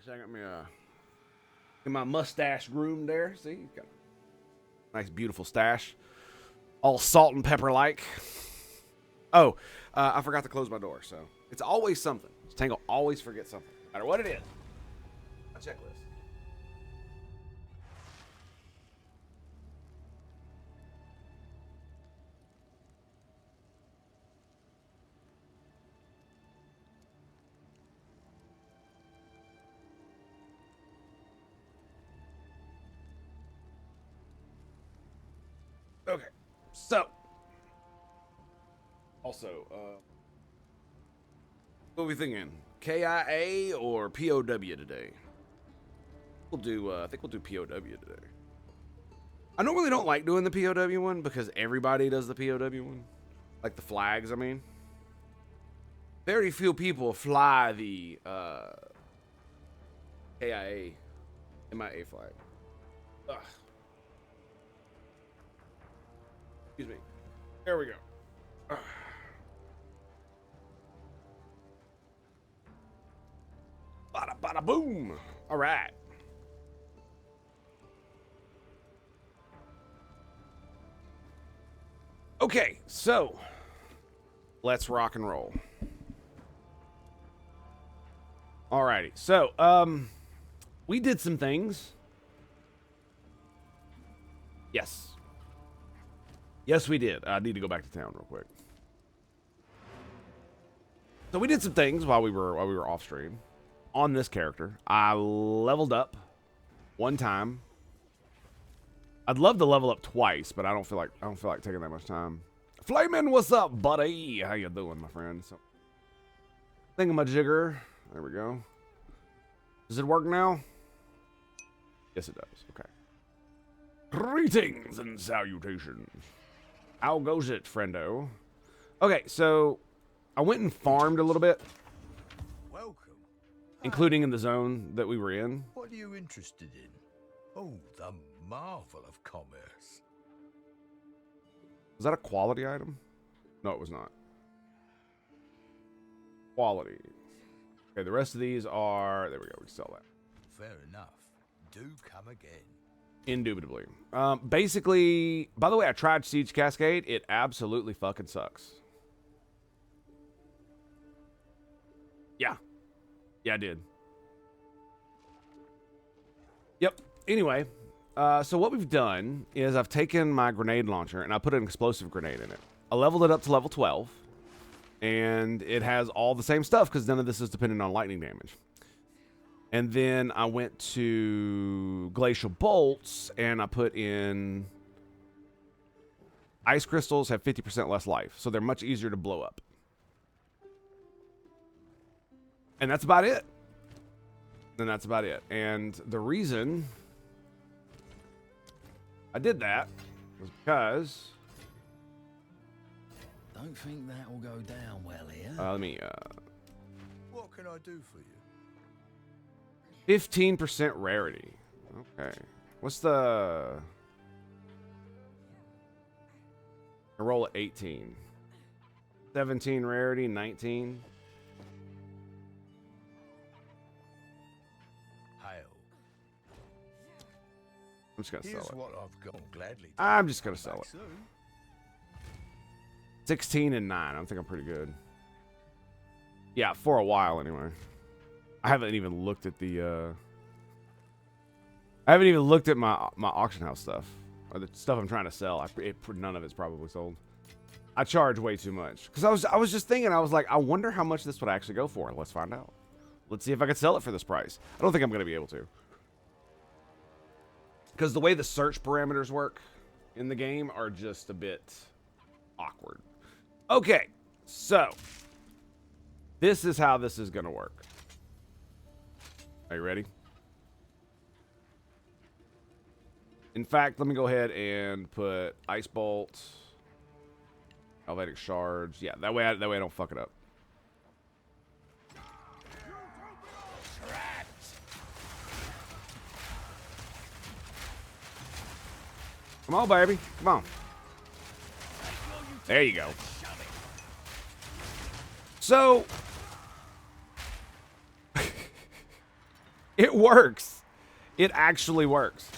So I got me get my mustache groomed there. See, got a nice, beautiful stash, all salt and pepper like. Oh, I forgot to close my door, so it's always something. Tango always forgets something, no matter what it is. A checklist. Okay, so also, what are we thinking? KIA or POW today? We'll do. I think we'll do POW today. I normally don't like doing the POW one because everybody does the POW one, like the flags. I mean, very few people fly the KIA, MIA flag. Ugh. Excuse me. There we go. Ugh. Bada bada boom. All right. Okay, so let's rock and roll. Alrighty, so we did some things. Yes, we did. I need to go back to town real quick. So we did some things while we were off stream on this character. I leveled up one time. I'd love to level up twice, but I don't feel like taking that much time. Flamin', what's up, buddy? How you doing, my friend? So, thingamajigger. There we go. Does it work now? Yes, it does. Okay. Greetings and salutations. How goes it, friendo? Okay, so I went and farmed a little bit. Welcome. Including in the zone that we were in. What are you interested in? Oh, the marvel of commerce. Was that a quality item? No, it was not. Quality. Okay, the rest of these are... There we go, we can sell that. Fair enough. Do come again. Indubitably. Basically, by the way, I tried Siege Cascade. It absolutely fucking sucks. Yeah. Yeah, I did. Yep. Anyway, so what we've done is I've taken my grenade launcher and I put an explosive grenade in it. I leveled it up to level 12. And it has all the same stuff because none of this is dependent on lightning damage. And then I went to Glacial Bolts and I put in... Ice crystals have 50% less life, so they're much easier to blow up. And that's about it. And the reason I did that was because... Don't think that will go down well here. let me... What can I do for you? 15% rarity. Okay. What's the... I roll at 18. 17 rarity, 19. Hail. I'm just going to sell Here's it. what I've got. Gladly. I'm just going to sell Back it. soon. 16 and 9. I think I'm pretty good. Yeah, for a while anyway. I haven't even looked at the I haven't even looked at my auction house stuff or the stuff I'm trying to sell. None of it's probably sold. I charge way too much because I was just thinking. I was like, I wonder how much this would actually go for. Let's find out. Let's see if I can sell it for this price. I don't think I'm going to be able to because the way the search parameters work in the game are just a bit awkward. Okay, so this is how this is going to work. Are you ready? In fact, let me go ahead and put Ice Bolt, Helvetic Shards. Yeah, that way I don't fuck it up. Come on, baby. Come on. There you go. So... It works. It actually works.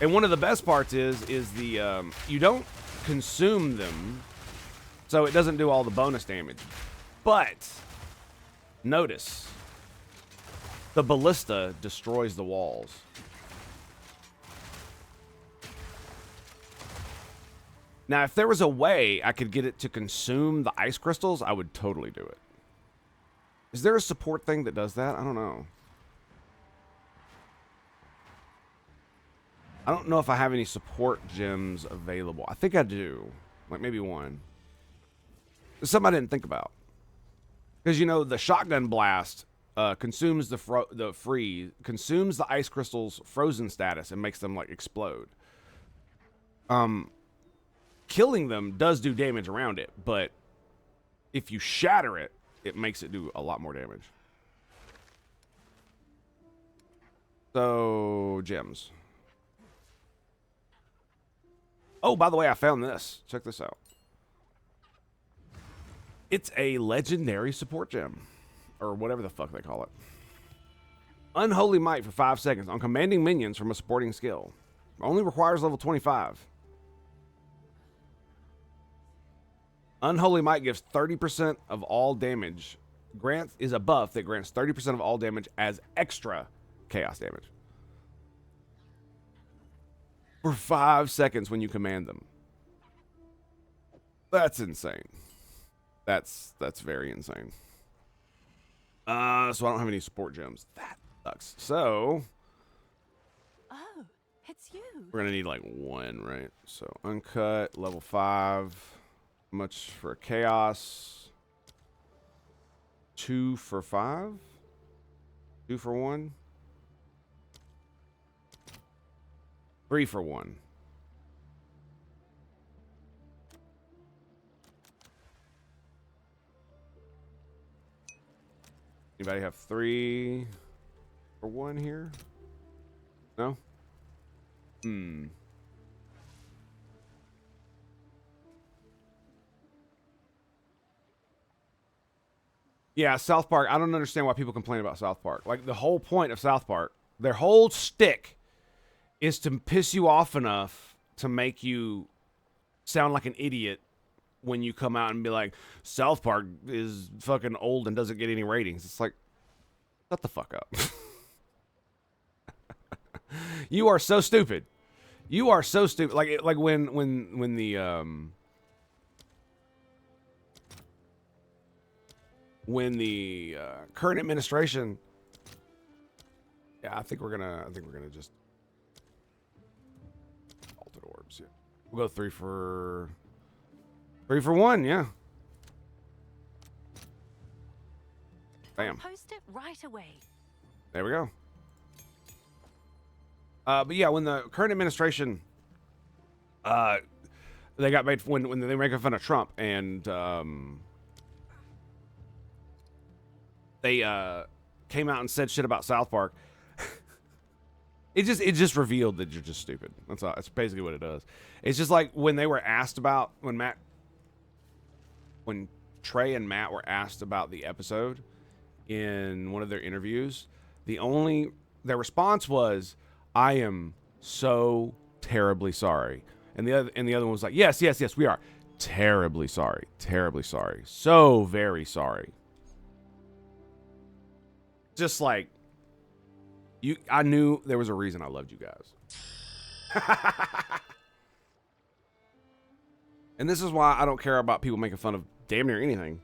And one of the best parts is the you don't consume them, so it doesn't do all the bonus damage. But notice, the ballista destroys the walls. Now, if there was a way I could get it to consume the ice crystals, I would totally do it. Is there a support thing that does that? I don't know. I don't know if I have any support gems available. I think I do. Like maybe one. It's something I didn't think about. Because, you know, the shotgun blast consumes consumes the ice crystals' frozen status and makes them, like, explode. Killing them does do damage around it, but if you shatter it, it makes it do a lot more damage. So, gems. Oh, by the way, I found this. Check this out. It's a legendary support gem. Or whatever the fuck they call it. Unholy Might for 5 seconds on commanding minions from a supporting skill. Only requires level 25. Unholy Might gives 30% of all damage. Is a buff that grants 30% of all damage as extra chaos damage. For 5 seconds when you command them. That's insane. That's very insane. So I don't have any support gems. That sucks. So Oh, it's you. we're gonna need like one, right? So uncut, level 5. Much for chaos. 2 for 5. 2 for 1. 3 for 1. Anybody have 3 for 1 here? No? Yeah, South Park. I don't understand why people complain about South Park. Like, the whole point of South Park, their whole shtick is to piss you off enough to make you sound like an idiot when you come out and be like, South Park is fucking old and doesn't get any ratings. It's like, shut the fuck up. You are so stupid. You are so stupid. Like when the current administration, yeah, I think we're gonna just altered orbs. Yeah, we'll go 3 for 1. Yeah. Bam. Post it right away. There we go. But yeah, when the current administration, they got made when they were making fun of Trump, and they came out and said shit about South Park. It just revealed that you're just stupid. That's all. That's basically what it does. It's just like when they were asked about when Trey and Matt were asked about the episode in one of their interviews, their response was, "I am so terribly sorry," and the other one was like, "Yes, we are terribly sorry, so very sorry." Just like I knew there was a reason I loved you guys. And this is why I don't care about people making fun of damn near anything.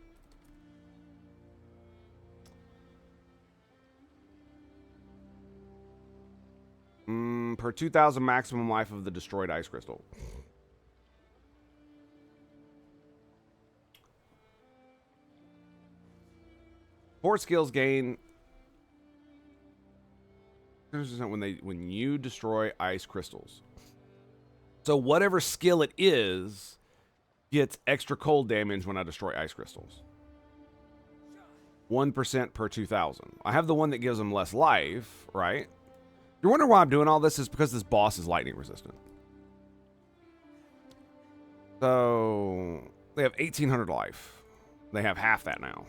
Per 2,000 maximum life of the destroyed ice crystal. Support skills gain when you destroy ice crystals. So whatever skill it is gets extra cold damage when I destroy ice crystals. 1% per 2,000. I have the one that gives them less life, right? You're wondering why I'm doing all this is because this boss is lightning resistant. So they have 1,800 life. They have half that now.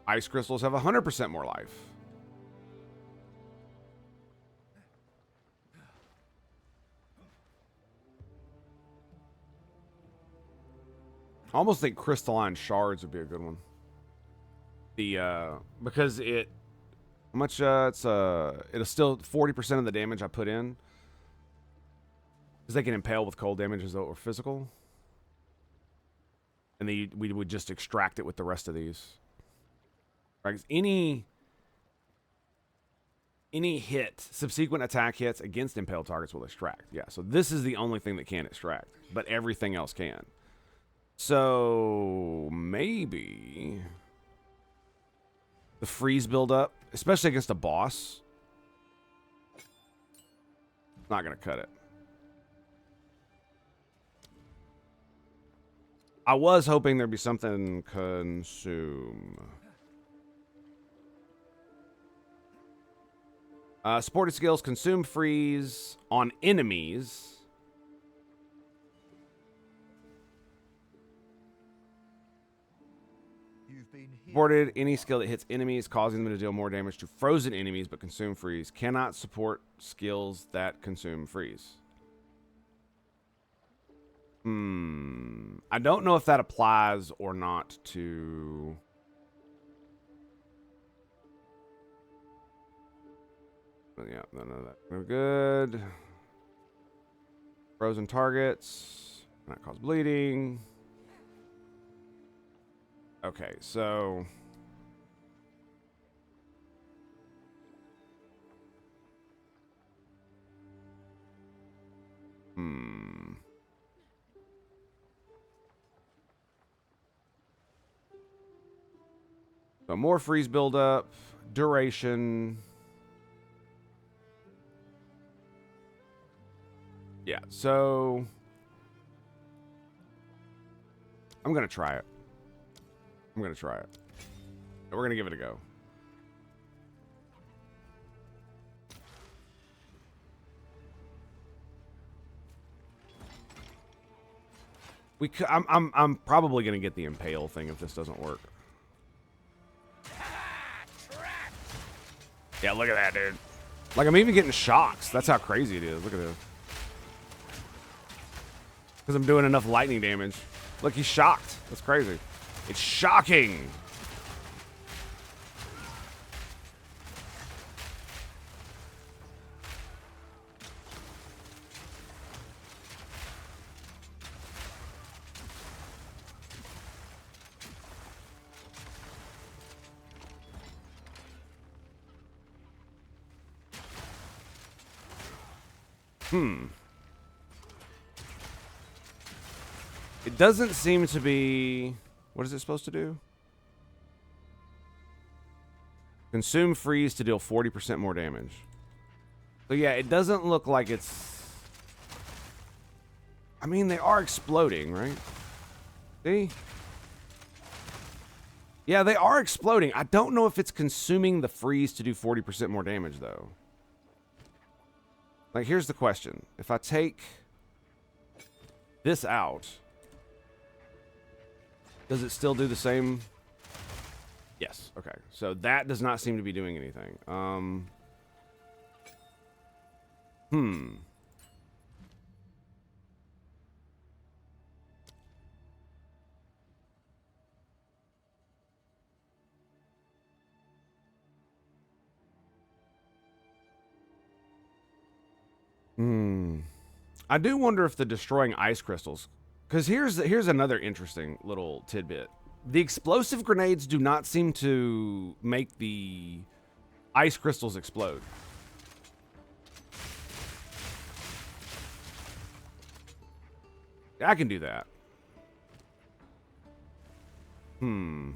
Ice crystals have 100% more life. I almost think crystalline shards would be a good one. The because it how much it'll still 40% of the damage I put in. Because they can impale with cold damage as though it were physical. And then we would just extract it with the rest of these. Right? 'Cause any hit, subsequent attack hits against impaled targets will extract. Yeah, so this is the only thing that can extract. But everything else can. So maybe the freeze buildup, especially against a boss, not going to cut it. I was hoping there'd be something consume. Supported skills, consume freeze on enemies. Supported any skill that hits enemies, causing them to deal more damage to frozen enemies, but consume freeze. Cannot support skills that consume freeze. I don't know if that applies or not to... Yeah, none of that. We're good. Frozen targets. Not cause bleeding. Okay, so... So more freeze buildup, duration. Yeah, so I'm going to try it. We're going to give it a go. I'm probably going to get the impale thing if this doesn't work. Yeah, look at that, dude. Like, I'm even getting shocks. That's how crazy it is. Look at this. Because I'm doing enough lightning damage. Look, he's shocked. That's crazy. It's shocking. It doesn't seem to be... What is it supposed to do? Consume freeze to deal 40% more damage. So yeah, it doesn't look like it's... I mean, they are exploding, right? See? Yeah, they are exploding. I don't know if it's consuming the freeze to do 40% more damage, though. Like, here's the question. If I take this out, does it still do the same? Yes. Okay. So that does not seem to be doing anything. I do wonder if the destroying ice crystals, because here's another interesting little tidbit. The explosive grenades do not seem to make the ice crystals explode. I can do that. To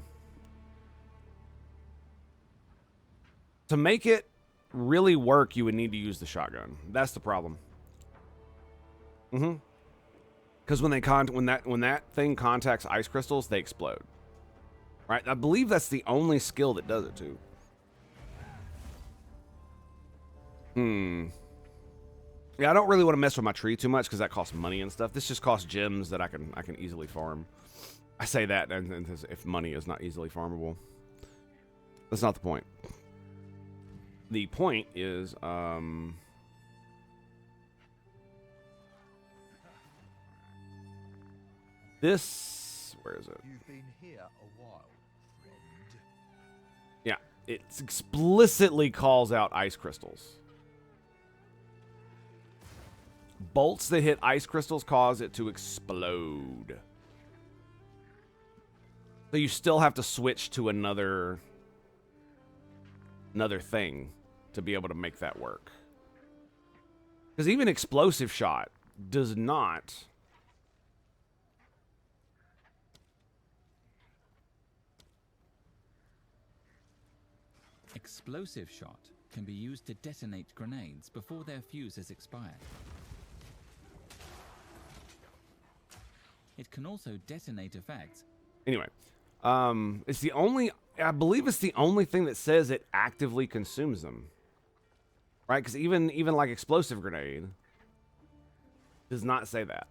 make it really work, you would need to use the shotgun. That's the problem. Because when that thing contacts ice crystals, they explode. Right? I believe that's the only skill that does it too. Yeah, I don't really want to mess with my tree too much because that costs money and stuff. This just costs gems that I can easily farm. I say that and if money is not easily farmable. That's not the point. The point is, this, where is it? You've been here a while, friend. Yeah, it explicitly calls out ice crystals. Bolts that hit ice crystals cause it to explode. So you still have to switch to another thing to be able to make that work. Because even explosive shot does not. Explosive shot can be used to detonate grenades before their fuse has expired. It can also detonate effects. Anyway, it's the only, I believe it's the only thing that says it actively consumes them. Right? Because even like explosive grenade does not say that.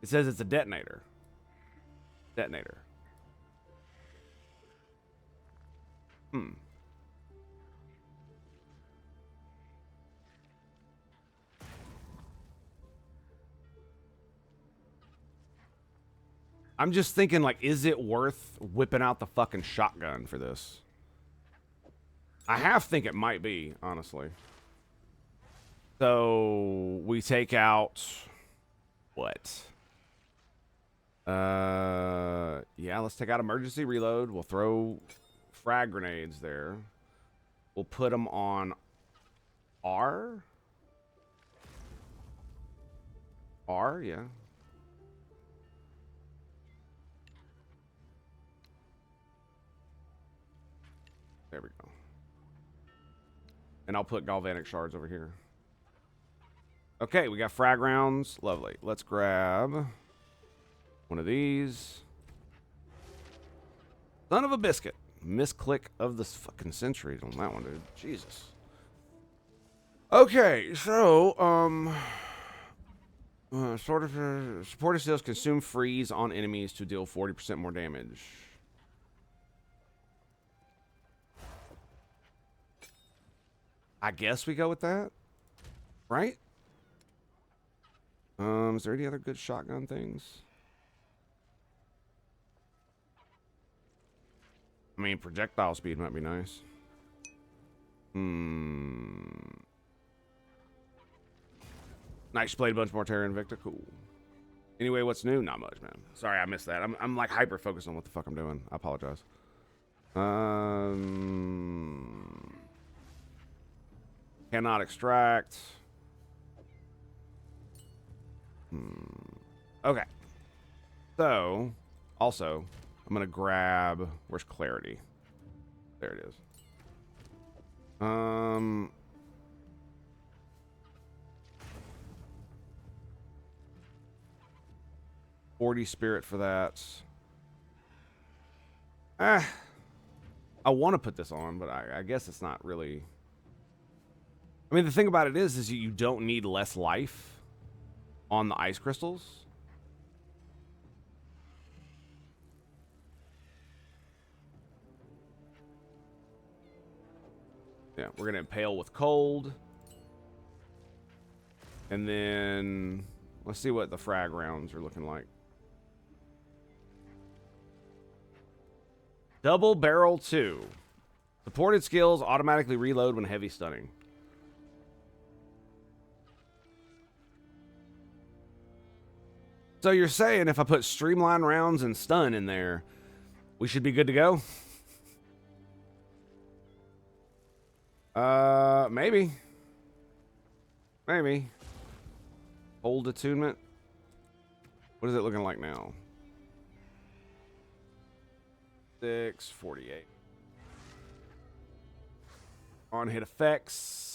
It says it's a detonator. Detonator. I'm just thinking, like, is it worth whipping out the fucking shotgun for this? I half think it might be, honestly. So, we take out... what? Yeah, let's take out emergency reload. We'll throw frag grenades there. We'll put them on R? R, yeah. There we go. And I'll put galvanic shards over here. Okay, we got frag rounds. Lovely. Let's grab one of these. Son of a biscuit. Misclick of the fucking century on that one, dude. Jesus. Okay, so, supportive skills consume freeze on enemies to deal 40% more damage. I guess we go with that, right? Is there any other good shotgun things? I mean, projectile speed might be nice. Nice, played a bunch more Terra Invicta. Cool. Anyway, what's new? Not much, man. Sorry, I missed that. I'm like hyper focused on what the fuck I'm doing. I apologize. Cannot extract. Okay. So, also, I'm going to grab... where's clarity? There it is. 40 spirit for that. I want to put this on, but I guess it's not really... I mean, the thing about it is you don't need less life on the ice crystals. Yeah, we're going to impale with cold. And then let's see what the frag rounds are looking like. Double barrel 2. Supported skills automatically reload when heavy stunning. So you're saying if I put streamline rounds and stun in there, we should be good to go? Maybe. Maybe. Hold attunement. What is it looking like now? 648. On hit effects.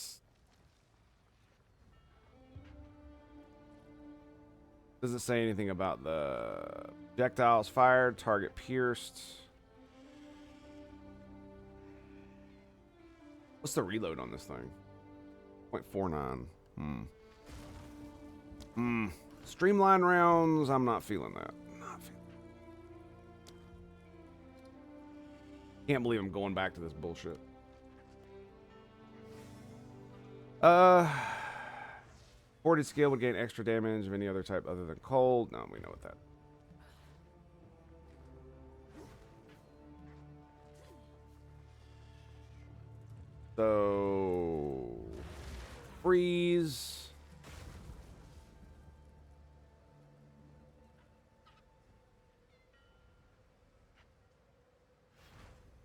Does it say anything about the projectiles fired, target pierced? What's the reload on this thing? 0.49. Streamline rounds, I'm not feeling that. Can't believe I'm going back to this bullshit. Boarded skill would gain extra damage of any other type other than cold. No, we know what that. So freeze.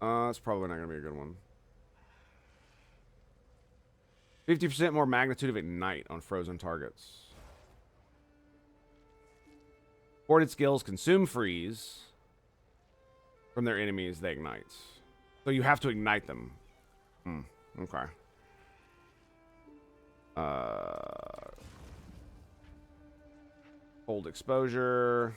It's probably not gonna be a good one. 50% more magnitude of ignite on frozen targets. Boarded skills consume freeze from their enemies they ignite. So you have to ignite them. Okay. Cold exposure.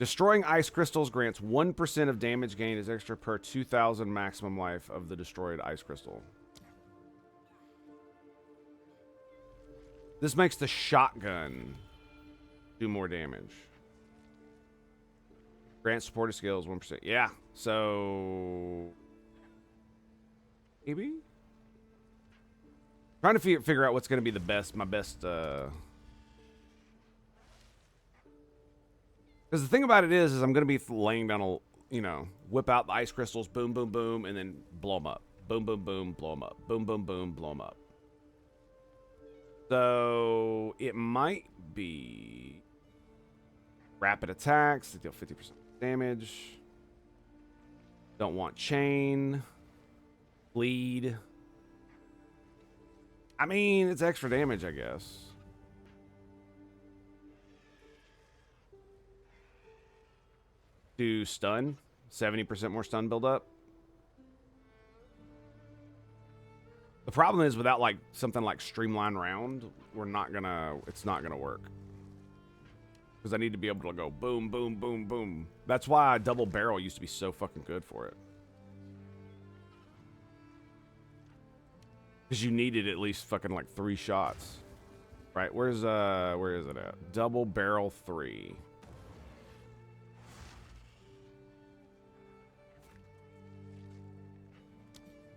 Destroying ice crystals grants 1% of damage gained as extra per 2,000 maximum life of the destroyed ice crystal. This makes the shotgun do more damage. Grant supported skills 1%. Yeah, so maybe trying to figure out what's going to be the best. My best. Because the thing about it is I'm going to be laying down a, whip out the ice crystals, boom, boom, boom, and then blow them up. Boom, boom, boom, blow them up. Boom, boom, boom, blow them up. So it might be rapid attacks that deal 50% damage. Don't want chain. Bleed. I mean, it's extra damage, I guess. To stun. 70% more stun buildup. The problem is without like something like Streamline Round, it's not gonna work. Because I need to be able to go boom, boom, boom, boom. That's why double barrel used to be so fucking good for it. Because you needed at least fucking like 3 shots. Right, where is it at? Double barrel 3.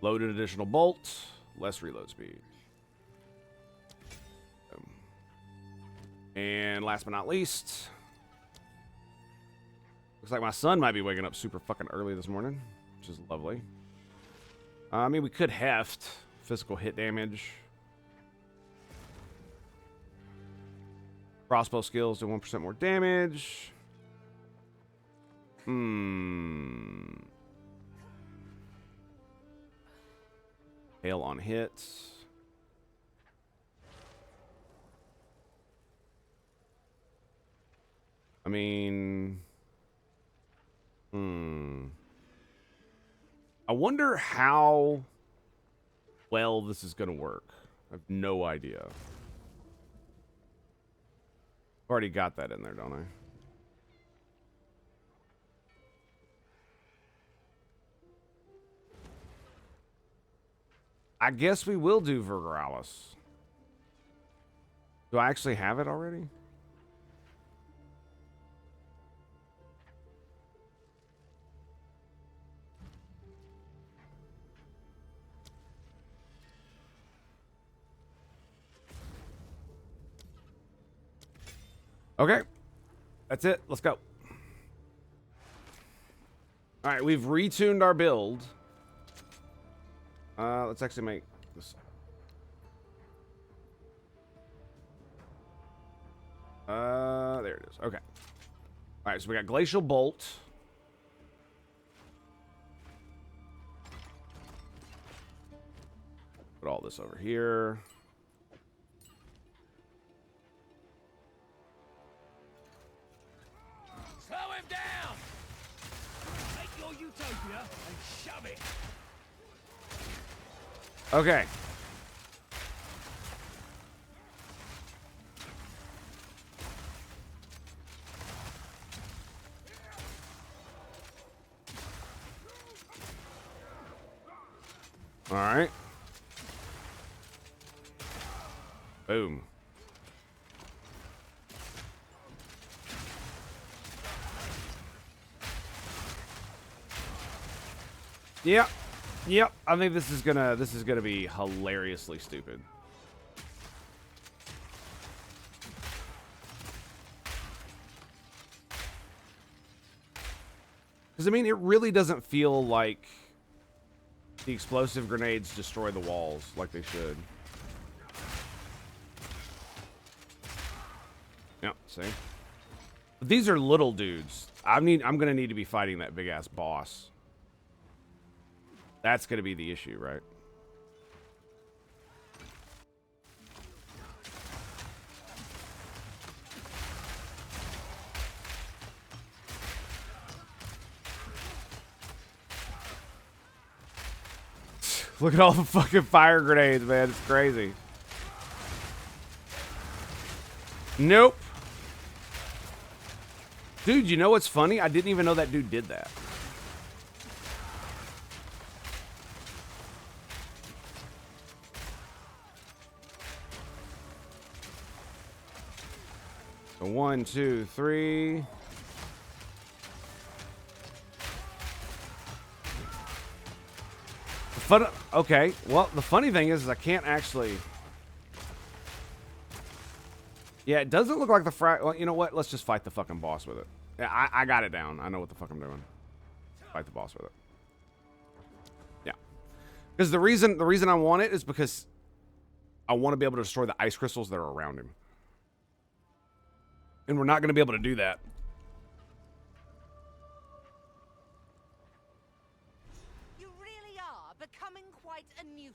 Loaded additional bolt. Less reload speed. And last but not least, looks like my son might be waking up super fucking early this morning, which is lovely. I mean, we could heft physical hit damage. Crossbow skills do 1% more damage. Hail on hits. I mean, I wonder how well this is going to work. I have no idea. Already got that in there, don't I? I guess we will do Virgiralis. Do I actually have it already? Okay. That's it. Let's go. All right, we've retuned our build. Let's actually make this. There it is. Okay. All right, so we got Glacial Bolt. Put all this over here. Slow him down! Take your utopia and shove it! Okay. All right. Boom. Yep. Yep. I think this is gonna be hilariously stupid. Because, I mean, it really doesn't feel like the explosive grenades destroy the walls like they should. Yep, see? But these are little dudes. I'm going to need to be fighting that big-ass boss. That's going to be the issue, right? Look at all the fucking fire grenades, man. It's crazy. Nope. Dude, you know what's funny? I didn't even know that dude did that. So 1, 2, 3. Okay, well, the funny thing is I can't actually... Yeah, it doesn't look like the well, you know what? Let's just fight the fucking boss with it. Yeah, I got it down. I know what the fuck I'm doing. Fight the boss with it. Yeah. Because the reason I want it is because I want to be able to destroy the ice crystals that are around him. And we're not going to be able to do that. Becoming quite a nuisance.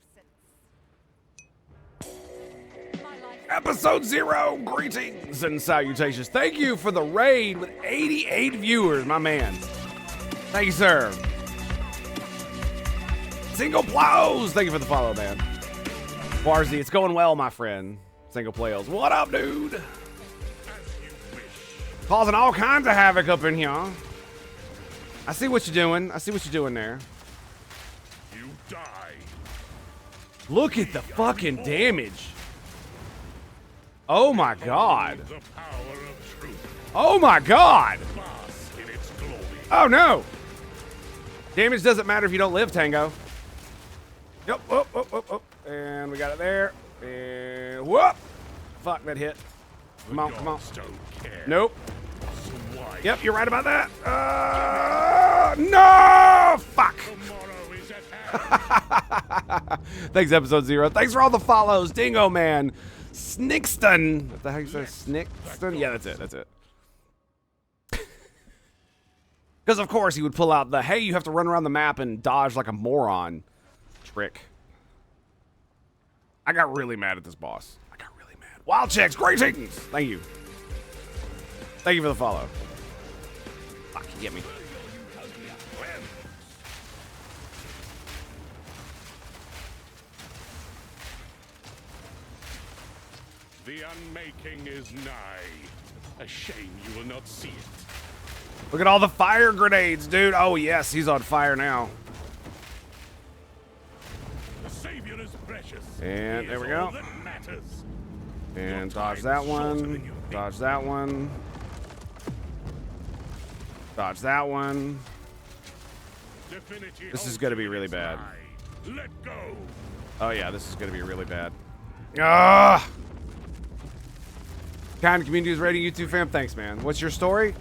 Episode 0, greetings and salutations. Thank you for the raid with 88 viewers, my man. Thank you, sir. Single Plows, thank you for the follow, man. Warzy, it's going well, my friend. Single Plows, what up, dude? Causing all kinds of havoc up in here. I see what you're doing. I see what you're doing there. Look at the fucking damage. Oh my god. Oh my god. Oh no. Damage doesn't matter if you don't live, Tango. Yep. Whoop, whoop, whoop, whoop. And we got it there. And whoop. Fuck, that hit. Come on, come on. Nope. Yep, you're right about that. No! Fuck. Thanks, episode 0. Thanks for all the follows. Dingo Man. Snickston. What the heck you say? Snickston? Yeah, that's it. That's it. Because, of course, he would pull out the, hey, you have to run around the map and dodge like a moron trick. I got really mad at this boss. I got really mad. Wild Checks, greetings. Thank you. Thank you for the follow. Fuck, you get me. The unmaking is nigh. A shame you will not see it. Look at all the fire grenades, dude. Oh, yes, he's on fire now. The Savior is precious. And He there is we go. all that matters. And dodge that one. Dodge that one. Dodge that one. Divinity This is going to be really bad. Let go. Oh, yeah, this is going to be really bad. Ah! Kind of community is rating YouTube fam. Thanks, man. What's your story?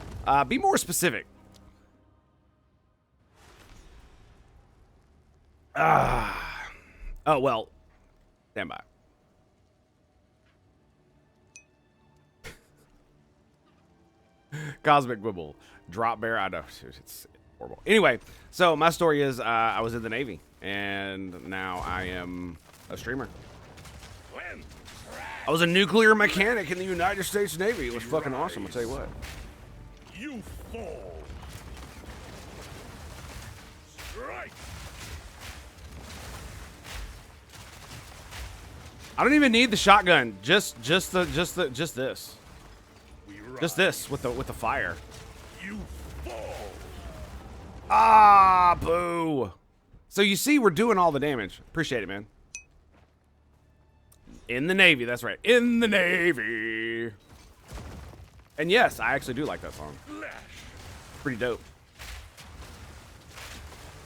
Be more specific. Oh, well. Stand by. Cosmic Wibble. Drop bear. I know. It's horrible. Anyway, so my story is I was in the Navy, and now I am a streamer. I was a nuclear mechanic in the United States Navy. It was fucking awesome, I'll tell you what. You fall. Strike. I don't even need the shotgun. Just this. Just this with the fire. You fall. Ah, boo. So you see, we're doing all the damage. Appreciate it, man. In the Navy, that's right. In the Navy. And yes, I actually do like that song. Pretty dope.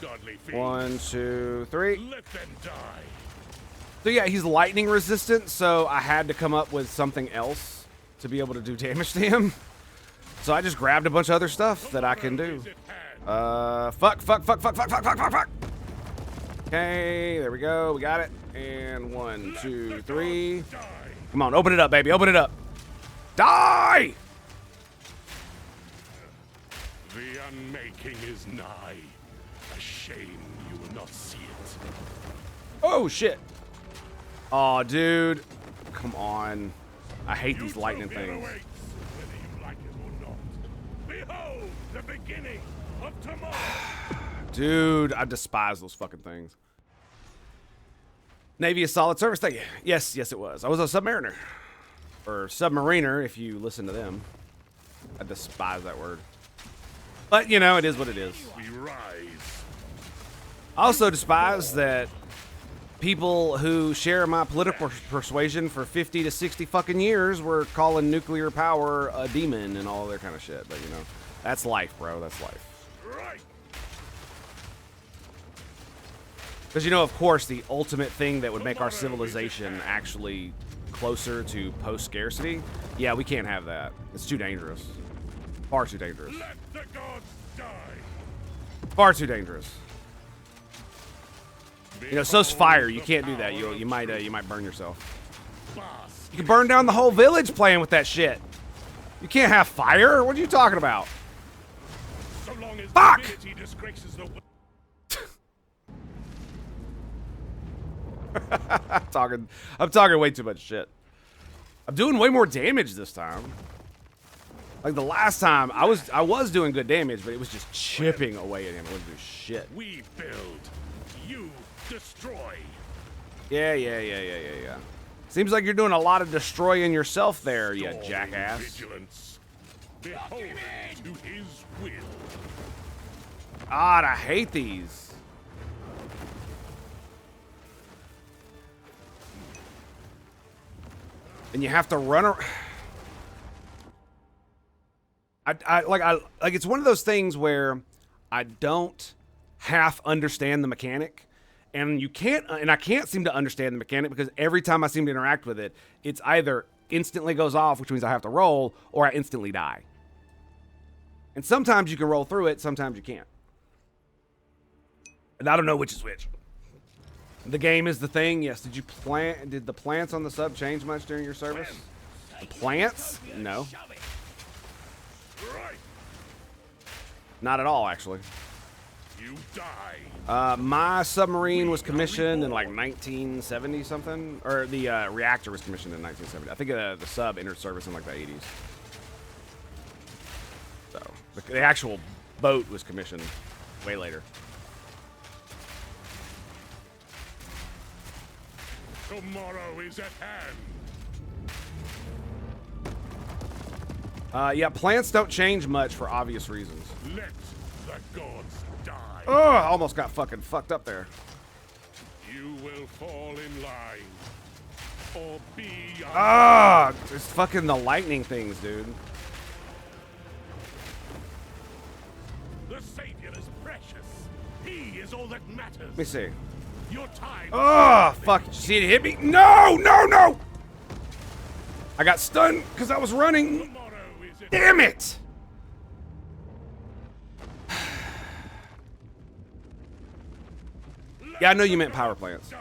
godly fiends. 1, 2, 3. Let them die. So yeah, he's lightning resistant, so I had to come up with something else to be able to do damage to him. So I just grabbed a bunch of other stuff that I can do. Fuck. Okay, there we go. We got it. And 1, 2, 3. Come on, open it up, baby. Open it up. Die! The unmaking is nigh. A shame you will not see it. Oh, shit. Oh, dude. Come on. I hate these lightning Utopia things. awaits, whether you like it or not. Behold the beginning of tomorrow. Dude, I despise those fucking things. Navy is solid service. Thank you. Yes, it was. I was a submariner. Or submariner, if you listen to them. I despise that word. But, you know, it is what it is. We rise. I also despise that people who share my political persuasion for 50 to 60 fucking years were calling nuclear power a demon and all their kind of shit. But, you know, that's life, bro. That's life. Right. Because, you know, of course, the ultimate thing that would make our civilization actually closer to post-scarcity, yeah, we can't have that. It's too dangerous. Far too dangerous. Let the gods die. Far too dangerous. You know, so's fire. You can't do that. You might burn yourself. Bask. You can burn down the whole village playing with that shit. You can't have fire. What are you talking about? So long as Fuck! divinity disgraces the I'm talking way too much shit. I'm doing way more damage this time. Like the last time, I was doing good damage, but it was just chipping away at him. It wasn't doing shit. we build, you destroy. Yeah. Seems like you're doing a lot of destroying yourself there, you Storm jackass. Vigilance. Beholden to his will. God, I hate these. And you have to run around. Like it's one of those things where I don't half understand the mechanic, and I can't seem to understand the mechanic because every time I seem to interact with it, it's either instantly goes off, which means I have to roll, or I instantly die. And sometimes you can roll through it, sometimes you can't. And I don't know which is which. The game is the thing. Yes. Did the plants on the sub change much during your service? The plants? No. Right. Not at all, actually. You die. My submarine was commissioned in like 1970 something, or the reactor was commissioned in 1970. I think the sub entered service in like the 80s. So the actual boat was commissioned way later. Tomorrow is at hand. Yeah, plants don't change much for obvious reasons. Let the gods die. Oh, I almost got fucking fucked up there. You will fall in line. Or be Ah, it's fucking the lightning things, dude. The Savior is precious. He is all that matters. Let me see. Your time. Oh, fuck. Did you see it hit me? No! I got stunned because I was running. Tomorrow is at Damn it! Yeah, I know you meant power plants. die.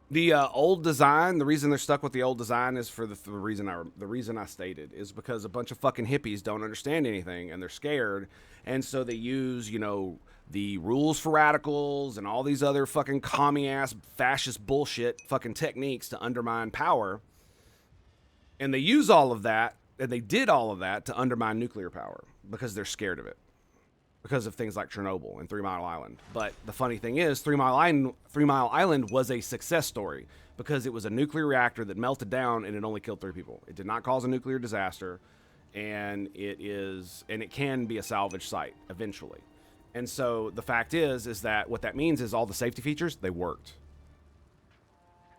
The old design, the reason they're stuck with the old design is for the reason I stated, is because a bunch of fucking hippies don't understand anything and they're scared, and so they use, you know, the rules for radicals and all these other fucking commie ass fascist bullshit fucking techniques to undermine power. And they use all of that, and they did all of that to undermine nuclear power because they're scared of it. Because of things like Chernobyl and 3 Mile Island. But the funny thing is, 3 Mile Island was a success story because it was a nuclear reactor that melted down and it only killed 3 people. It did not cause a nuclear disaster, and it can be a salvage site eventually. And so the fact is that what that means is all the safety features, they worked.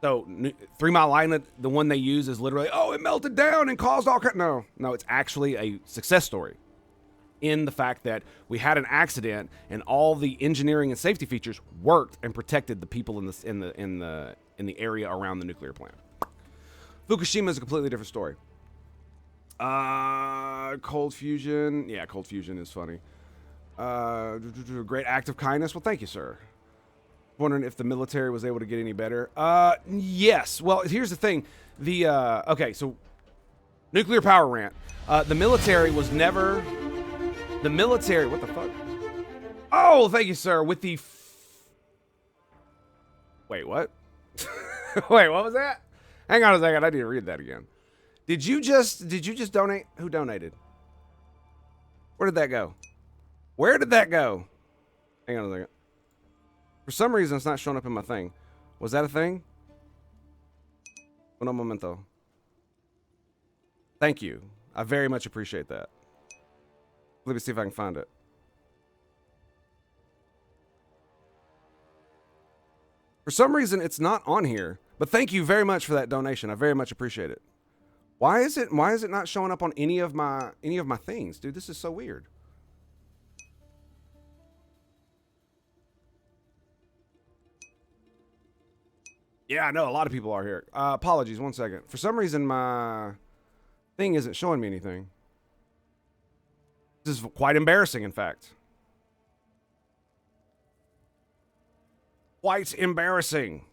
So 3 Mile Island, the one they use is literally, oh, it melted down and caused all kind. No, it's actually a success story in the fact that we had an accident and all the engineering and safety features worked and protected the people in the area around the nuclear plant. Fukushima is a completely different story. Cold fusion. Yeah, cold fusion is funny. Great act of kindness. Well, thank you, sir. Wondering if the military was able to get any better. Yes. Well, here's the thing. Okay, so nuclear power rant. The military was never... The military... What the fuck? Oh, thank you, sir. With the... Wait, what? Wait, what was that? Hang on a second. I need to read that again. Did you just donate? Who donated? Where did that go? Where did that go? Hang on a second. For some reason, it's not showing up in my thing. Was that a thing? Un momento. Thank you. I very much appreciate that. Let me see if I can find it. For some reason, it's not on here. But thank you very much for that donation. I very much appreciate it. Why is it not showing up on any of my things? Dude, this is so weird. Yeah, I know a lot of people are here. Apologies, 1 second. For some reason, my thing isn't showing me anything. This is quite embarrassing, in fact. Quite embarrassing.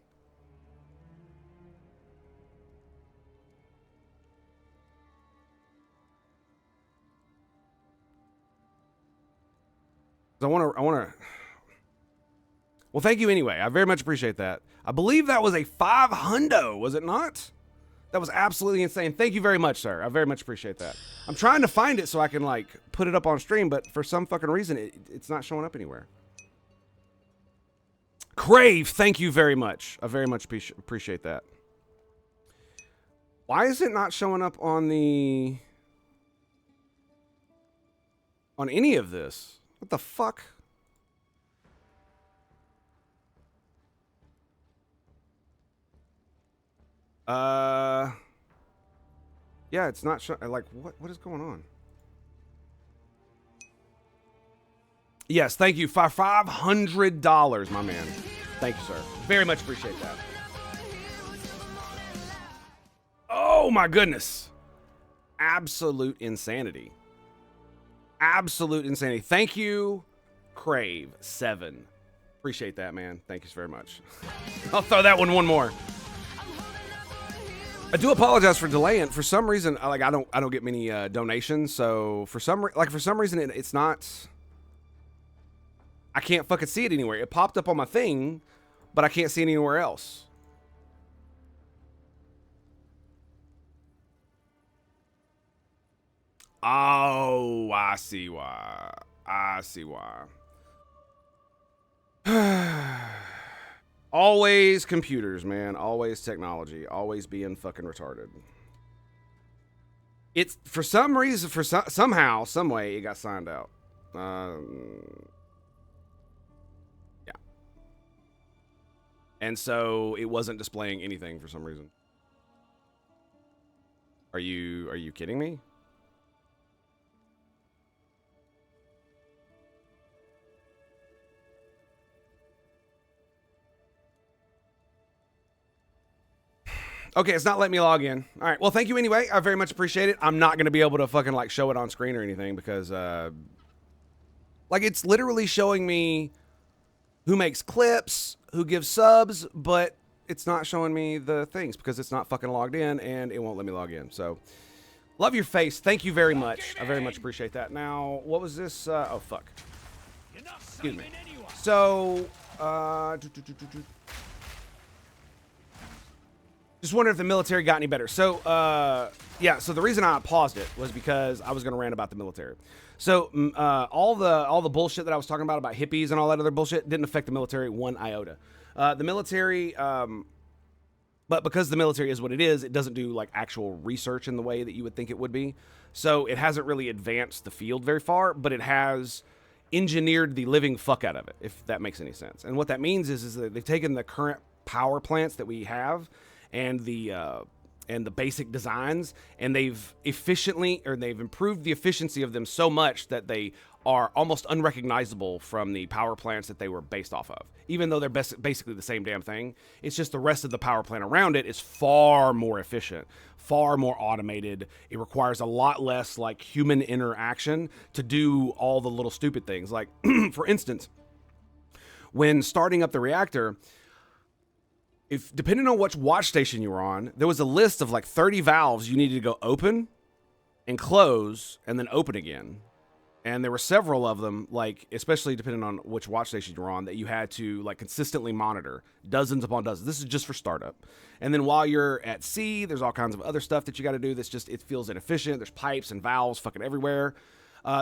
I want to. Well, thank you anyway. I very much appreciate that. I believe that was a 500, was it not? That was absolutely insane. Thank you very much, sir. I very much appreciate that. I'm trying to find it so I can, like, put it up on stream, but for some fucking reason, it's not showing up anywhere. Crave, thank you very much. I very much appreciate that. Why is it not showing up on the... on any of this? What the fuck? Yeah, it's not like what is going on? Yes, thank you. $500, my man. Thank you, sir. Very much appreciate that. Oh my goodness. Absolute insanity. Absolute insanity. Thank you, Crave7. Appreciate that, man. Thank you very much. I'll throw that one more. I do apologize for delaying. For some reason, I don't get many donations. So for some reason, it's not. I can't fucking see it anywhere. It popped up on my thing, but I can't see it anywhere else. Oh, I see why. I see why. Always computers, man. Always technology. Always being fucking retarded. It's for some reason, somehow, some way, it got signed out. Yeah. And so it wasn't displaying anything for some reason. Are you kidding me? Okay, it's not letting me log in. All right, well, thank you anyway. I very much appreciate it. I'm not going to be able to fucking, like, show it on screen or anything because, like, it's literally showing me who makes clips, who gives subs, but it's not showing me the things because it's not fucking logged in and it won't let me log in. So, love your face. Thank you very much. I very much appreciate that. Now, what was this? Oh, fuck. Excuse me. So, just wonder if the military got any better. So, yeah, so the reason I paused it was because I was going to rant about the military. So, all the bullshit that I was talking about hippies and all that other bullshit didn't affect the military one iota. The military, but because the military is what it is, it doesn't do, like, actual research in the way that you would think it would be. So, it hasn't really advanced the field very far, but it has engineered the living fuck out of it, if that makes any sense. And what that means is that they've taken the current power plants that we have, and the basic designs, and they've improved the efficiency of them so much that they are almost unrecognizable from the power plants that they were based off of. Even though they're basically the same damn thing, it's just the rest of the power plant around it is far more efficient, far more automated. It requires a lot less like human interaction to do all the little stupid things. Like, for instance, when starting up the reactor, if depending on which watch station you were on, there was a list of like 30 valves you needed to go open and close and then open again. And there were several of them, like, especially depending on which watch station you're on, that you had to like consistently monitor, dozens upon dozens. This is just for startup. And then while you're at sea, there's all kinds of other stuff that you got to do that's just, it feels inefficient. There's pipes and valves fucking everywhere.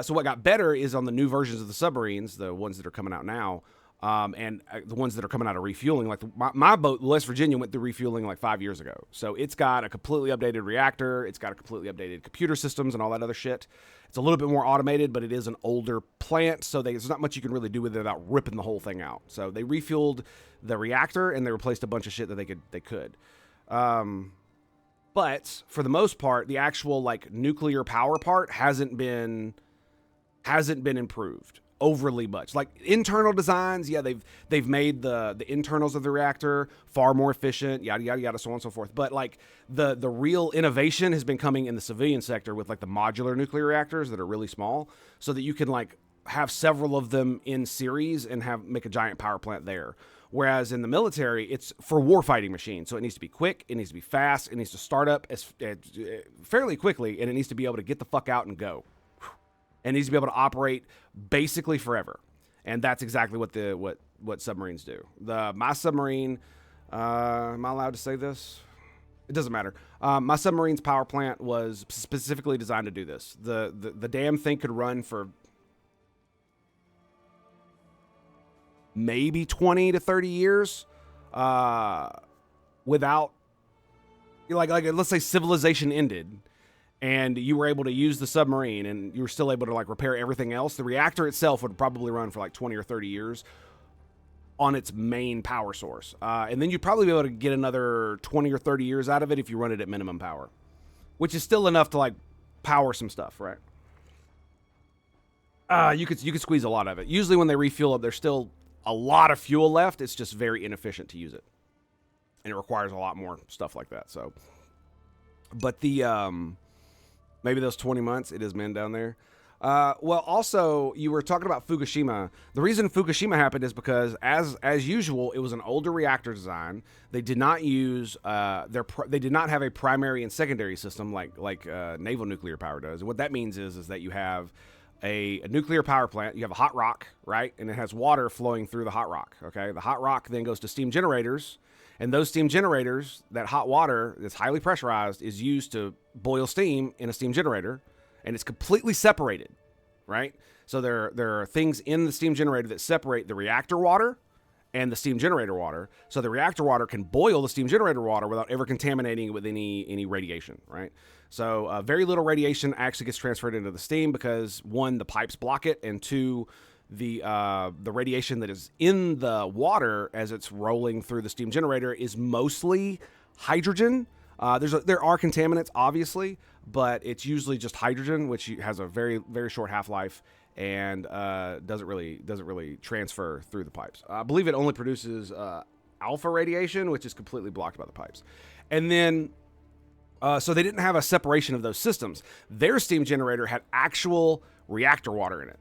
So what got better is on the new versions of the submarines, the ones that are coming out now, and the ones that are coming out of refueling. Like my boat, the West Virginia, went through refueling like 5 years ago. So it's got a completely updated reactor. It's got a completely updated computer systems and all that other shit. It's a little bit more automated, but it is an older plant, so there's not much you can really do with it without ripping the whole thing out. So they refueled the reactor and they replaced a bunch of shit that they could. But for the most part, the actual like nuclear power part hasn't been improved overly much. Like internal designs, yeah, they've made the internals of the reactor far more efficient, yada yada yada, so on and so forth. But like the real innovation has been coming in the civilian sector with like the modular nuclear reactors that are really small, so that you can like have several of them in series and make a giant power plant there. Whereas in the military, it's for warfighting machines, so it needs to be quick, it needs to be fast, it needs to start up fairly quickly, and it needs to be able to get the fuck out and go. And needs to be able to operate basically forever, and that's exactly what submarines do. My submarine, am I allowed to say this? It doesn't matter. My submarine's power plant was specifically designed to do this. The damn thing could run for maybe 20 to 30 years without, like let's say civilization ended, and you were able to use the submarine and you were still able to like repair everything else. The reactor itself would probably run for like 20 or 30 years on its main power source. And then you'd probably be able to get another 20 or 30 years out of it if you run it at minimum power, which is still enough to like power some stuff, right? You could squeeze a lot of it. Usually when they refuel it, there's still a lot of fuel left. It's just very inefficient to use it. And it requires a lot more stuff like that. So, but maybe those 20 months, it is men down there. Well, also, you were talking about Fukushima. The reason Fukushima happened is because, as usual, it was an older reactor design. They did not use they did not have a primary and secondary system like naval nuclear power does. And what that means is that you have a nuclear power plant. You have a hot rock, right? And it has water flowing through the hot rock. Okay, the hot rock then goes to steam generators. And those steam generators, that hot water that's highly pressurized, is used to boil steam in a steam generator, and it's completely separated, right? So there are things in the steam generator that separate the reactor water and the steam generator water. So the reactor water can boil the steam generator water without ever contaminating it with any radiation, right? So very little radiation actually gets transferred into the steam because, one, the pipes block it, and two, the radiation that is in the water as it's rolling through the steam generator is mostly hydrogen. There are contaminants, obviously, but it's usually just hydrogen, which has a very, very short half-life and doesn't really transfer through the pipes. I believe it only produces alpha radiation, which is completely blocked by the pipes. And then so they didn't have a separation of those systems. Their steam generator had actual reactor water in it.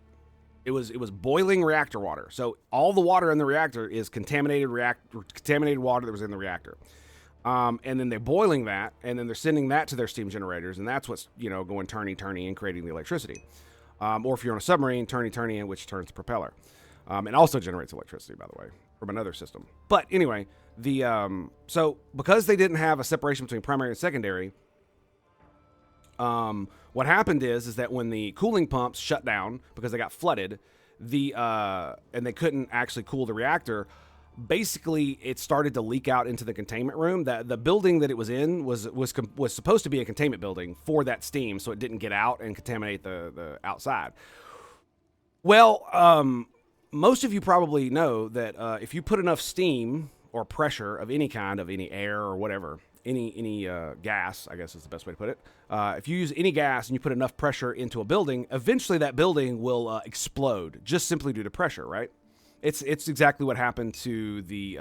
It was boiling reactor water. So all the water in the reactor is contaminated water that was in the reactor. And then they're boiling that, and then they're sending that to their steam generators, and that's what's, going turny and creating the electricity. Or if you're on a submarine, turny, which turns the propeller. And also generates electricity, by the way, from another system. But anyway, so because they didn't have a separation between primary and secondary, what happened is that when the cooling pumps shut down because they got flooded, and they couldn't actually cool the reactor, basically it started to leak out into the containment room. The building that it was in was supposed to be a containment building for that steam, so it didn't get out and contaminate the outside. Well, most of you probably know that if you put enough steam or pressure of any kind, of any air or whatever, any gas, I guess is the best way to put it. If you use any gas and you put enough pressure into a building, eventually that building will explode just simply due to pressure, right? It's exactly what happened to the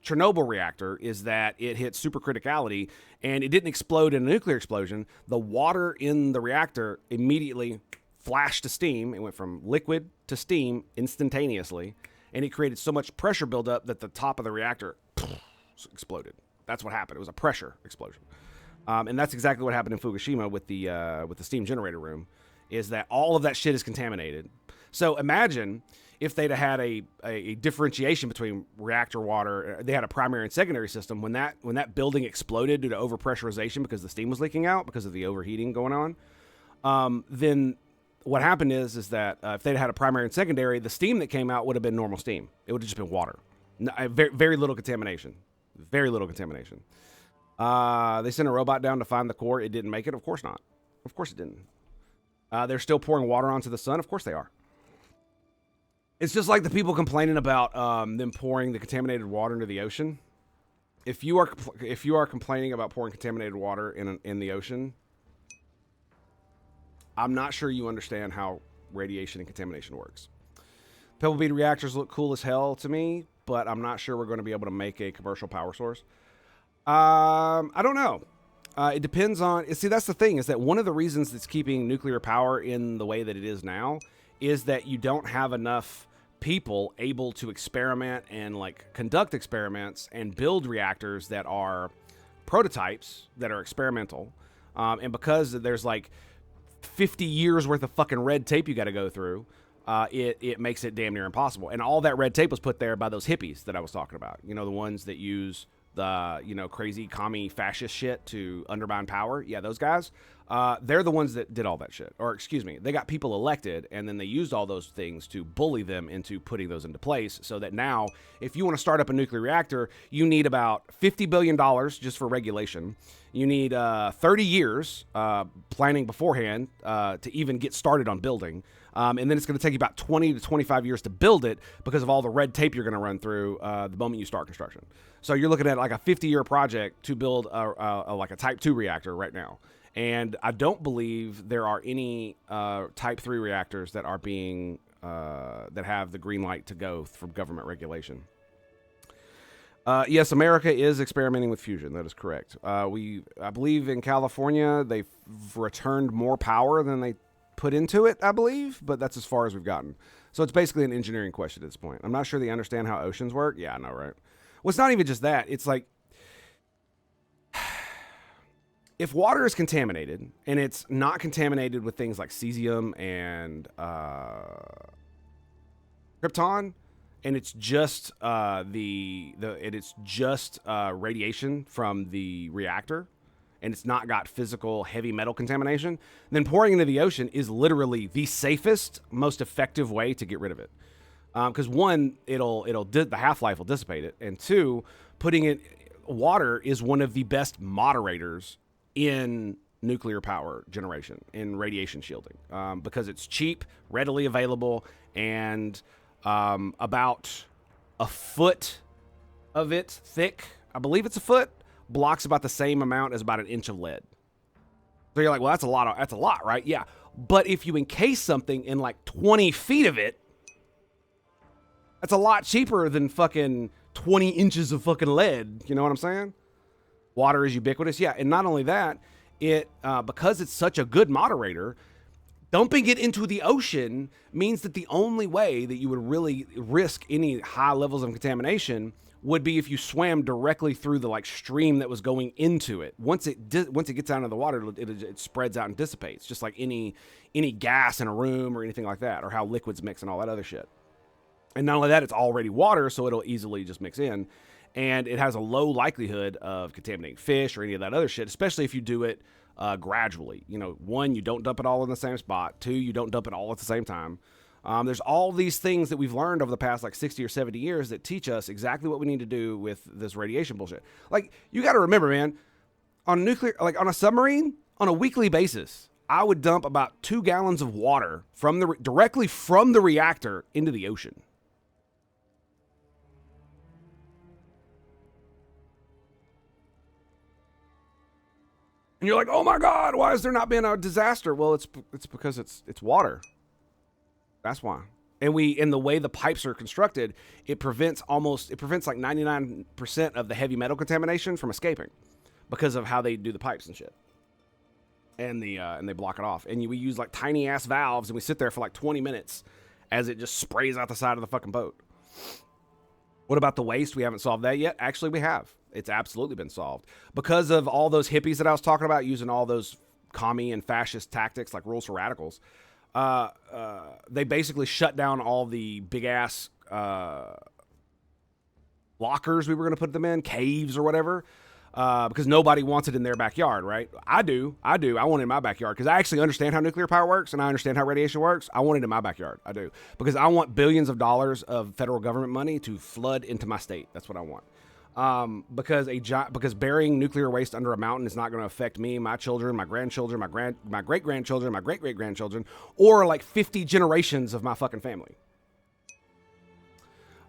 Chernobyl reactor, is that it hit supercriticality and it didn't explode in a nuclear explosion. The water in the reactor immediately flashed to steam. It went from liquid to steam instantaneously, and it created so much pressure buildup that the top of the reactor exploded. That's what happened. It was a pressure explosion. And that's exactly what happened in Fukushima with the steam generator room, is that all of that shit is contaminated. So imagine if they'd had a differentiation between reactor water, they had a primary and secondary system. When that building exploded due to overpressurization because the steam was leaking out because of the overheating going on, then what happened is that if they'd had a primary and secondary, the steam that came out would have been normal steam. It would have just been water. Very, very little contamination. Very little contamination. They sent a robot down to find the core. It didn't make it. Of course not. Of course it didn't. They're still pouring water onto the sun. Of course they are. It's just like the people complaining about them pouring the contaminated water into the ocean. If you are complaining about pouring contaminated water in the ocean, I'm not sure you understand how radiation and contamination works. Pebble bead reactors look cool as hell to me, but I'm not sure we're going to be able to make a commercial power source. I don't know. It depends on... See, that's the thing, is that one of the reasons that's keeping nuclear power in the way that it is now is that you don't have enough people able to experiment and like conduct experiments and build reactors that are prototypes, that are experimental. And because there's like 50 years worth of fucking red tape you got to go through, it makes it damn near impossible. And all that red tape was put there by those hippies that I was talking about. You know, the ones that use the, crazy commie fascist shit to undermine power. Yeah, those guys. They're the ones that did all that shit. Or, excuse me, they got people elected, and then they used all those things to bully them into putting those into place, so that now, if you want to start up a nuclear reactor, you need about $50 billion just for regulation. You need 30 years planning beforehand to even get started on building. And then it's going to take you about 20 to 25 years to build it because of all the red tape you're going to run through the moment you start construction. So you're looking at like a 50-year project to build like a Type 2 reactor right now. And I don't believe there are any Type 3 reactors that are being that have the green light to go from government regulation. Yes, America is experimenting with fusion. That is correct. I believe in California they've returned more power than they put into it, I believe, but that's as far as we've gotten. So it's basically an engineering question at this point. I'm not sure they understand how oceans work. Yeah, I know, right? Well, it's not even just that. It's like, if water is contaminated, and it's not contaminated with things like cesium and krypton, and it's just radiation from the reactor, and it's not got physical heavy metal contamination, then pouring into the ocean is literally the safest, most effective way to get rid of it. Because one, the half-life will dissipate it, and two, water is one of the best moderators in nuclear power generation, in radiation shielding, because it's cheap, readily available, and about a foot of it thick, I believe it's a foot, blocks about the same amount as about an inch of lead. So you're like, well, that's a lot, right? Yeah. But if you encase something in like 20 feet of it, that's a lot cheaper than fucking 20 inches of fucking lead. You know what I'm saying? Water is ubiquitous. Yeah. And not only that, because it's such a good moderator, dumping it into the ocean means that the only way that you would really risk any high levels of contamination would be if you swam directly through the like stream that was going into it. Once it gets out of the water, it spreads out and dissipates, just like any gas in a room or anything like that, or how liquids mix and all that other shit. And not only that, it's already water, so it'll easily just mix in. And it has a low likelihood of contaminating fish or any of that other shit, especially if you do it gradually. One, you don't dump it all in the same spot. Two, you don't dump it all at the same time. There's all these things that we've learned over the past like 60 or 70 years that teach us exactly what we need to do with this radiation bullshit. Like, you got to remember, man, on a submarine, on a weekly basis, I would dump about 2 gallons of water directly from the reactor into the ocean. And you're like, oh my God, why has there not been a disaster? Well, it's because it's water. That's why. And the way the pipes are constructed, it prevents like 99% of the heavy metal contamination from escaping because of how they do the pipes and shit. And they block it off. And we use like tiny ass valves, and we sit there for like 20 minutes as it just sprays out the side of the fucking boat. What about the waste? We haven't solved that yet. Actually, we have. It's absolutely been solved because of all those hippies that I was talking about using all those commie and fascist tactics like rules for radicals. They basically shut down all the big ass lockers we were going to put them in, caves or whatever, because nobody wants it in their backyard, right? I do. I want it in my backyard because I actually understand how nuclear power works and I understand how radiation works. I want it in my backyard. I do. Because I want billions of dollars of federal government money to flood into my state. That's what I want. Because burying nuclear waste under a mountain is not going to affect me, my children, my grandchildren, my great-grandchildren, my great-great-grandchildren, or like 50 generations of my fucking family.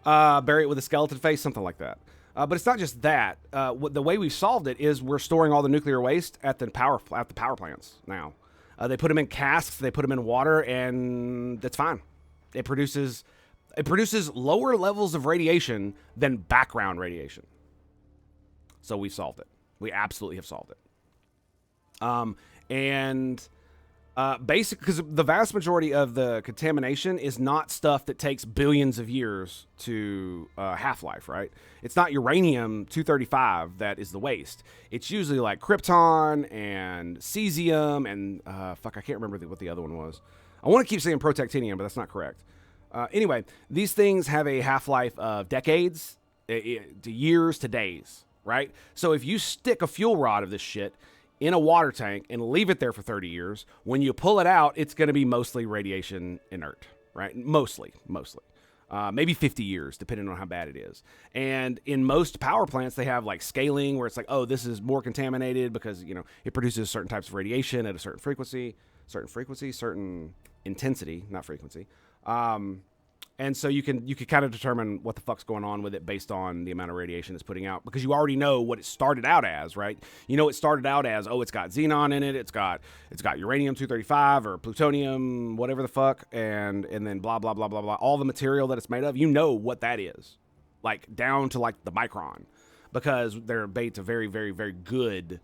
Bury it with a skeleton face, something like that. But it's not just that. The way we've solved it is we're storing all the nuclear waste at the power plants now. They put them in casks, they put them in water, and that's fine. It produces lower levels of radiation than background radiation. So we solved it. We absolutely have solved it. Basically, because the vast majority of the contamination is not stuff that takes billions of years to half-life, right? It's not uranium-235 that is the waste. It's usually like krypton and cesium and, I can't remember what the other one was. I want to keep saying protactinium, but that's not correct. Anyway, these things have a half-life of decades, to years, to days, right? So if you stick a fuel rod of this shit in a water tank and leave it there for 30 years, when you pull it out, it's going to be mostly radiation inert, right? Mostly. Maybe 50 years, depending on how bad it is. And in most power plants, they have like scaling where it's like, oh, this is more contaminated because, it produces certain types of radiation at a certain frequency, certain intensity, not frequency. And so you can kind of determine what the fuck's going on with it based on the amount of radiation it's putting out, because you already know what it started out as, right? It started out as, oh, it's got xenon in it, it's got uranium-235 or plutonium, whatever the fuck, and then blah blah blah blah blah. All the material that it's made of, what that is, like down to like the micron, because they're made to very very very good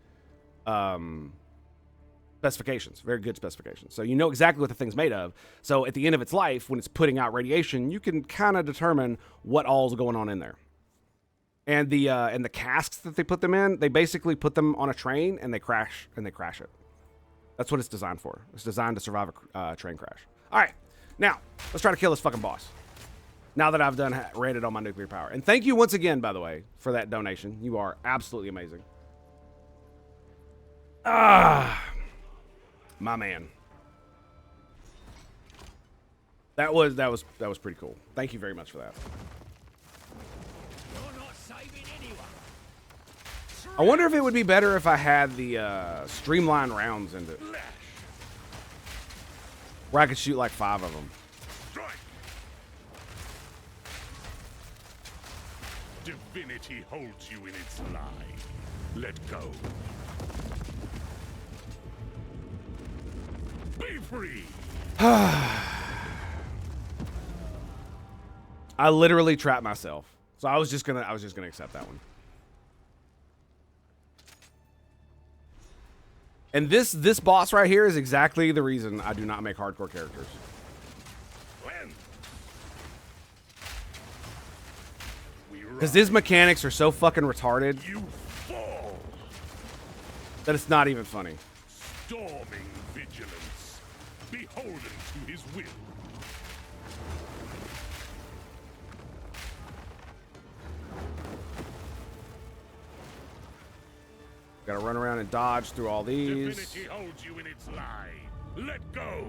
specifications, very good specifications. So you know exactly what the thing's made of. So at the end of its life, when it's putting out radiation, you can kind of determine what all's going on in there. And the casks that they put them in, they basically put them on a train and they crash it. That's what it's designed for. It's designed to survive a train crash. All right, now let's try to kill this fucking boss. Now that I've rated on my nuclear power. And thank you once again, by the way, for that donation. You are absolutely amazing. My man. That was pretty cool. Thank you very much for that. You're not saving anyone. I wonder if it would be better if I had the streamlined rounds into it, where I could shoot like 5 of them. Strike. Divinity holds you in its lie. Let go. Be free. I literally trapped myself, so I was just gonna accept that one. And this boss right here is exactly the reason I do not make hardcore characters. When? Because his mechanics are so fucking retarded You fall. that it's not even funny. Storming vigilance, beholden to his will. Gotta run around and dodge through all these. Divinity holds you in its lie. Let go.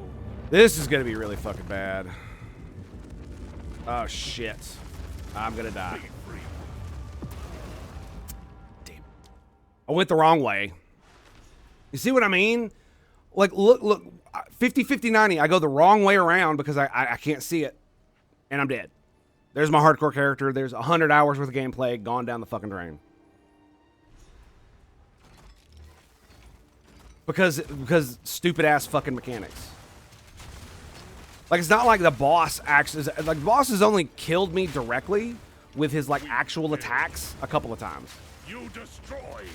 This is gonna be really fucking bad. Oh shit. I'm gonna die. Be free. Damn. I went the wrong way. You see what I mean? Like, look, 50, 50, 90. I go the wrong way around because I can't see it. And I'm dead. There's my hardcore character. There's 100 hours worth of gameplay gone down the fucking drain. Because stupid ass fucking mechanics. Like, it's not like the boss actually, like, the boss has only killed me directly with his, like, actual attacks a couple of times. You destroy.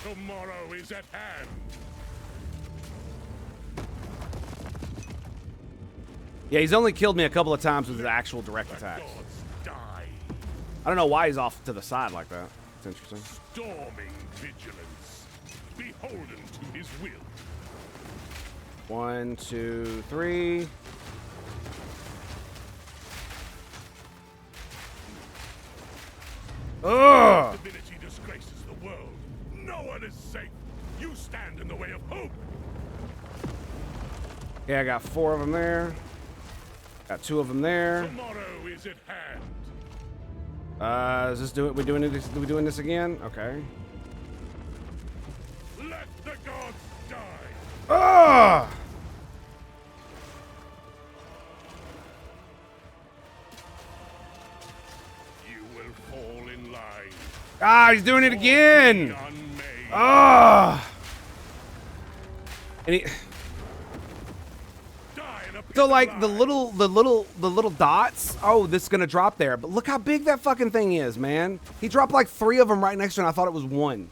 Tomorrow is at hand. Yeah, he's only killed me a couple of times with his actual direct attacks. Gods die. I don't know why he's off to the side like that. It's interesting. Storming vigilance. Beholden to his will. 1, 2, 3. Ugh! Divinity disgraces the world. No one is safe. You stand in the way of hope. Yeah, I got 4 of them there. Got 2 of them there. Tomorrow is at hand. Is this we doing this again? Okay. Let the gods die. Ugh! You will fall in line. Ah, he's doing it again! The unmade. Ugh! And he... Die in a pit So of like the lies. little dots. Oh, this is gonna drop there. But look how big that fucking thing is, man. He dropped like 3 of them right next to it. And I thought it was 1.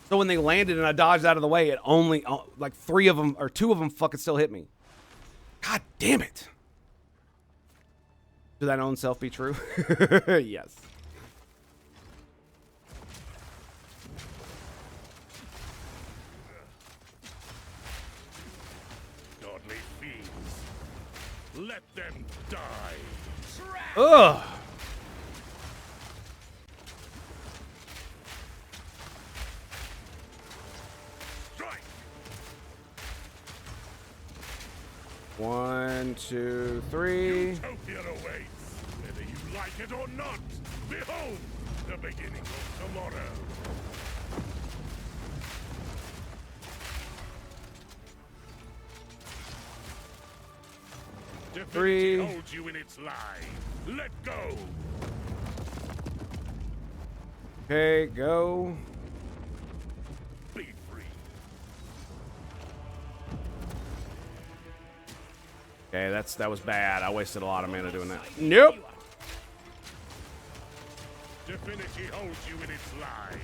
So when they landed and I dodged out of the way, it only like 3 of them or 2 of them fucking still hit me. God damn it! Should that own self be true? Yes. Godly fiends. Let them die. Ugh! Strike. 1, 2, 3. Utopia awaits. Whether you like it or not. Behold the beginning of tomorrow. Divinity 3. holds you in its lie. Let go. Okay, go. Be free. Okay, that was bad. I wasted a lot of mana doing that. Nope. Divinity holds you in its lie.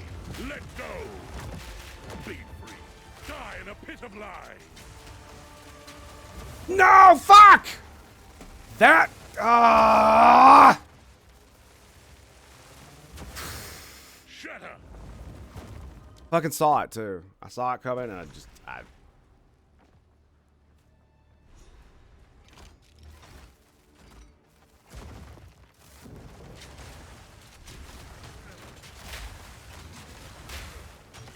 Let go. Be free. Die in a pit of lies. No, fuck! That, Shatter. fucking saw it too. I saw it coming and I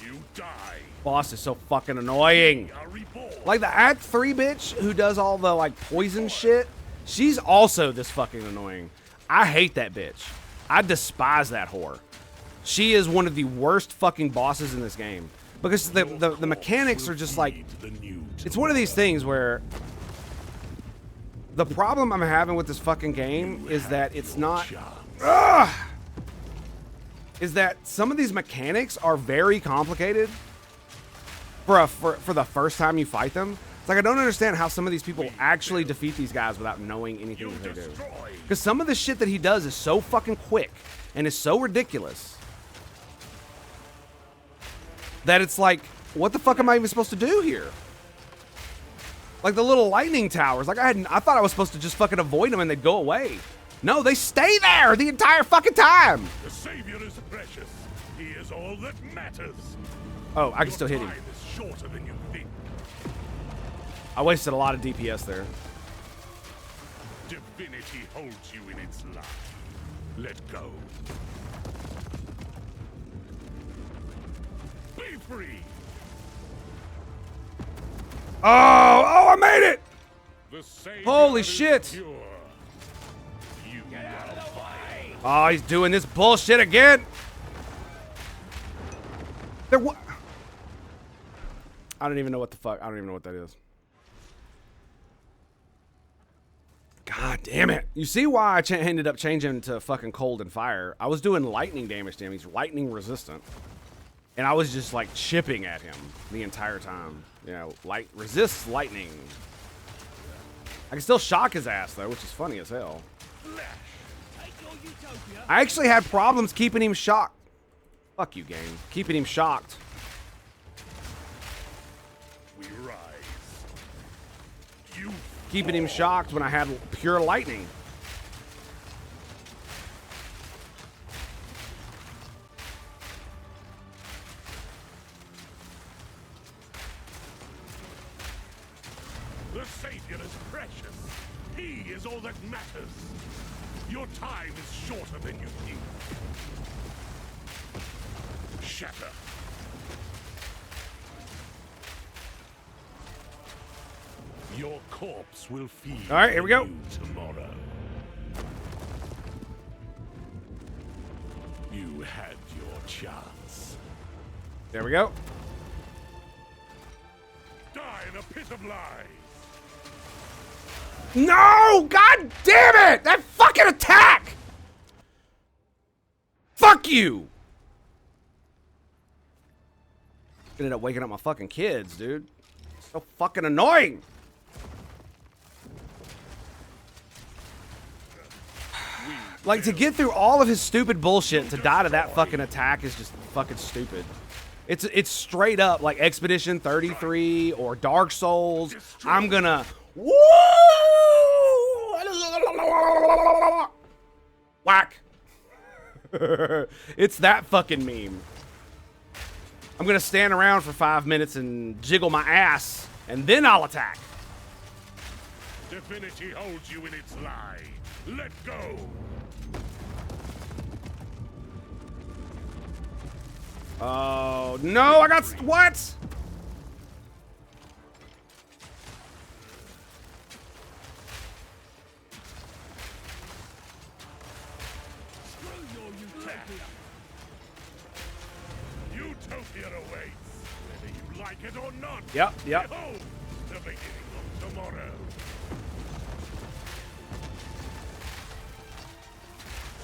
You die. boss is so fucking annoying. Are reborn. Like the Act 3 bitch who does all the like poison shit, she's also this fucking annoying. I hate that bitch. I despise that whore. She is one of the worst fucking bosses in this game. Because the mechanics are just like, it's one of these things where the problem I'm having with this fucking game is that it's not, is that some of these mechanics are very complicated for the first time you fight them. It's like I don't understand how some of these people actually defeat these guys without knowing anything that they do. Because some of the shit that he does is so fucking quick and is so ridiculous that it's like, what the fuck am I even supposed to do here? Like the little lightning towers. Like I thought I was supposed to just fucking avoid them and they'd go away. No, they stay there the entire fucking time. The Savior is precious. He is all that matters. Oh, I can still hit him. Time is shorter than you think. I wasted a lot of DPS there. Divinity holds you in its lie. Let go. Be free. Oh, I made it! The Savior Holy is shit. pure. You are vile. Oh, he's doing this bullshit again. There, I don't even know what the fuck. I don't even know what that is. God damn it. You see why I ended up changing to fucking cold and fire. I was doing lightning damage to him. He's lightning resistant. And I was just like chipping at him the entire time. You know, light resists lightning. I can still shock his ass though, which is funny as hell. I actually had problems keeping him shocked. Fuck you, game. Keeping him shocked. We rise. You Keeping him shocked when I had pure lightning. The Savior is precious. He is all that matters. Your time is shorter than you think. Shatter. Your corpse will feed. All right, here we go. you tomorrow. You had your chance. There we go. Die in a pit of lies. No! God damn it! That fucking attack! Fuck you! Ended up waking up my fucking kids, dude. So fucking annoying! Like, to get through all of his stupid bullshit to die to that fucking attack is just fucking stupid. It's straight up like Expedition 33 or Dark Souls. I'm gonna... Woo! Whack. It's that fucking meme. I'm gonna stand around for 5 minutes and jiggle my ass, and then I'll attack. Divinity holds you in its lie. Let go. Oh no! I got what? Utopia awaits, whether you like it or not. Yep. Behold, the beginning of tomorrow.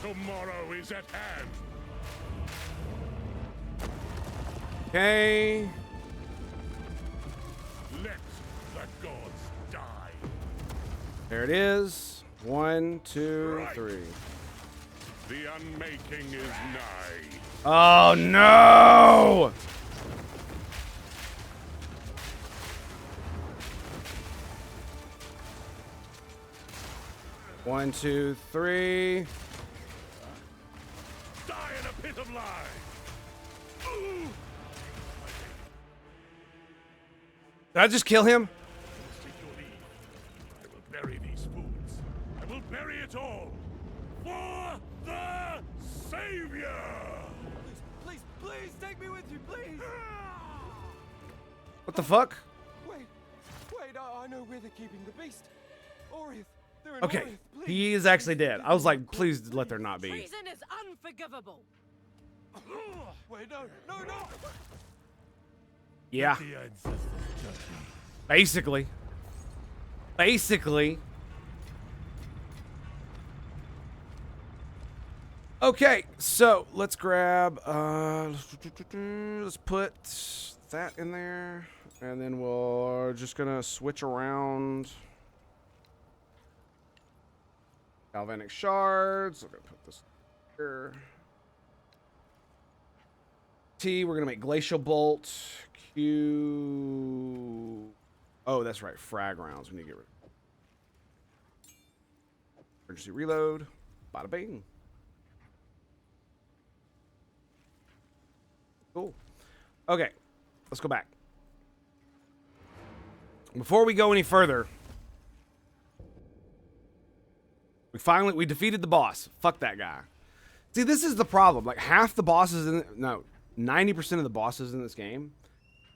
Tomorrow is at hand. Okay. Let the gods die. There it is. 1, 2, 3. The unmaking is nigh. Oh no! One, two, three. Die in a pit of lies. Ooh. Did I just kill him? Take your leave. I will bury these fools. I will bury it all. For the Savior! Please, please take me with you, please. What the fuck? Wait, I know where they're keeping the beast. Orith, they're in Okay, Orith, please. he is actually dead. I was like, please let there not be. Treason is unforgivable. Wait, no. Yeah, The ancestors judge me. basically. Okay, so let's grab, let's put that in there, and then we're just gonna switch around galvanic shards. We're gonna put this here. T, we're gonna make glacial bolt. Q. Oh, that's right, frag rounds. We need to get rid of. Emergency reload. Bada bing. Cool. Okay, let's go back. Before we go any further, we defeated the boss. Fuck that guy. See, this is the problem. Like half the bosses in 90% of the bosses in this game,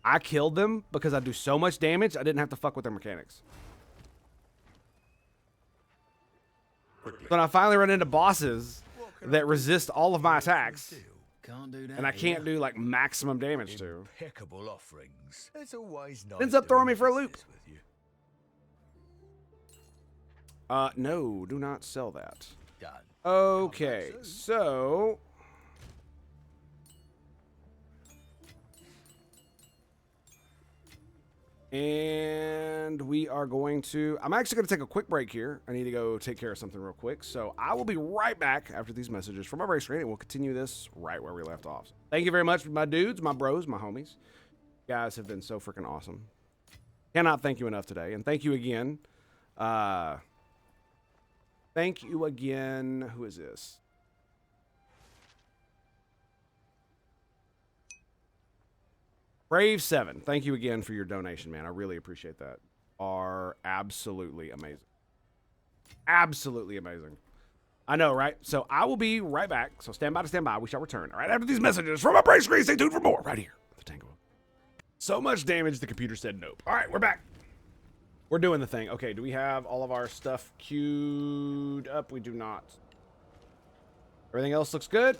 I killed them because I do so much damage. I didn't have to fuck with their mechanics. But I finally run into bosses that resist all of my attacks. Can't do that. and I can't here. do like maximum damage to. Impeccable offerings. It's always nice. Ends up throwing me doing for a loop. business with you. No, do not sell that. Done. Okay, Come back soon. so and we are going to, I'm actually going to take a quick break here. I need to go take care of something real quick. So I will be right back after these messages from my race screen, and we'll continue this right where we left off. Thank you very much, my dudes, my bros, my homies. You guys have been so freaking awesome. Cannot thank you enough today. And thank you again. Thank you again. Who is this? Brave7, thank you again for your donation, man. I really appreciate that. Are absolutely amazing. Absolutely amazing. I know, right? So I will be right back. So stand by to stand by. We shall return. All right, after these messages from my Brave screen, stay tuned for more right here at the Tango. So much damage, the computer said nope. All right, we're back. We're doing the thing. Okay, do we have all of our stuff queued up? We do not. Everything else looks good?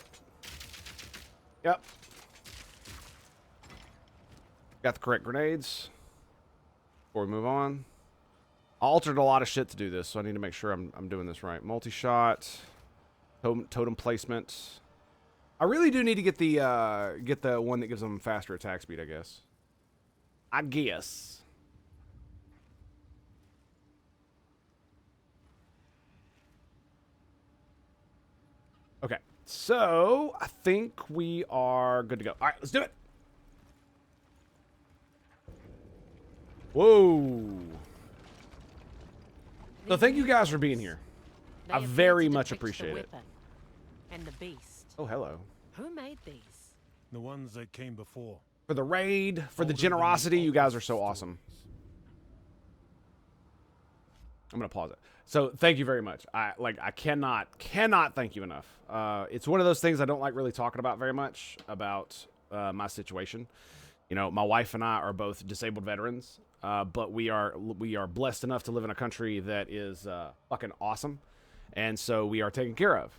Yep. Got the correct grenades. Before we move on. I altered a lot of shit to do this, so I need to make sure I'm doing this right. Multi-shot. Totem placement. I really do need to get the one that gives them faster attack speed, I guess. Okay, so I think we are good to go. All right, let's do it. Whoa. So thank you guys for being here. They I appear very to much depict the appreciate it. weapon and the beast. Oh, hello. Who made these? The ones that came before. For the raid, for the Older than generosity, you guys are so stories. awesome. I'm gonna pause it. So thank you very much. I cannot thank you enough. It's one of those things I don't like really talking about very much about my situation. You know, my wife and I are both disabled veterans, but we are blessed enough to live in a country that is fucking awesome, and so we are taken care of,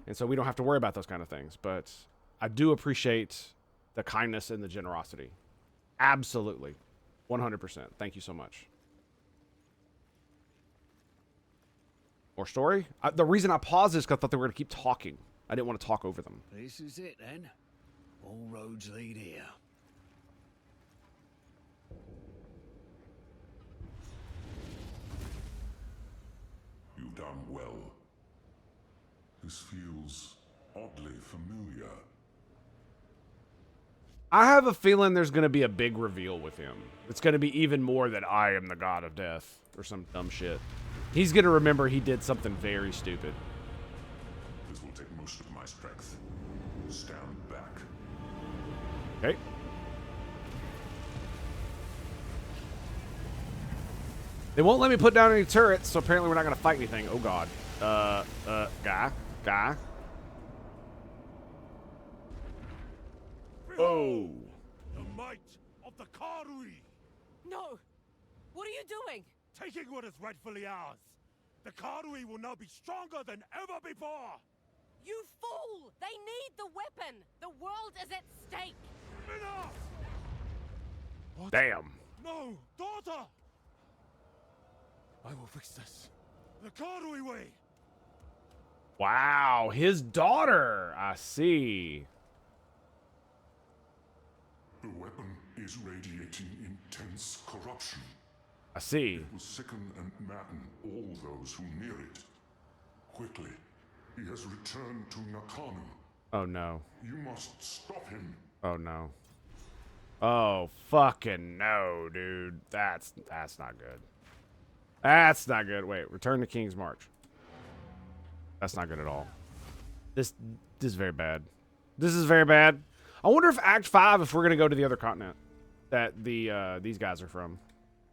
and so we don't have to worry about those kind of things. But I do appreciate the kindness and the generosity. Absolutely, 100%. Thank you so much. More story? The reason I paused is because I thought they were going to keep talking. I didn't want to talk over them. This is it then. All roads lead here. You've done well. This feels oddly familiar. I have a feeling there's going to be a big reveal with him. It's going to be even more that I am the god of death or some dumb shit. He's going to remember he did something very stupid. This will take most of my strength. Stand back. Okay. They won't let me put down any turrets, so apparently we're not going to fight anything. Oh, God. Guy. Oh. The might of the Karui, No! What are you doing? taking what is rightfully ours. The Karui will now be stronger than ever before. You fool! They need the weapon! The world is at stake! Enough! What? Damn. No, daughter! I will fix this. The Karui way. Wow. His daughter. I see. The weapon is radiating intense corruption. I see. It will sicken and madden all those who near it. Quickly, he has returned to Nakanu. Oh, no. You must stop him. Oh, no. Oh, fucking no, dude. That's not good. That's not good. Wait, return to King's March. That's not good at all. This is very bad. This is very bad. I wonder if Act 5, if we're going to go to the other continent that these guys are from.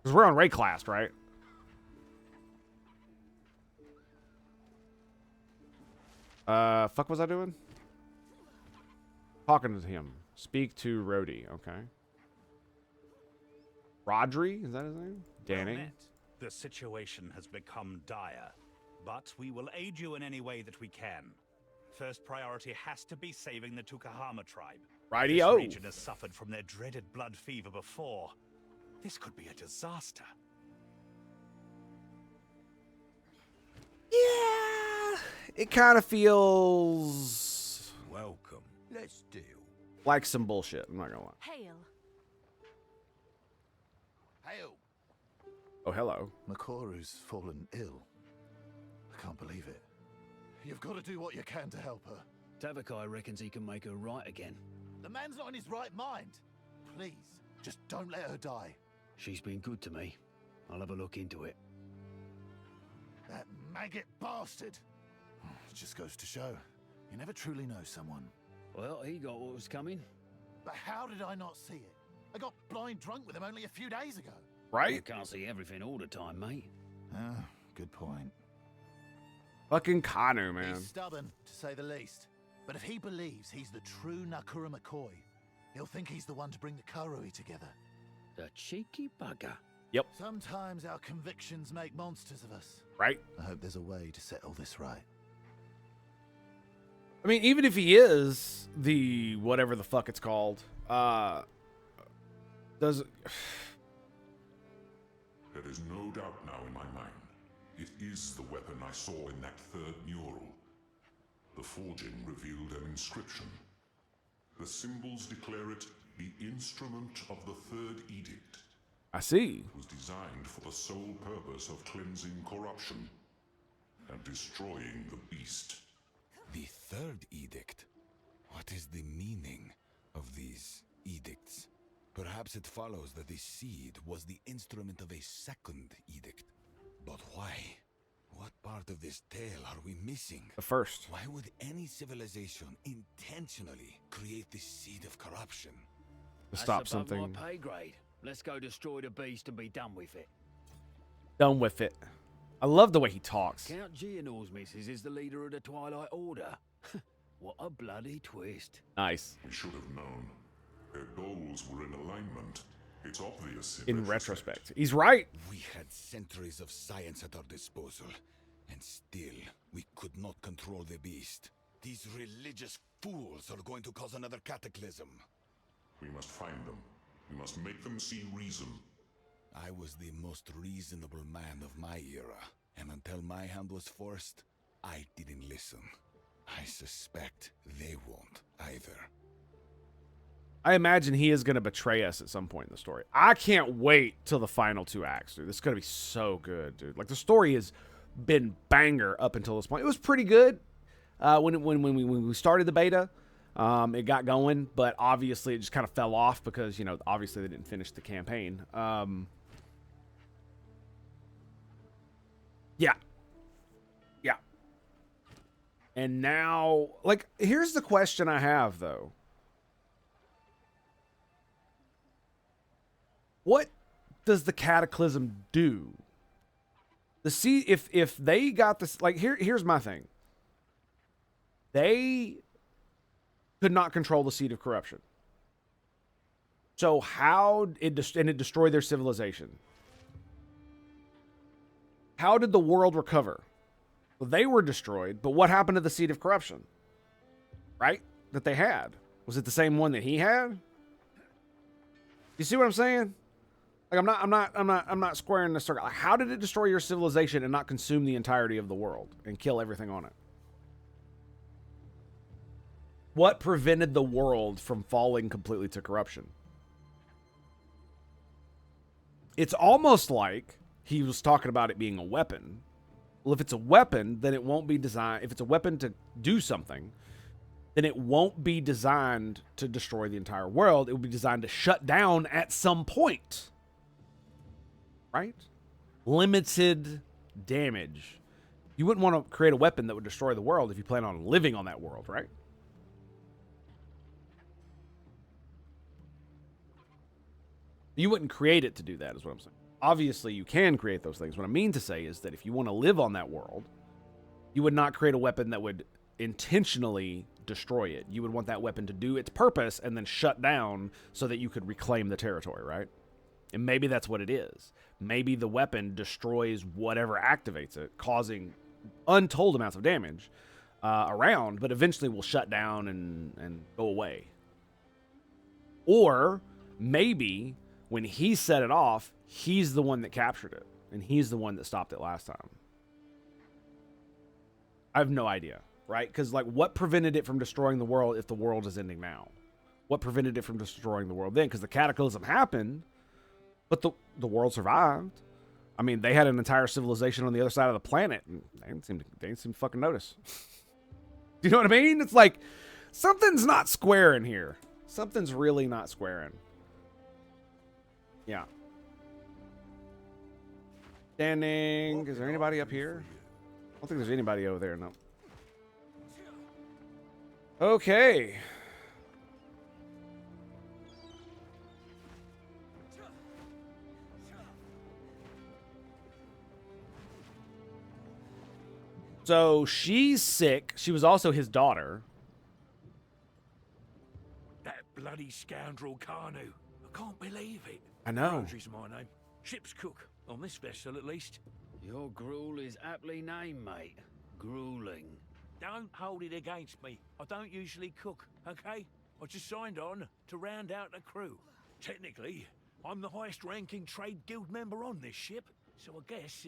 Because we're on Ray class, right? Fuck was I doing? Talking to him. Speak to Rhodey. Okay. Rodri? Is that his name? Danny? Well met. The situation has become dire, but we will aid you in any way that we can. First priority has to be saving the Tukahama tribe. Rightio. This region has suffered from their dreaded blood fever before. This could be a disaster. Yeah, it kind of feels Welcome. Let's deal. like some bullshit. I'm not gonna lie. Hail. Hail. Oh, hello. Makoru's fallen ill. I can't believe it. You've got to do what you can to help her. Tavakai reckons he can make her right again. The man's not in his right mind. Please, just don't let her die. She's been good to me. I'll have a look into it. That maggot bastard. It just goes to show, you never truly know someone. Well, he got what was coming. But how did I not see it? I got blind drunk with him only a few days ago. You Right? can't see everything all the time, mate. Ah, good point. Fucking Kanu, man. He's stubborn, to say the least. But if he believes he's the true Nakura McCoy, he'll think he's the one to bring the Karui together. The cheeky bugger. Sometimes our convictions make monsters of us. Right? I hope there's a way to set all this right. I mean, even if he is the whatever the fuck it's called, does There is no doubt now in my mind. It is the weapon I saw in that third mural. The forging revealed an inscription. The symbols declare it the instrument of the third edict. I see. It was designed for the sole purpose of cleansing corruption and destroying the beast. The third edict? What is the meaning of these edicts? Perhaps it follows that the seed was the instrument of a second edict. But why? What part of this tale are we missing? The first. Why would any civilization intentionally create the seed of corruption? To stop That's above something. my pay grade. Let's go destroy the beast and be done with it. Done with it. I love the way he talks. Count Geonor's missus is the leader of the Twilight Order. What a bloody twist. Nice. We should have known. Their goals were in alignment. It's obvious In retrospect. He's right. We had centuries of science at our disposal, and still we could not control the beast. These religious fools are going to cause another cataclysm. We must find them. We must make them see reason. I was the most reasonable man of my era, and until my hand was forced, I didn't listen. I suspect they won't either. I imagine he is going to betray us at some point in the story. I can't wait till the final 2 acts, dude. This is going to be so good, dude. Like, the story has been banger up until this point. It was pretty good when we started the beta. It got going, but obviously it just kind of fell off because, you know, obviously they didn't finish the campaign. Yeah. Yeah. And now, like, here's the question I have, though. What does the Cataclysm do? The seed, if they got this, like, here's my thing. They could not control the seed of corruption. So how it destroyed their civilization? How did the world recover? Well, they were destroyed, but what happened to the seed of corruption? Right? That they had. Was it the same one that he had? You see what I'm saying? Like, I'm not squaring the circle. Like, how did it destroy your civilization and not consume the entirety of the world and kill everything on it? What prevented the world from falling completely to corruption? It's almost like he was talking about it being a weapon. Well, if it's a weapon, then it won't be designed. If it's a weapon to do something, then it won't be designed to destroy the entire world. It will be designed to shut down at some point. Right? Limited damage. You wouldn't want to create a weapon that would destroy the world if you plan on living on that world, right? You wouldn't create it to do that, is what I'm saying. Obviously, you can create those things. What I mean to say is that if you want to live on that world, you would not create a weapon that would intentionally destroy it. You would want that weapon to do its purpose and then shut down so that you could reclaim the territory, right? And maybe that's what it is. Maybe the weapon destroys whatever activates it, causing untold amounts of damage. around, but eventually will shut down and go away. Or maybe when he set it off, he's the one that captured it, and he's the one that stopped it last time. I have no idea, right? Because, like, what prevented it from destroying the world if the world is ending now? What prevented it from destroying the world then? Because the cataclysm happened, but the world survived. I mean, they had an entire civilization on the other side of the planet, and they didn't seem to fucking notice. Do you know what I mean? It's like, something's not squaring here. Something's really not squaring. Yeah. Standing. Is there anybody up here? I don't think there's anybody over there, no. Okay. So she's sick. She was also his daughter. That bloody scoundrel Kanu. I can't believe it. I know. Roger's my name. Ship's cook. On this vessel, at least. Your gruel is aptly named, mate. Grueling. Don't hold it against me. I don't usually cook, okay? I just signed on to round out the crew. Technically, I'm the highest-ranking trade guild member on this ship, so I guess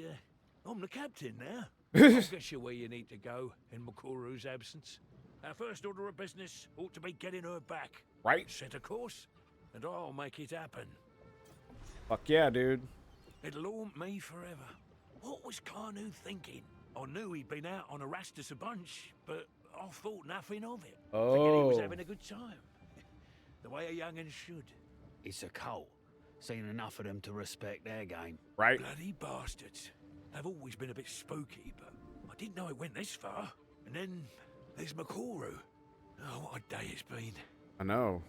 I'm the captain now. I guess you're where you need to go in Makuru's absence. Our first order of business ought to be getting her back. Right. Set a course, and I'll make it happen. Fuck yeah, dude. It'll haunt me forever. What was Kanu thinking? I knew he'd been out on Erastus a bunch, but I thought nothing of it. Figured he was having a good time. The way a young'un should. It's a cult. Seen enough of them to respect their game. Right. Bloody bastards. They've always been a bit spooky, but I didn't know it went this far. And then there's Makuru. Oh, what a day it's been. I know.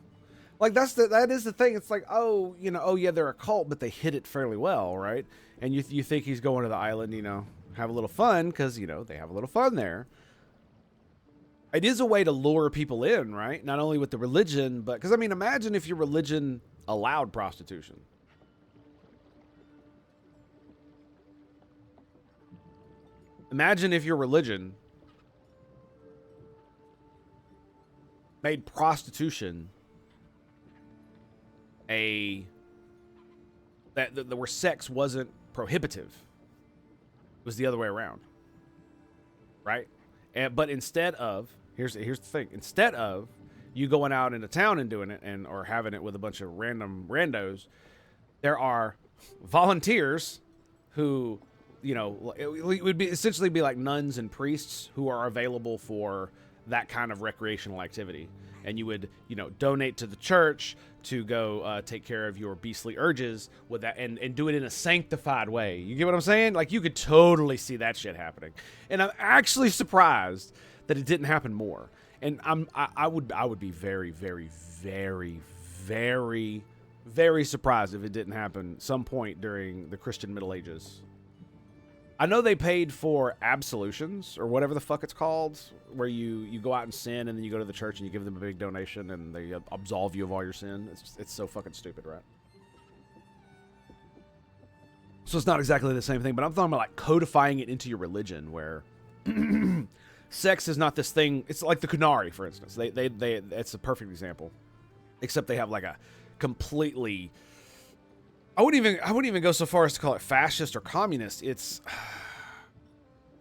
Like, that is the thing. It's like, oh, you know, oh yeah, they're a cult, but they hid it fairly well, right? And you think he's going to the island, you know, have a little fun, because, you know, they have a little fun there. It is a way to lure people in, right? Not only with the religion, but, because, I mean, imagine if your religion allowed prostitution. Imagine if your religion made prostitution where sex wasn't prohibitive. It was the other way around, right? But instead of here's the thing: instead of you going out into town and doing it, or having it with a bunch of random randos, there are volunteers who, you know, it would essentially be like nuns and priests who are available for that kind of recreational activity. And you would, you know, donate to the church to go take care of your beastly urges with that, and do it in a sanctified way. You get what I'm saying? Like, you could totally see that shit happening. And I'm actually surprised that it didn't happen more. And I would be very, very, very, very, very surprised if it didn't happen some point during the Christian Middle Ages. I know they paid for absolutions, or whatever the fuck it's called, where you go out and sin, and then you go to the church and you give them a big donation, and they absolve you of all your sin. It's so fucking stupid, right? So it's not exactly the same thing, but I'm talking about, like, codifying it into your religion, where sex is not this thing. It's like the Kunari, for instance. It's a perfect example, except they have like a completely. I wouldn't even go so far as to call it fascist or communist. It's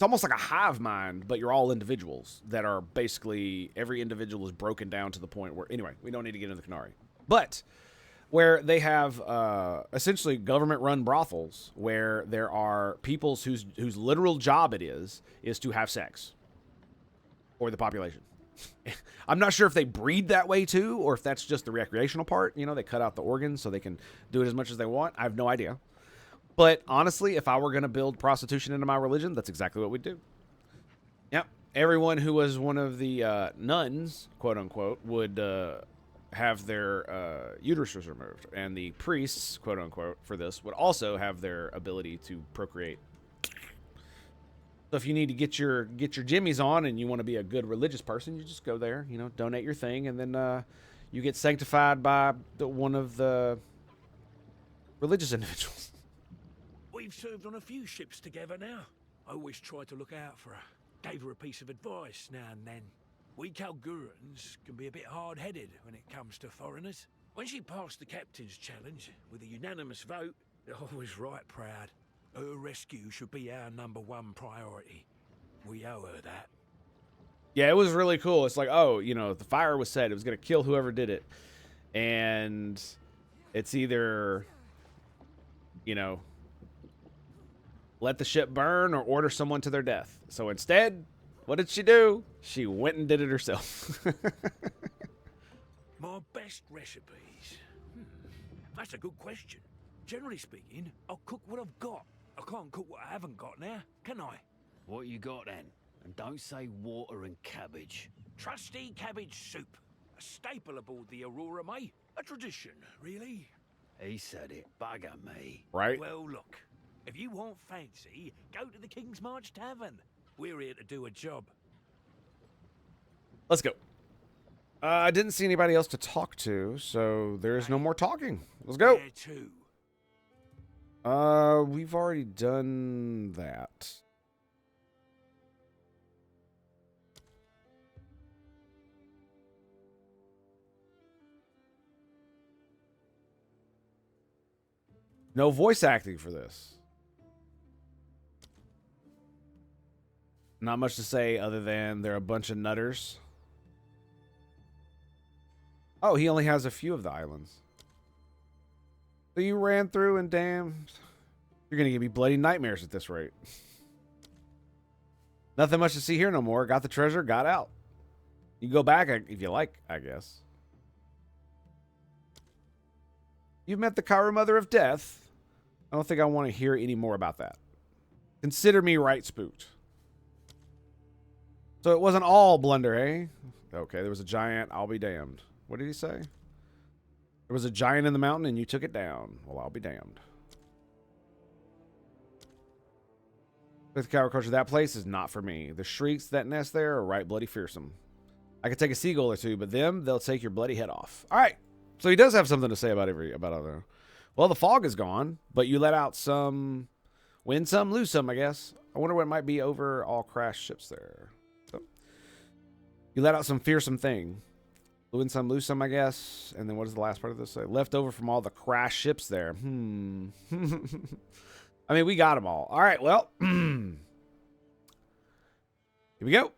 almost like a hive mind, but you're all individuals that are basically, every individual is broken down to the point where, anyway, we don't need to get into the Kunari. But where they have essentially government-run brothels where there are peoples whose literal job it is to have sex, or the population. I'm not sure if they breed that way too, or if that's just the recreational part. You know, they cut out the organs so they can do it as much as they want. I have no idea. But honestly, if I were going to build prostitution into my religion, that's exactly what we'd do. Yep. Everyone who was one of the nuns, quote unquote, would have their uteruses removed. And the priests, quote unquote, for this would also have their ability to procreate. So if you need to get your jimmies on and you want to be a good religious person, you just go there, you know, donate your thing, and then you get sanctified by one of the religious individuals. We've served on a few ships together now. I always try to look out for her. gave her a piece of advice now and then. We Kalgurans can be a bit hard-headed when it comes to foreigners. When she passed the captain's challenge with a unanimous vote, I was right proud. Her rescue should be our #1 priority. We owe her that. Yeah, it was really cool. It's like, oh, you know, the fire was set. It was going to kill whoever did it. And it's either, you know, let the ship burn or order someone to their death. So instead, what did she do? She went and did it herself. My best recipes? That's a good question. Generally speaking, I'll cook what I've got. I can't cook what I haven't got now, can I? What you got then? And don't say water and cabbage. Trusty cabbage soup. A staple aboard the Aurora, mate. A tradition, really. He said it. Bugger me. Right? Well, look. If you want fancy, go to the King's March Tavern. We're here to do a job. Let's go. I didn't see anybody else to talk to, so there's no more talking. Let's go. Where to? We've already done that. No voice acting for this. Not much to say other than they're a bunch of nutters. Oh, he only has a few of the islands. So you ran through and damn, you're going to give me bloody nightmares at this rate. Nothing much to see here no more. Got the treasure, got out. You can go back if you like, I guess. You've met the Kairu Mother of Death. I don't think I want to hear any more about that. Consider me right spooked. So it wasn't all blunder, eh? Okay, there was a giant. I'll be damned. What did he say? There was a giant in the mountain and you took it down. Well, I'll be damned. With the Kairu culture, that place is not for me. The shrieks that nest there are right bloody fearsome. I could take a seagull or two, but they'll take your bloody head off. All right. So he does have something to say about other. Well, the fog is gone, but you let out some, win some, lose some, I guess. I wonder what might be over all crashed ships there. So, you let out some fearsome thing. Win some, lose some, I guess. And then what does the last part of this say? Left over from all the crashed ships there. I mean, we got them all. All right, well. Here we go.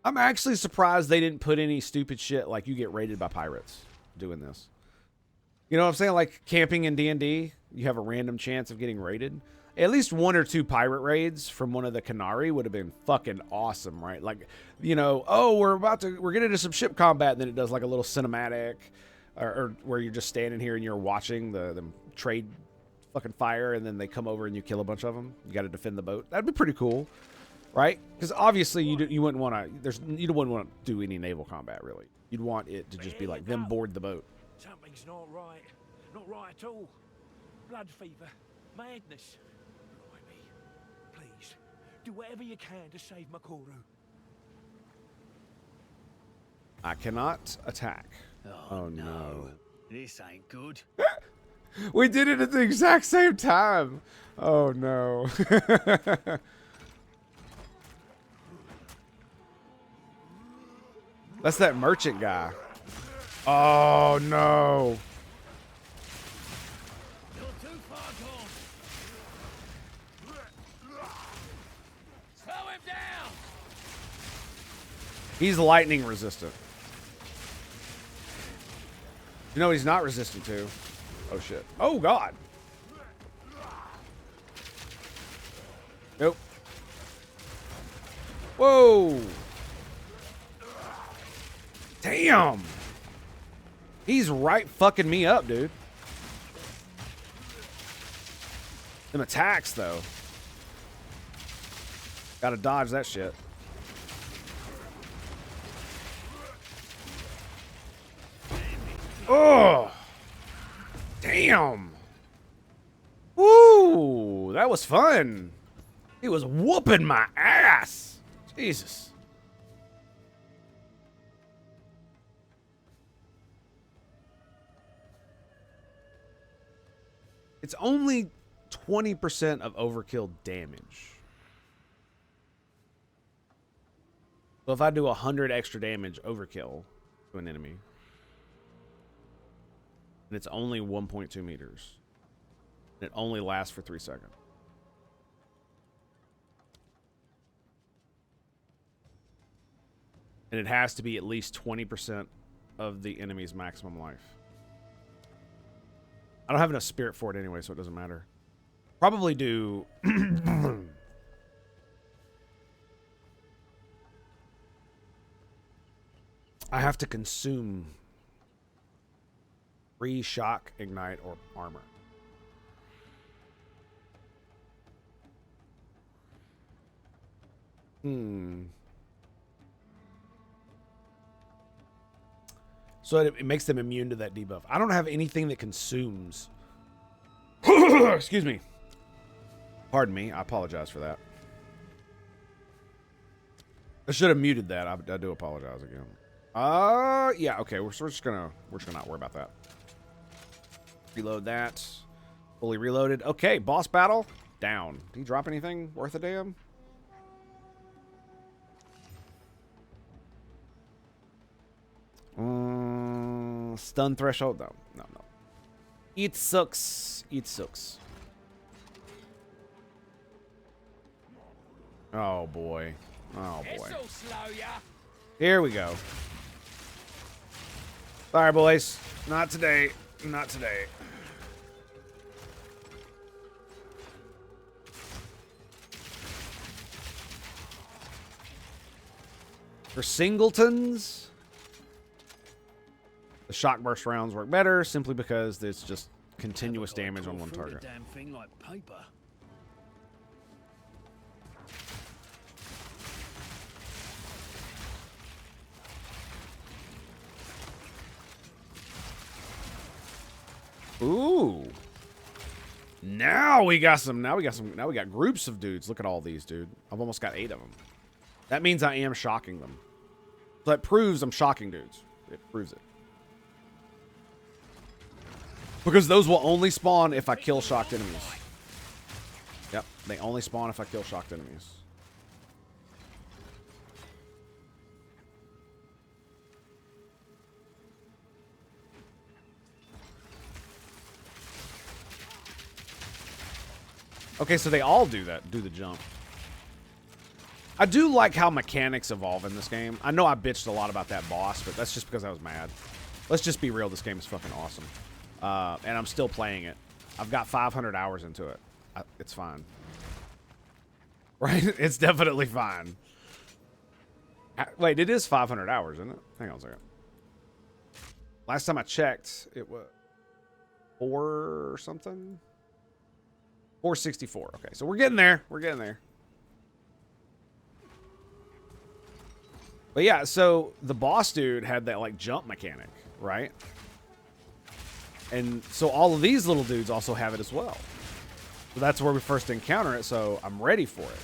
I'm actually surprised they didn't put any stupid shit like you get raided by pirates doing this. You know what I'm saying? Like camping in D&D, you have a random chance of getting raided. At least 1 or 2 pirate raids from one of the Canary would have been fucking awesome, right? Like, you know, oh, we're getting into some ship combat, and then it does like a little cinematic, or where you're just standing here and you're watching them trade fucking fire, and then they come over and you kill a bunch of them. You got to defend the boat. That'd be pretty cool, right? Because obviously you wouldn't want to. You wouldn't want to do any naval combat really. You'd want it to just be like them board the boat. Something's not right. Not right at all. Blood fever. Madness. Blimey. Please, do whatever you can to save Makoru. I cannot attack. Oh no. This ain't good. We did it at the exact same time. Oh no. That's that merchant guy. Oh no. You're too far gone. Slow him down. He's lightning resistant. You know what he's not resistant to? Oh shit. Oh god. Nope. Whoa. Damn. He's right fucking me up, dude. Them attacks, though. Gotta dodge that shit. Oh. Damn. Woo. That was fun. He was whooping my ass. Jesus. It's only 20% of overkill damage. So if I do 100 extra damage overkill to an enemy, and it's only 1.2 meters, and it only lasts for 3 seconds. And it has to be at least 20% of the enemy's maximum life. I don't have enough spirit for it anyway, so it doesn't matter. Probably do... I have to consume 3 shock, ignite, or armor. So it makes them immune to that debuff. I don't have anything that consumes. Excuse me. Pardon me. I apologize for that. I should have muted that. I do apologize again. Yeah. Okay. We're just gonna not worry about that. Reload that. Fully reloaded. Okay. Boss battle. Down. Did he drop anything worth a damn? Stun threshold? No. It sucks. It sucks. Oh boy. Oh boy. Here we go. Sorry, boys. Not today. Not today. For singletons, the shock burst rounds work better simply because there's just continuous damage on one target. Damn thing like paper. Ooh. Now we got groups of dudes. Look at all these, dude. I've almost got 8 of them. That means I am shocking them. So that proves I'm shocking dudes. It proves it. Because those will only spawn if I kill shocked enemies. Yep, they only spawn if I kill shocked enemies. Okay, so they all do that, do the jump. I do like how mechanics evolve in this game. I know I bitched a lot about that boss, but that's just because I was mad. Let's just be real, this game is fucking awesome. And I'm still playing it. I've got 500 hours into it. It's fine. Right? It's definitely fine. Wait, it is 500 hours, isn't it? Hang on a second. Last time I checked, it was 4 or something? 464. Okay, so we're getting there. We're getting there. But yeah, so the boss dude had that like jump mechanic, right? And so all of these little dudes also have it as well. So that's where we first encounter it, so I'm ready for it.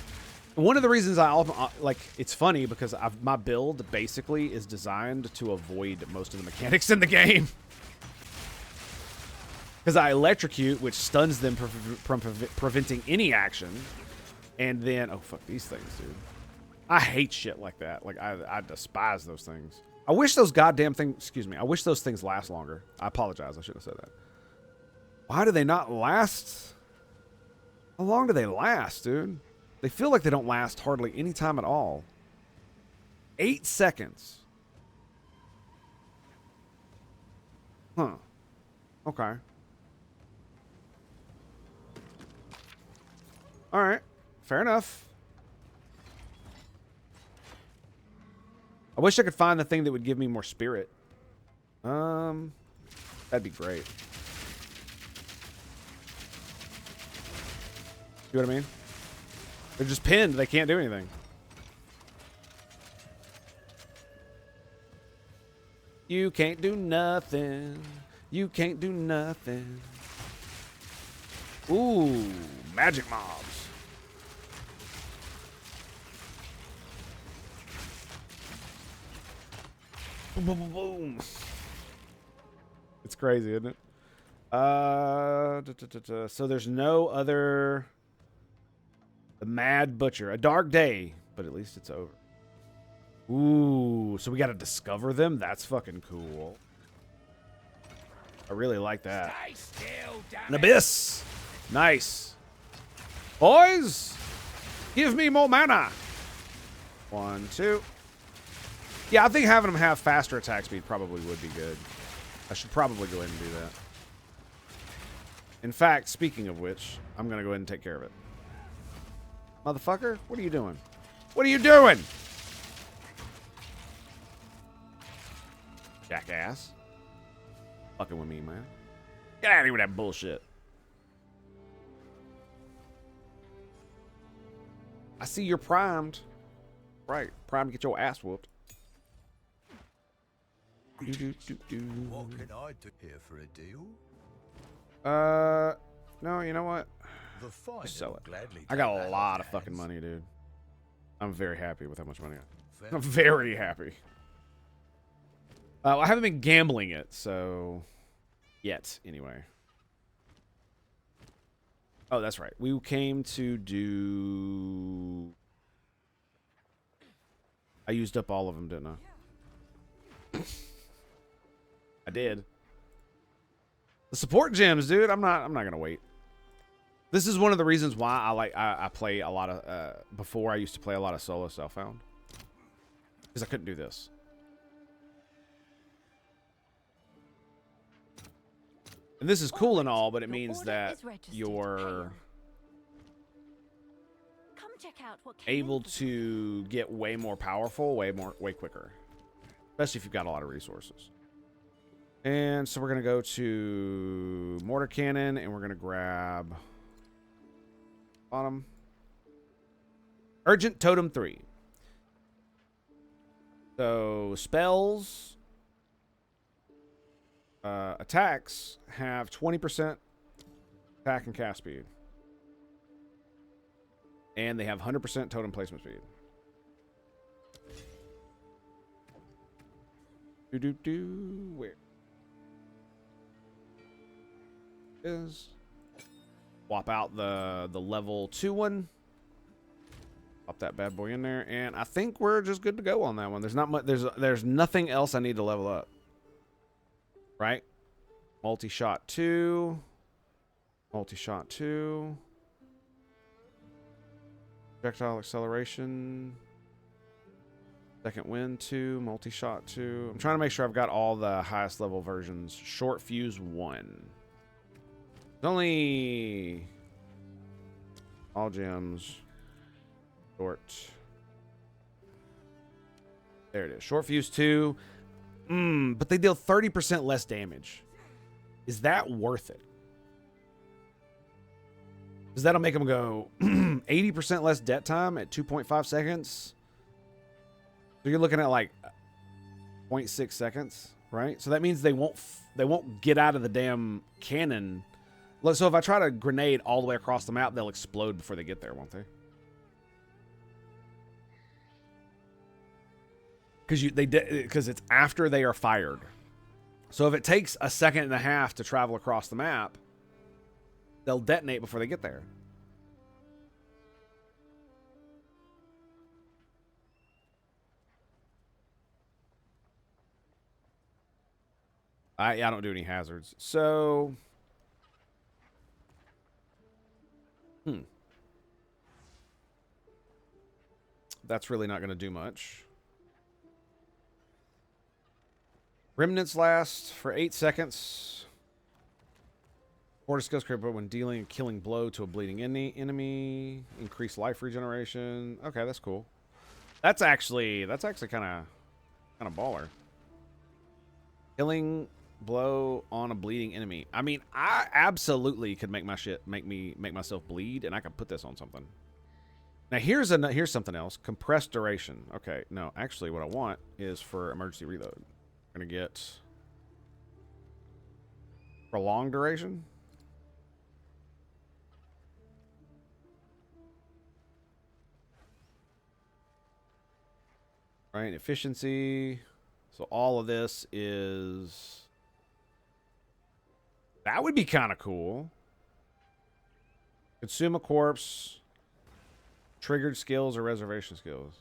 And one of the reasons like, it's funny because my build basically is designed to avoid most of the mechanics in the game. Because I electrocute, which stuns them from preventing any action. And then, oh fuck these things, dude. I hate shit like that. Like, I despise those things. I wish those goddamn things, excuse me, I wish those things last longer. I apologize, I should have said that. Why do they not last? How long do they last, dude? They feel like they don't last hardly any time at all. 8 seconds. Huh. Okay. Alright. Fair enough. I wish I could find the thing that would give me more spirit. That'd be great. You know what I mean? They're just pinned. They can't do anything. You can't do nothing. You can't do nothing. Ooh, magic mobs. Boom, boom, boom, boom. It's crazy, isn't it? So there's no other. The Mad Butcher. A dark day, but at least it's over. Ooh, so we got to discover them? That's fucking cool. I really like that. An Abyss. Nice. Boys, give me more mana. 1, 2. Yeah, I think having them have faster attack speed probably would be good. I should probably go ahead and do that. In fact, speaking of which, I'm going to go ahead and take care of it. Motherfucker, what are you doing? What are you doing? Jackass. Fucking with me, man. Get out of here with that bullshit. I see you're primed. Right, primed to get your ass whooped. What can I do here for a deal? No, you know what? The fine Just sell will it. gladly I take got that a lot off of your fucking hands. money, dude. I'm very happy with how much money I Fair. I'm very happy. I haven't been gambling it, so... Yet, anyway. Oh, that's right. We came to do... I used up all of them, didn't I? I did. The support gems, dude. I'm not gonna wait. This is one of the reasons why I play a lot of before I used to play a lot of solo Self-Found. Because I couldn't do this. And this is cool and all, but it means that you're able to get way more powerful, way quicker. Especially if you've got a lot of resources. And so we're going to go to Mortar Cannon, and we're going to grab bottom. Urgent Totem 3. So spells, attacks have 20% attack and cast speed. And they have 100% totem placement speed. Where is? Swap out the level 2 one. Pop that bad boy in there, and I think we're just good to go on that one. There's not much. There's nothing else I need to level up. Right? Multi-shot 2. Multi-shot 2. Projectile acceleration. Second wind 2. Multi-shot 2. I'm trying to make sure I've got all the highest level versions. Short fuse 1. There's only all gems. Short. There it is. Short fuse 2. But they deal 30% less damage. Is that worth it? Because that'll make them go 80% less debt time at 2.5 seconds. So you're looking at like 0.6 seconds, right? So that means they won't get out of the damn cannon. Look, so if I try to grenade all the way across the map, they'll explode before they get there, won't they? Because it's after they are fired. So if it takes a second and a half to travel across the map, they'll detonate before they get there. I don't do any hazards. So that's really not going to do much. Remnants last for 8 seconds. Order skills create when dealing a killing blow to a bleeding enemy. Increase life regeneration. Okay, that's cool. That's actually kind of baller. Killing blow on a bleeding enemy. I mean, I absolutely could make myself bleed, and I could put this on something. Now here's something else. Compressed duration. Okay, no, actually, what I want is for emergency reload. I'm gonna get prolonged duration. Right, efficiency. So all of this is That would be kind of cool. Consume a corpse. Triggered skills or reservation skills.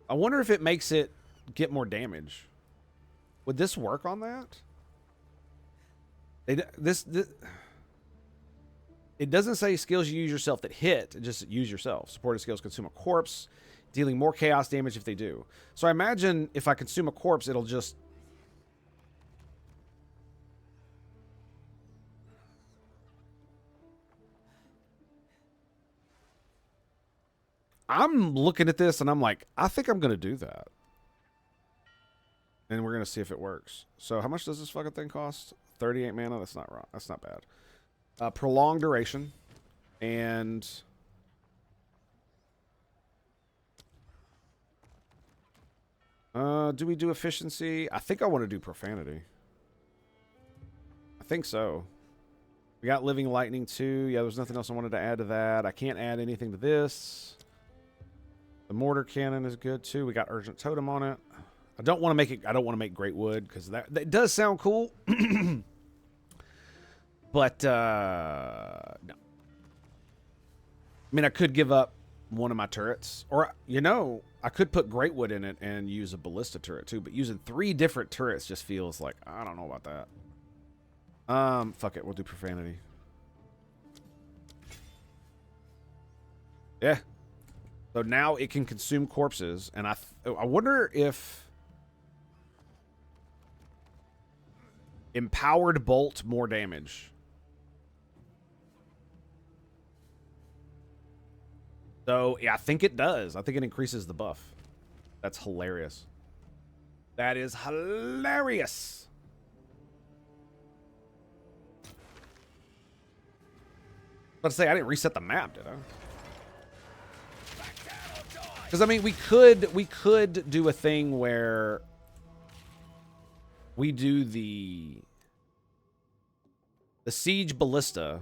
I wonder if it makes it get more damage. Would this work on that? It doesn't say skills you use yourself that hit. It just use yourself. Supported skills consume a corpse, dealing more chaos damage if they do. So I imagine if I consume a corpse, it'll just... I'm looking at this and I'm like, I think I'm going to do that. And we're going to see if it works. So how much does this fucking thing cost? 38 mana? That's not wrong. That's not bad. Prolonged duration. And... do we do efficiency? I think I want to do profanity. I think so. We got living lightning too. Yeah, there's nothing else I wanted to add to that. I can't add anything to this. The mortar cannon is good too. We got urgent totem on it. I don't want to make it. I don't want to make great wood because that does sound cool. But no. I mean, I could give up one of my turrets, or you know, I could put great wood in it and use a ballista turret too. But using 3 different turrets just feels like I don't know about that. Fuck it. We'll do profanity. Yeah. So now it can consume corpses, and I wonder if empowered bolt more damage. So yeah, I think it does. I think it increases the buff. That's hilarious. That is hilarious. Let's say I didn't reset the map, did I? Because I mean, we could do a thing where we do the siege ballista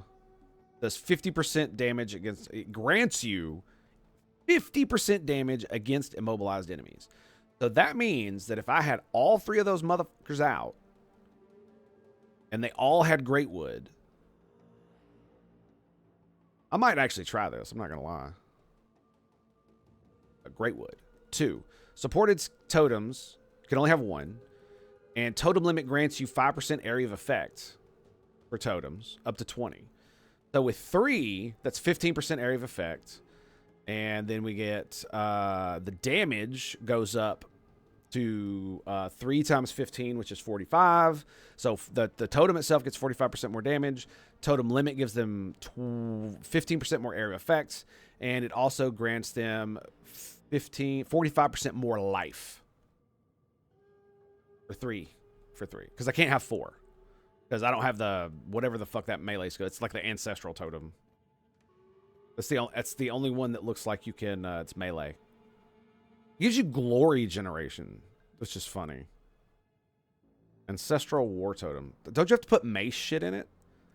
does 50% damage against. It grants you 50% damage against immobilized enemies. So that means that if I had all 3 of those motherfuckers out, and they all had great wood, I might actually try this. I'm not gonna lie. Great wood. 2. Supported totems can only have 1. And totem limit grants you 5% area of effect for totems, up to 20. So with 3, that's 15% area of effect. And then we get the damage goes up to 3 times 15, which is 45. So the totem itself gets 45% more damage. Totem limit gives them 15% more area of effect. And it also grants them 45% more life. For 3. Because I can't have 4. Because I don't have the, whatever the fuck that melee skill. It's like the ancestral totem. That's the only one that looks like you can, it's melee. It gives you glory generation, which is funny. Ancestral war totem. Don't you have to put mace shit in it?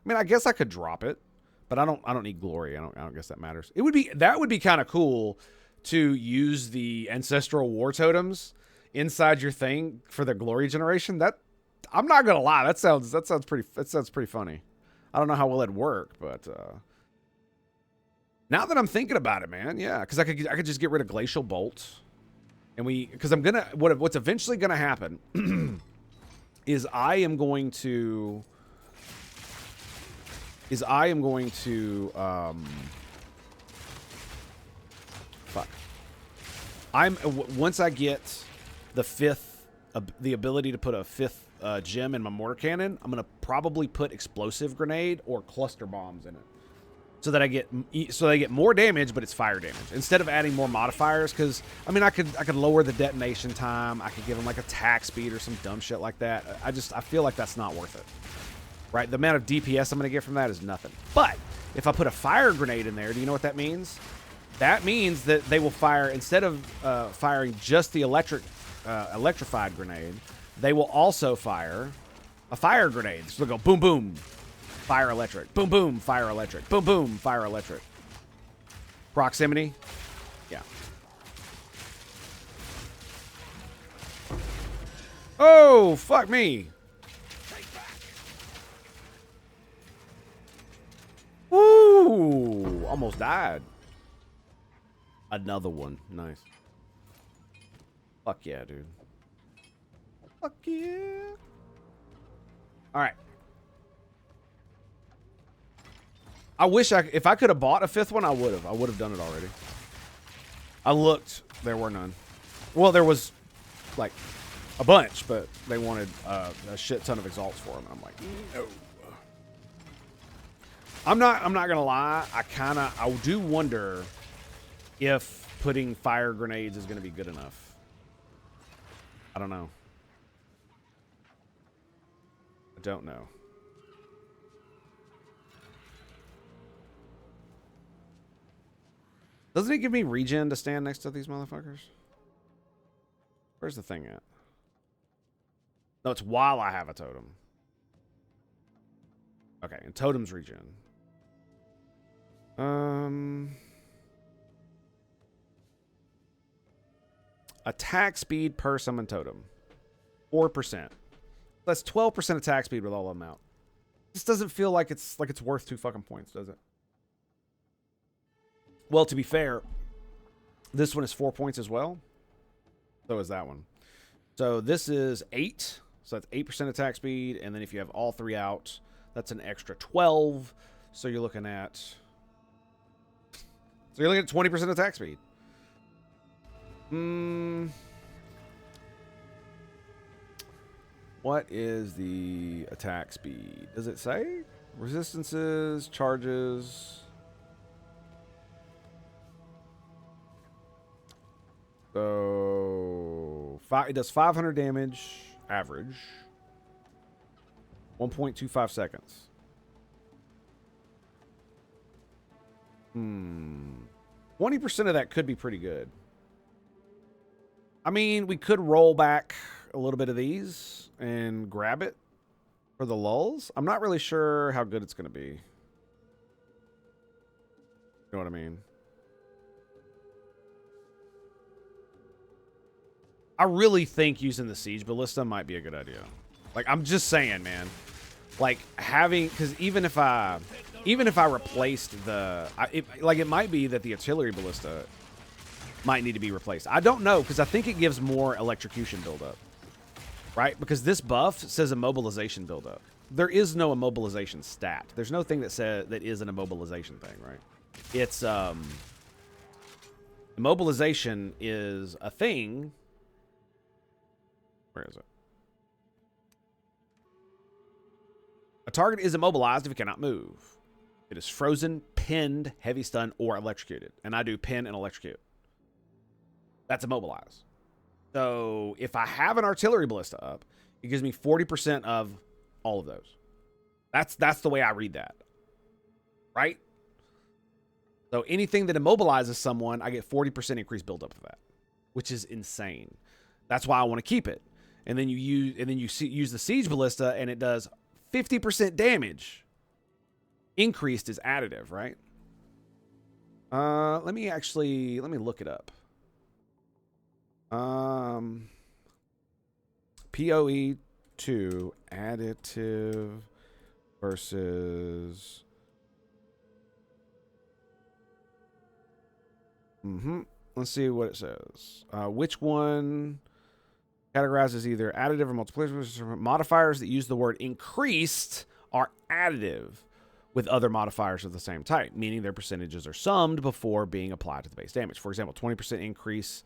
I mean, I guess I could drop it, but I don't need glory. I don't guess that matters. That would be kind of cool to use the ancestral war totems inside your thing for the glory generation. That, I'm not gonna lie, that sounds pretty funny. I don't know how well it'd work, but now that I'm thinking about it, man, yeah, because I could just get rid of glacial bolt, and because I'm gonna what's eventually gonna happen is I am going to fuck. Once I get the 5th, the ability to put a 5th gem in my mortar cannon, I'm gonna probably put explosive grenade or cluster bombs in it, so that I get more damage, but it's fire damage instead of adding more modifiers. Because I mean, I could lower the detonation time. I could give them like attack speed or some dumb shit like that. I feel like that's not worth it. Right? The amount of DPS I'm gonna get from that is nothing. But if I put a fire grenade in there, do you know what that means? That means that they will fire, instead of firing just the electrified grenade, they will also fire a fire grenade. So they'll go boom, boom, fire electric, boom, boom, fire electric, boom, boom, fire electric. Proximity? Yeah. Oh, fuck me. Ooh, almost died. Another one. Nice. Fuck yeah, dude. Fuck yeah. All right. I wish if I could have bought a fifth one, I would have. I would have done it already. I looked. There were none. Well, there was like a bunch, but they wanted a shit ton of exalts for them. I'm like, no. I'm not gonna lie. I do wonder if putting fire grenades is gonna be good enough. I don't know. I don't know. Doesn't it give me regen to stand next to these motherfuckers? Where's the thing at? No, it's while I have a totem. Okay, and totems regen. Attack speed per summon totem. 4%. That's 12% attack speed with all of them out. This doesn't feel like it's worth 2 fucking points, does it? Well, to be fair, this one is 4 points as well. So is that one. So this is 8. So that's 8% attack speed. And then if you have all 3 out, that's an extra 12. So you're looking at... So you're looking at 20% attack speed. What is the attack speed? Does it say? Resistances, charges... So it does 500 damage average. 1.25 seconds. 20% of that could be pretty good. I mean, we could roll back a little bit of these and grab it for the lulls. I'm not really sure how good it's going to be. You know what I mean? I really think using the Siege Ballista might be a good idea. Like, I'm just saying, man. Like, having... Because even if I replaced the... it might be that the Artillery Ballista might need to be replaced. I don't know, because I think it gives more electrocution buildup. Right? Because this buff says immobilization buildup. There is no immobilization stat. There's no thing that is an immobilization thing, right? It's... Immobilization is a thing... Where is it? A target is immobilized if it cannot move. It is frozen, pinned, heavy stun, or electrocuted. And I do pin and electrocute. That's immobilized. So if I have an artillery ballista up, it gives me 40% of all of those. That's the way I read that. Right? So anything that immobilizes someone, I get 40% increased buildup of that, which is insane. That's why I want to keep it. And then you use the Siege Ballista, and it does 50% damage. Increased is additive, right? Let me look it up. PoE 2 additive versus Let's see what it says. Which one categorized as either additive or multiplicative? Modifiers that use the word increased are additive with other modifiers of the same type, meaning their percentages are summed before being applied to the base damage. For example, 20% increase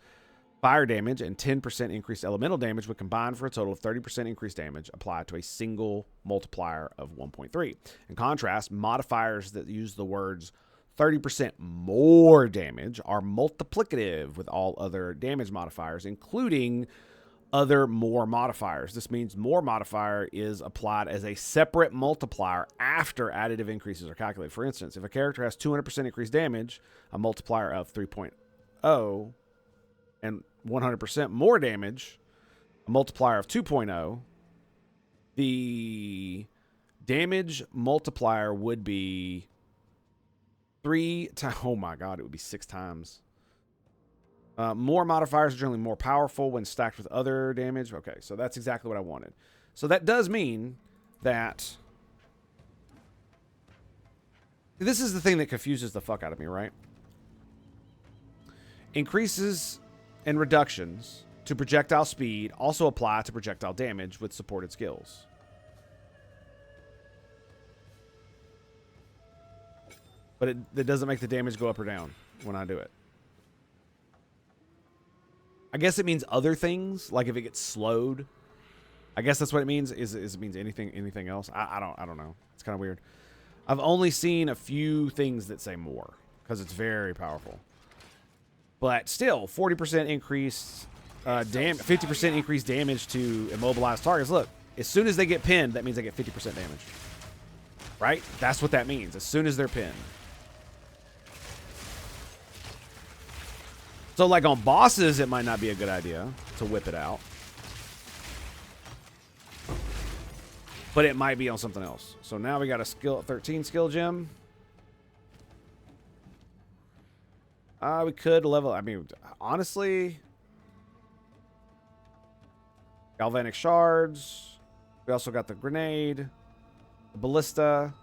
fire damage and 10% increased elemental damage would combine for a total of 30% increased damage applied to a single multiplier of 1.3. In contrast, modifiers that use the words 30% more damage are multiplicative with all other damage modifiers, including other more modifiers. This means more modifier is applied as a separate multiplier after additive increases are calculated. For instance, if a character has 200% increased damage, a multiplier of 3.0, and 100% more damage, a multiplier of 2.0, the damage multiplier would be 3 times. Oh my God, it would be 6 times. More modifiers are generally more powerful when stacked with other damage. Okay, so that's exactly what I wanted. So that does mean that This is the thing that confuses the fuck out of me, right? Increases and reductions to projectile speed also apply to projectile damage with supported skills. But it doesn't make the damage go up or down when I do it. I guess it means other things, like if it gets slowed. I guess that's what it means. Is it means anything else? I don't know. It's kind of weird. I've only seen a few things that say more because it's very powerful. But still, 40% increased 50% increased damage to immobilized targets. Look, as soon as they get pinned, that means they get 50% damage. Right? That's what that means. As soon as they're pinned. So like on bosses, it might not be a good idea to whip it out. But it might be on something else. So now we got a 13 skill gem. We could level, I mean, honestly, galvanic shards. We also got the grenade, the ballista.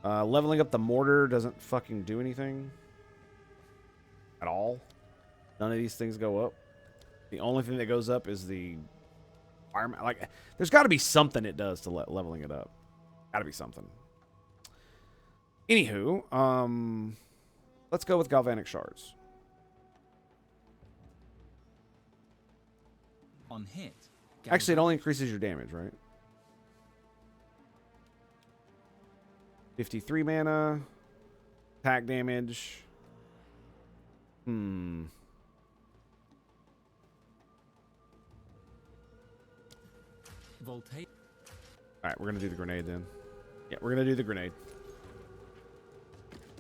Leveling up the mortar doesn't fucking do anything at all. None of these things go up. The only thing that goes up is the armor. Like, there's got to be something it does to leveling it up. Got to be something. Anywho, let's go with galvanic shards. On hit. Actually, it only increases your damage, right? 53 mana. Attack damage. Voltage. Alright, we're going to do the grenade then. Yeah, we're going to do the grenade.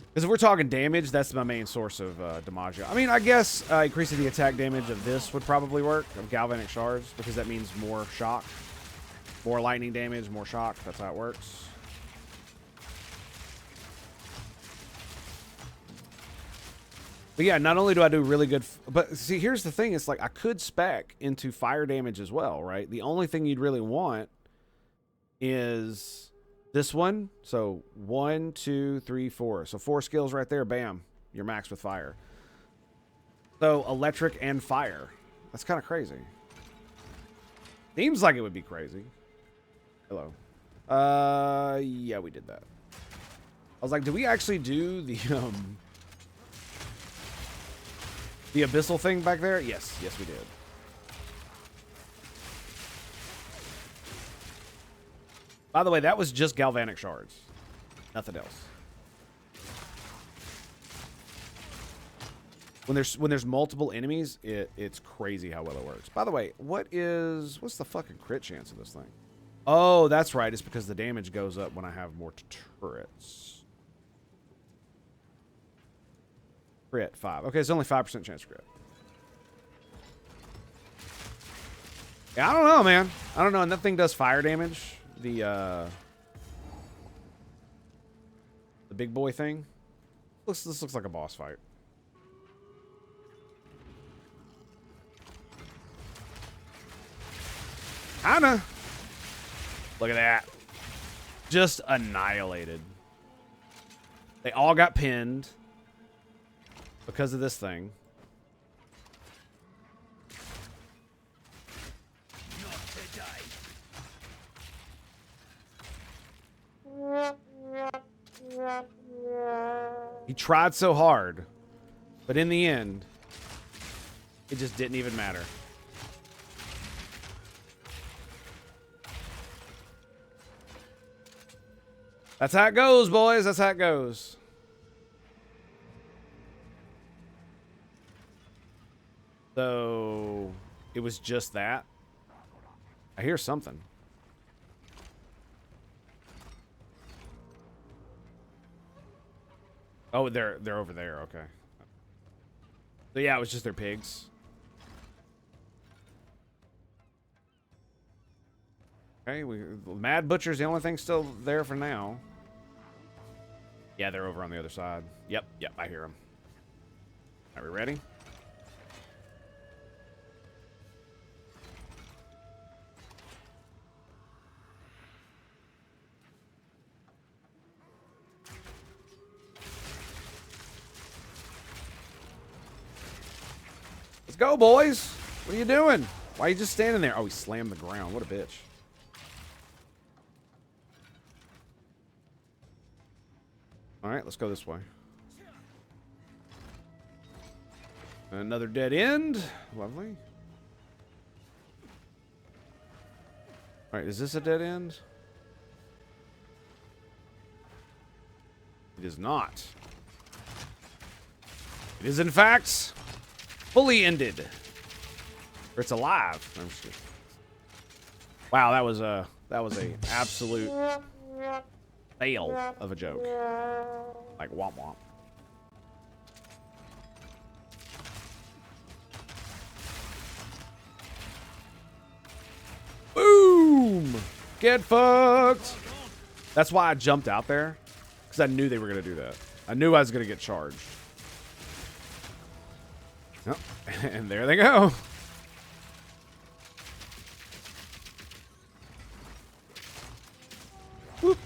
Because if we're talking damage, that's my main source of damage. I mean, I guess increasing the attack damage of this would probably work, of galvanic shards, because that means more shock. More lightning damage, more shock. That's how it works. But yeah, not only do I do really good... But see, here's the thing. It's like I could spec into fire damage as well, right? The only thing you'd really want is this one. So 1, 2, 3, 4. So 4 skills right there. Bam. You're maxed with fire. So electric and fire. That's kind of crazy. Seems like it would be crazy. Hello. Yeah, we did that. I was like, did we actually do the Abyssal thing back there? Yes, we did. By the way, that was just galvanic shards. Nothing else. When there's multiple enemies, it's crazy how well it works. By the way, what's the fucking crit chance of this thing? Oh, that's right. It's because the damage goes up when I have more turrets. Crit 5. Okay, it's only 5% chance crit. Yeah, I don't know, man. I don't know. And that thing does fire damage. The big boy thing. This looks like a boss fight. Kinda. Look at that. Just annihilated. They all got pinned because of this thing. He tried so hard, but in the end, it just didn't even matter. That's how it goes, boys. That's how it goes. So, it was just that. I hear something. Oh, they're over there. Okay. So yeah, it was just their pigs. Okay, Mad Butcher's the only thing still there for now. Yeah, they're over on the other side. Yep, I hear them. Are we ready? go, boys. What are you doing? Why are you just standing there? Oh, he slammed the ground. What a bitch. All right, let's go this way. Another dead end. Lovely. All right, is this a dead end? It is not. It is, in fact, fully ended. Or it's alive. I'm sure. Wow, that was a absolute fail of a joke. Like womp womp. Boom! Get fucked! That's why I jumped out there. Because I knew they were going to do that. I knew I was going to get charged. Oh, and there they go. Whoop.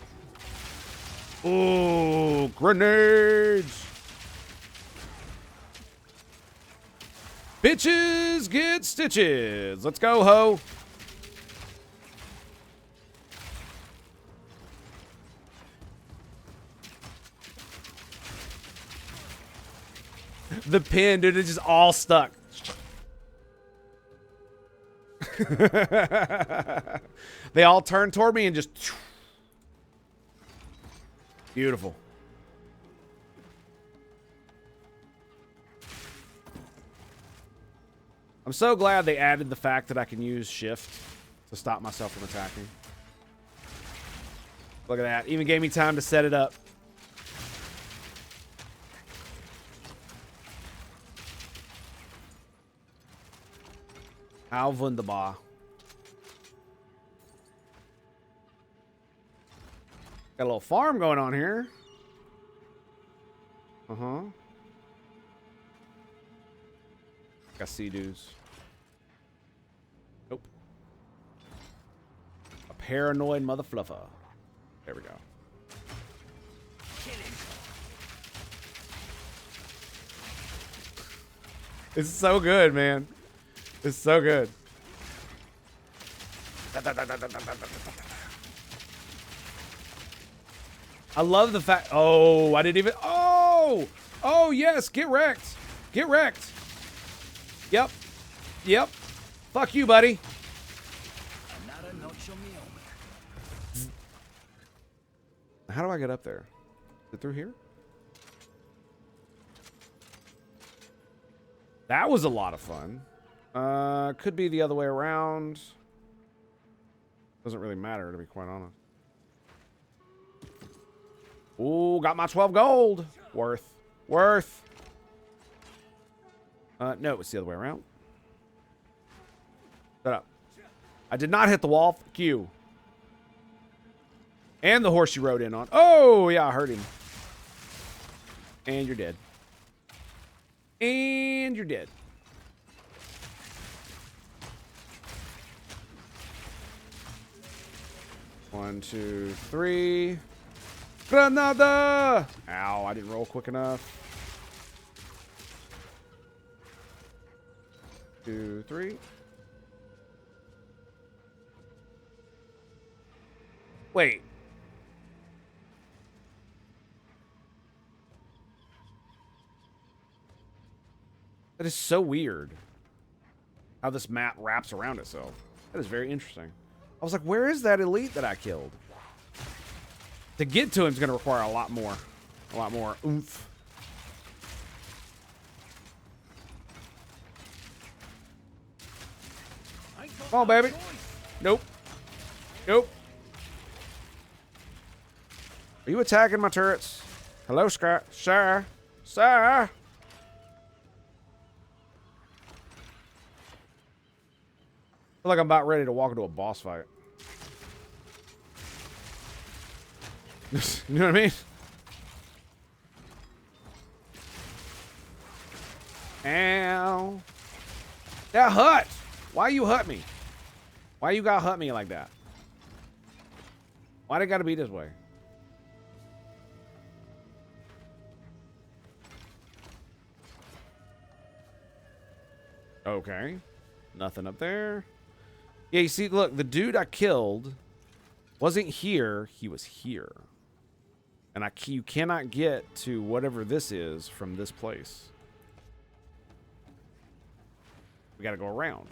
Oh, grenades! Bitches get stitches. Let's go, ho. The pin, dude, it's just all stuck. They all turn toward me and just... Beautiful. I'm so glad they added the fact that I can use shift to stop myself from attacking. Look at that. Even gave me time to set it up. How wunderbar. Got a little farm going on here. Uh-huh. Got sea dudes. Nope. A paranoid mother fluffer. There we go. It's so good, man. It's so good. I love the fact. Oh, I didn't even. Oh, oh yes. Get wrecked. Get wrecked. Yep. Yep. Fuck you, buddy. How do I get up there? Is it through here? That was a lot of fun. Could be the other way around. Doesn't really matter, to be quite honest. Ooh, got my 12 gold. Worth. Worth. No, it's the other way around. Shut up. I did not hit the wall. Fuck you. And the horse you rode in on. Oh, yeah, I heard him. And you're dead. And you're dead. One, two, three. Granada! Ow, I didn't roll quick enough. 2, 3. Wait. That is so weird. How this map wraps around itself. That is very interesting. I was like, where is that elite that I killed? To get to him is going to require a lot more oomph. Come on, baby. Nope. Nope. Are you attacking my turrets? Hello, Scott. Sir. Sir. I feel like I'm about ready to walk into a boss fight. You know what I mean? Ow. That hut. Why you hut me? Why you gotta hut me like that? Why'd it gotta be this way? Okay. Nothing up there. Yeah, you see, look, the dude I killed wasn't here. He was here. And you cannot get to whatever this is from this place. We gotta go around.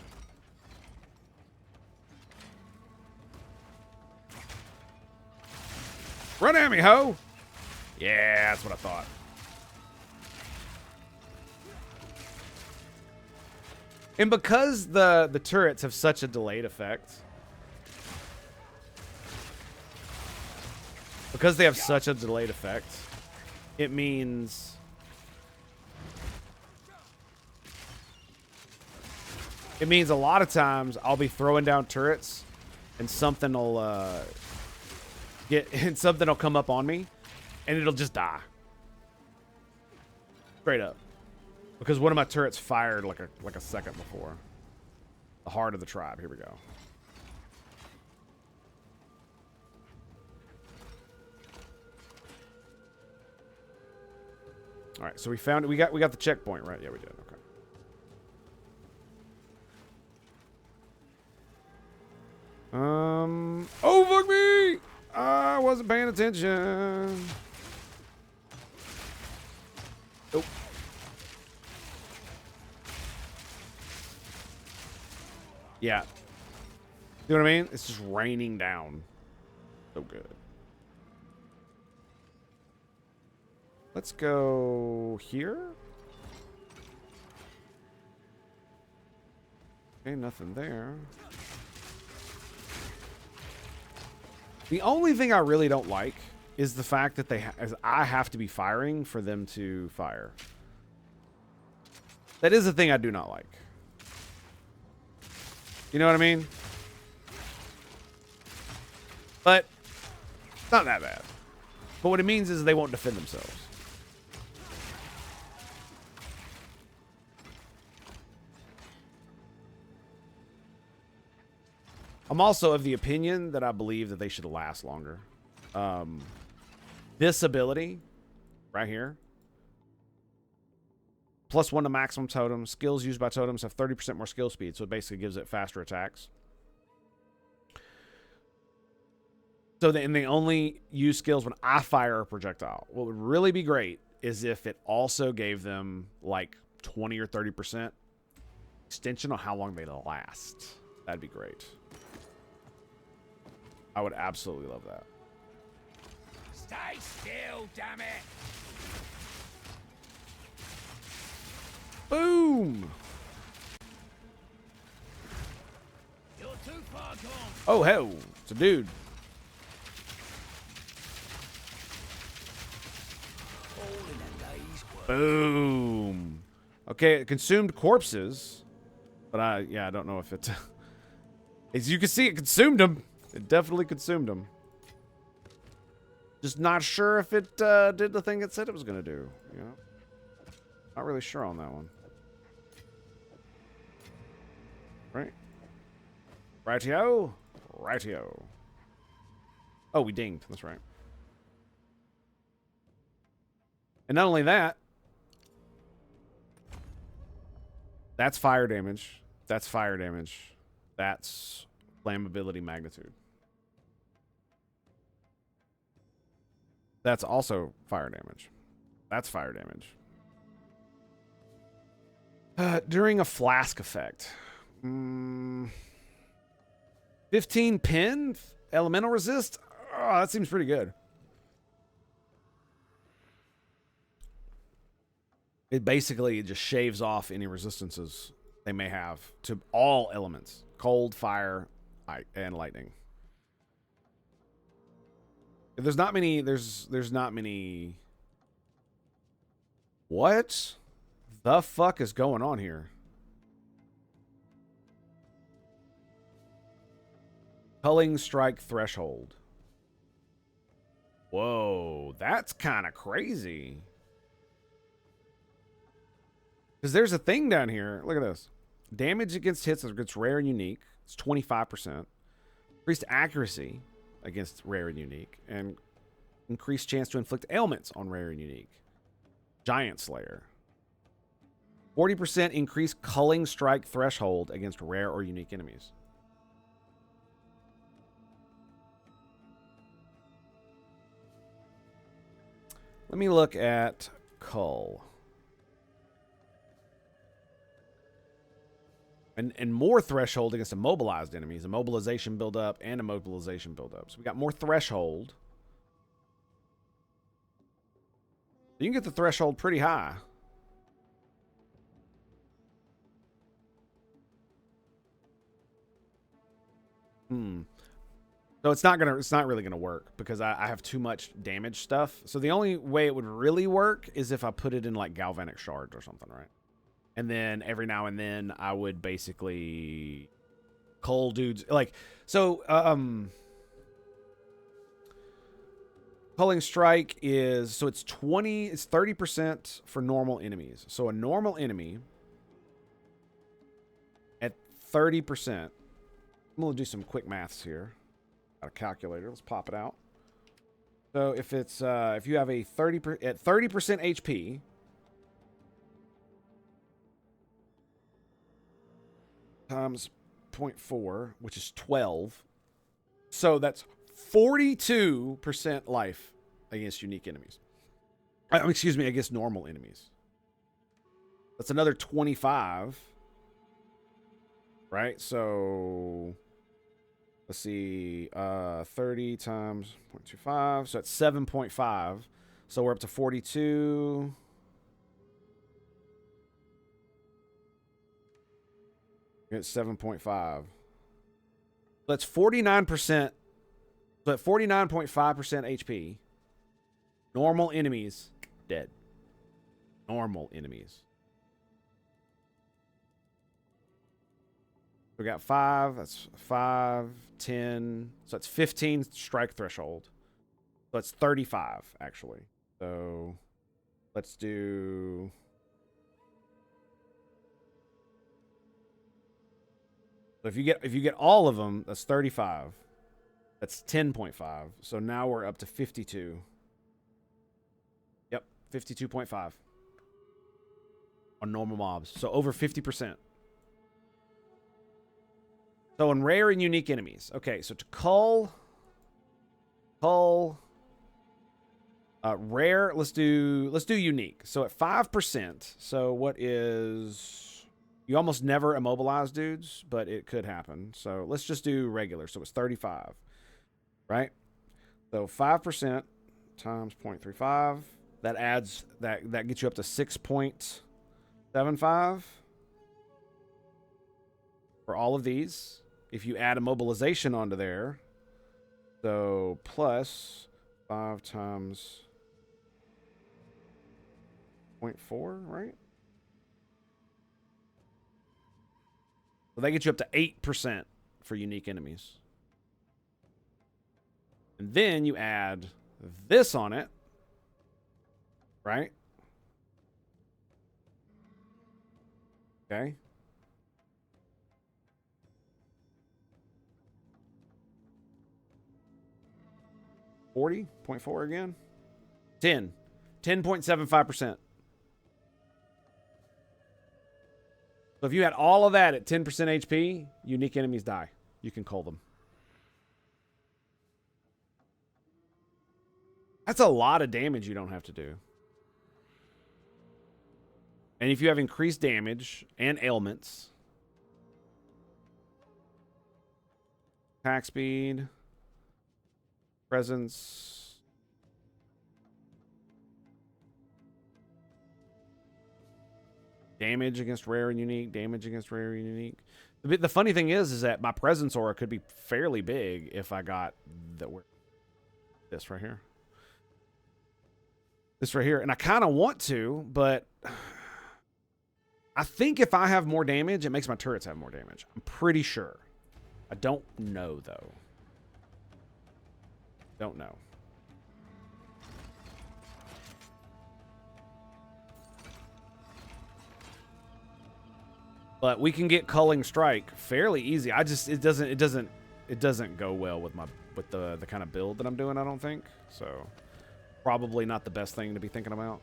Run at me, ho! Yeah, that's what I thought. And because the turrets have such a delayed effect, because they have such a delayed effect, it means a lot of times I'll be throwing down turrets and something will something will come up on me and it'll just die. Straight up. Because one of my turrets fired like a second before. The heart of the tribe. Here we go. All right, so we found it. We got the checkpoint, right? Yeah, we did. Okay. Oh, fuck me! I wasn't paying attention. Nope. Yeah. You know what I mean? It's just raining down. So good. Let's go here. Okay, nothing there. The only thing I really don't like is the fact that I have to be firing for them to fire. That is a thing I do not like. You know what I mean? But it's not that bad. But what it means is they won't defend themselves. I'm also of the opinion that I believe that they should last longer. This ability right here, +1 to maximum totem. Skills used by totems have 30% more skill speed, so it basically gives it faster attacks. So they only use skills when I fire a projectile. What would really be great is if it also gave them like 20 or 30% extension on how long they last. That'd be great. I would absolutely love that. Stay still, damn it! Boom! You're too far gone. Oh, hell. It's a dude. Boom. Okay, it consumed corpses. But I don't know if it... As you can see, it consumed them. It definitely consumed them. Just not sure if it did the thing it said it was going to do. You know? Not really sure on that one. Right? Rightio. Rightio. Oh, we dinged. That's right. And not only that, that's fire damage. That's fire damage. That's flammability magnitude. That's also fire damage. That's fire damage. During a flask effect. 15 pin? Elemental resist? Oh, that seems pretty good. It basically just shaves off any resistances they may have to all elements. Cold, fire, and lightning. There's not many... There's not many... What the fuck is going on here? Culling strike threshold. Whoa, that's kind of crazy. Because there's a thing down here. Look at this. Damage against hits against rare and unique. It's 25%. Increased accuracy against rare and unique. And increased chance to inflict ailments on rare and unique. Giant Slayer. 40% increased culling strike threshold against rare or unique enemies. Let me look at cull. And more threshold against immobilized enemies. Immobilization buildup and immobilization buildup. So we got more threshold. You can get the threshold pretty high. So it's not really gonna work because I have too much damage stuff. So the only way it would really work is if I put it in like galvanic shards or something, right? And then every now and then I would basically cull dudes like so. Culling strike is so it's 30% for normal enemies. So a normal enemy at 30%. I'm gonna do some quick maths here. Got a calculator. Let's pop it out. So if it's if you have a 30% HP, times 0.4, which is 12. So that's 42% life against unique enemies. Excuse me, against normal enemies. That's another 25. Right? So let's see. 30 times 0.25. So that's 7.5. So we're up to 42. It's 7.5. That's 49%. So at 49.5% HP, normal enemies dead. Normal enemies. We got 5. That's 5, 10. So that's 15 strike threshold. So that's 35 actually. So let's do. So if you get all of them, that's 35. That's 10.5. So now we're up to 52. Yep, 52.5 on normal mobs. So over 50%. So in rare and unique enemies. Okay, so to cull rare, let's do unique. So at 5%, so what is you almost never immobilize dudes, but it could happen. So let's just do regular. So it's 35. Right? So 5% times 0.35. That adds that gets you up to 6.75 for all of these. If you add immobilization onto there, so plus 5 times 0.4, right? So that gets you up to 8% for unique enemies. And then you add this on it, right? Okay. $40.4 again. 10.75%. So if you had all of that at 10% HP, unique enemies die. You can cull them. That's a lot of damage you don't have to do. And if you have increased damage and ailments, attack speed, presence, damage against rare and unique, damage against rare and unique. The funny thing is that my presence aura could be fairly big if I got this right here. This right here. And I kind of want to, but I think if I have more damage, it makes my turrets have more damage. I'm pretty sure. I don't know, though. Don't know. But we can get culling strike fairly easy. It doesn't go well with the kind of build that I'm doing, I don't think. So probably not the best thing to be thinking about.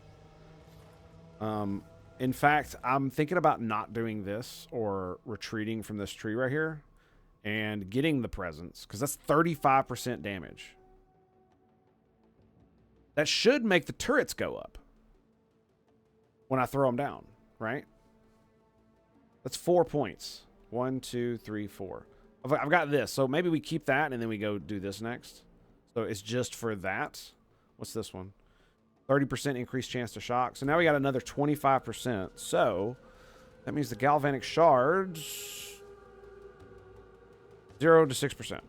In fact, I'm thinking about not doing this or retreating from this tree right here and getting the presence, because that's 35% damage. That should make the turrets go up when I throw them down, right? That's 4 points. 1, 2, 3, 4. I've got this, so maybe we keep that and then we go do this next. So it's just for that. What's this one? 30% increased chance to shock. So now we got another 25%. So that means the galvanic shards 0 to 6%.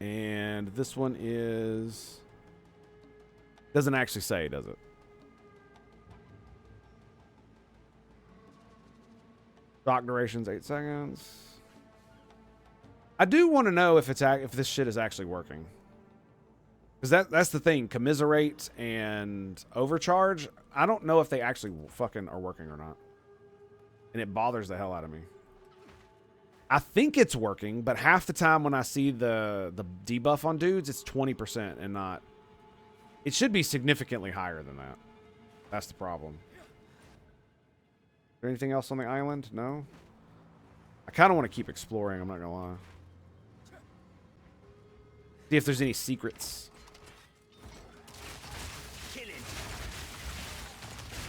And this one is... doesn't actually say, does it? Shock duration's 8 seconds. I do want to know if this shit is actually working. Because that's the thing. Commiserate and overcharge, I don't know if they actually fucking are working or not. And it bothers the hell out of me. I think it's working, but half the time when I see the debuff on dudes, it's 20% and not... It should be significantly higher than that. That's the problem. Is there anything else on the island? No? I kind of want to keep exploring, I'm not going to lie. See if there's any secrets.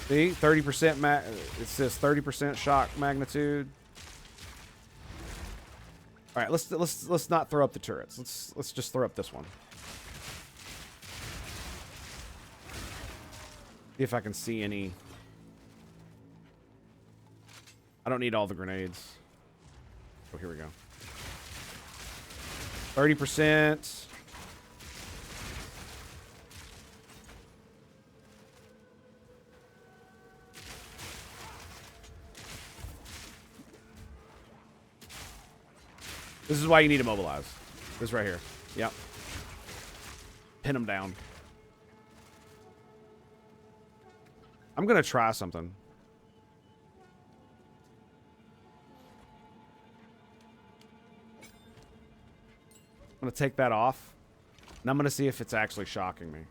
See, 30% it says 30% shock magnitude. All right, let's not throw up the turrets. Let's just throw up this one. See if I can see any. I don't need all the grenades. Oh, here we go. 30%. This is why you need to mobilize. This right here. Yep. Pin them down. I'm going to try something. I'm going to take that off. And I'm going to see if it's actually shocking me.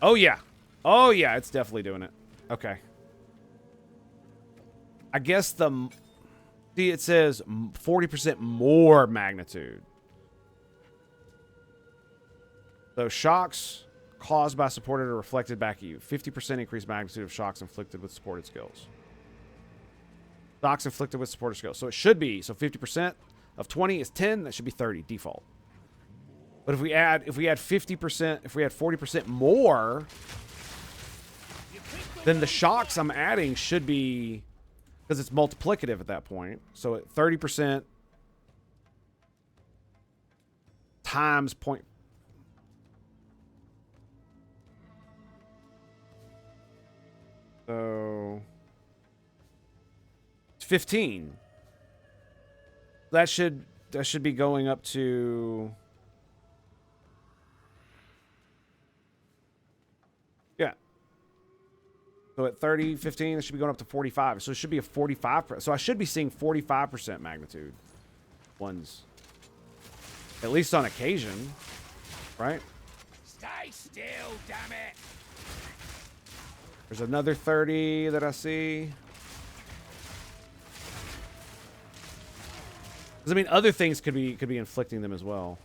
Oh, yeah. Oh, yeah. It's definitely doing it. Okay. I guess see, it says 40% more magnitude. So shocks caused by supported or reflected back at you. 50% increased magnitude of shocks inflicted with supported skills. Shocks inflicted with supported skills. So it should be, so 50% of 20 is 10, that should be 30 default. But if we add 50%, if we add 40% more, then the shocks I'm adding should be, because it's multiplicative at that point. So at 30% times point. So it's 15. That should be going up to, yeah. So at 30, 15, it should be going up to 45. So it should be a 45%. So I should be seeing 45% magnitude ones. At least on occasion. Right? Stay still, damn it! There's another 30 that I see. Because I mean, other things could be inflicting them as well.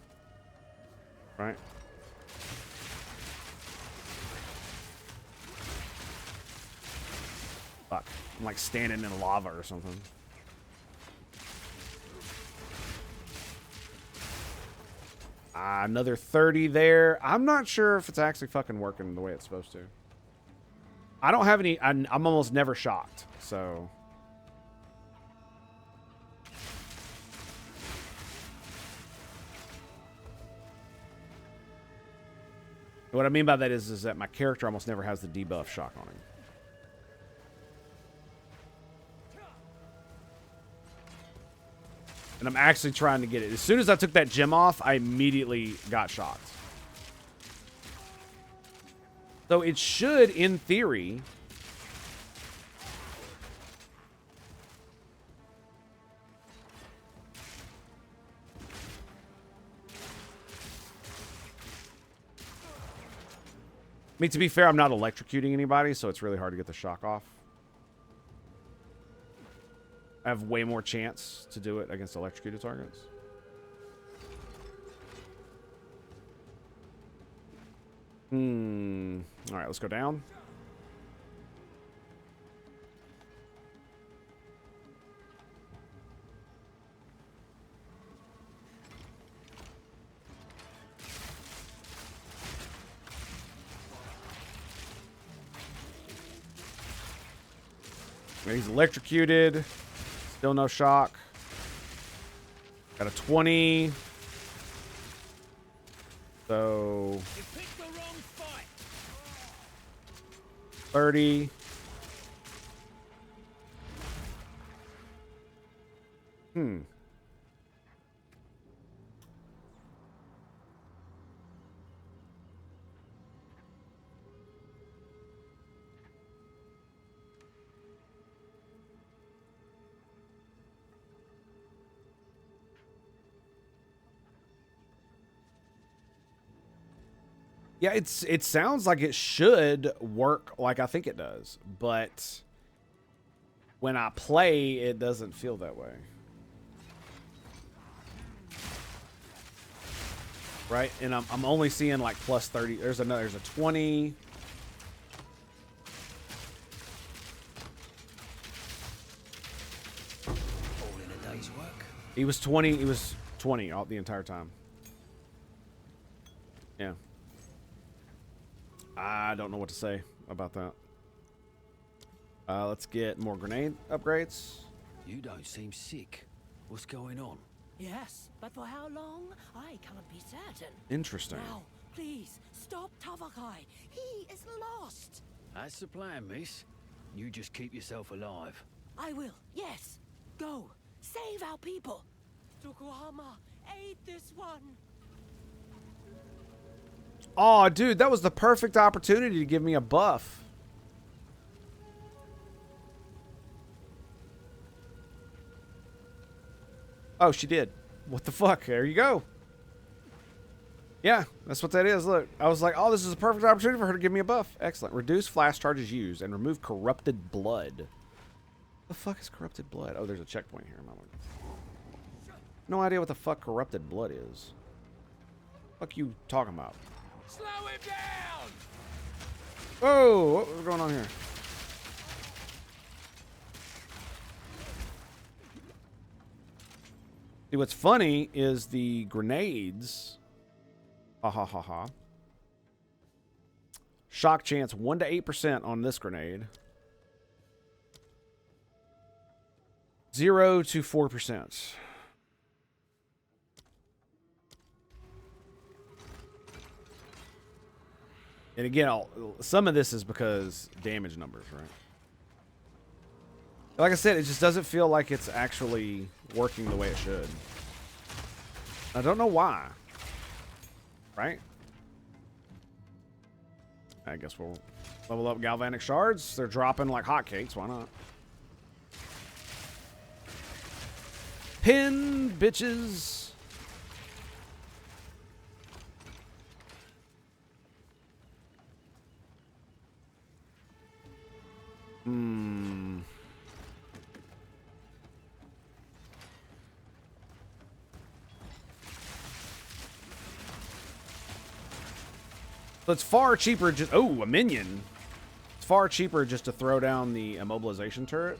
Right? Fuck. I'm like standing in lava or something. Another 30 there. I'm not sure if it's actually fucking working the way it's supposed to. I don't have any... I'm almost never shocked, so... What I mean by that is that my character almost never has the debuff shock on him. And I'm actually trying to get it. As soon as I took that gem off, I immediately got shocked. So it should, in theory... mean, to be fair, I'm not electrocuting anybody, so it's really hard to get the shock off. I have way more chance to do it against electrocuted targets. All right, let's go down. He's electrocuted. Still no shock. Got a 20. So... You picked the wrong fight. 30. Yeah, it sounds like it should work like I think it does, but when I play, it doesn't feel that way. Right? And I'm only seeing like plus 30. There's a 20. All in a day's work. He was 20 all the entire time. Yeah. I don't know what to say about that. Let's get more grenade upgrades. You don't seem sick. What's going on? Yes, but for how long? I cannot be certain. Interesting. Now, please, stop Tavakai. He is lost. That's the plan, miss. You just keep yourself alive. I will, yes. Go, save our people. Tokuhama, aid this one. Oh, dude, that was the perfect opportunity to give me a buff. Oh, she did. What the fuck? There you go. Yeah, that's what that is. Look, I was like, oh, this is a perfect opportunity for her to give me a buff. Excellent. Reduce flash charges used and remove corrupted blood. The fuck is corrupted blood? Oh, there's a checkpoint here. No idea what the fuck corrupted blood is. Fuck you talking about? Slow him down! Oh, what was going on here? See, what's funny is the grenades. Ha ha ha ha. Shock chance 1 to 8% on this grenade. 0 to 4%. And again, some of this is because damage numbers, right? Like I said, it just doesn't feel like it's actually working the way it should. I don't know why. Right? I guess we'll level up galvanic shards. They're dropping like hotcakes. Why not? Pin, bitches. So it's far cheaper just... Oh, a minion. It's far cheaper just to throw down the immobilization turret.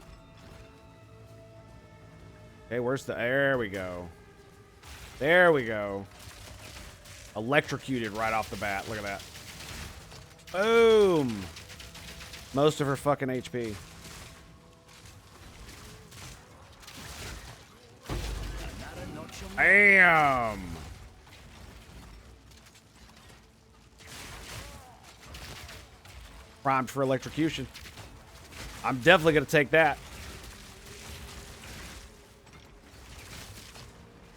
Okay, where's the... There we go. There we go. Electrocuted right off the bat. Look at that. Boom. Most of her fucking HP. Damn. Primed for electrocution. I'm definitely going to take that.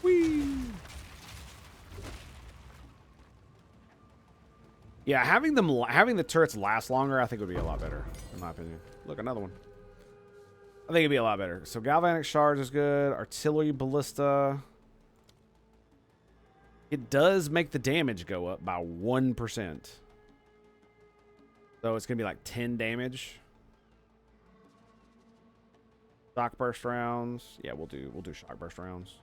Whee. Yeah, having the turrets last longer, I think would be a lot better, in my opinion. Look, another one. I think it'd be a lot better. So galvanic shards is good. Artillery ballista. It does make the damage go up by 1%. So it's gonna be like 10 damage. Shock burst rounds. Yeah, we'll do shock burst rounds.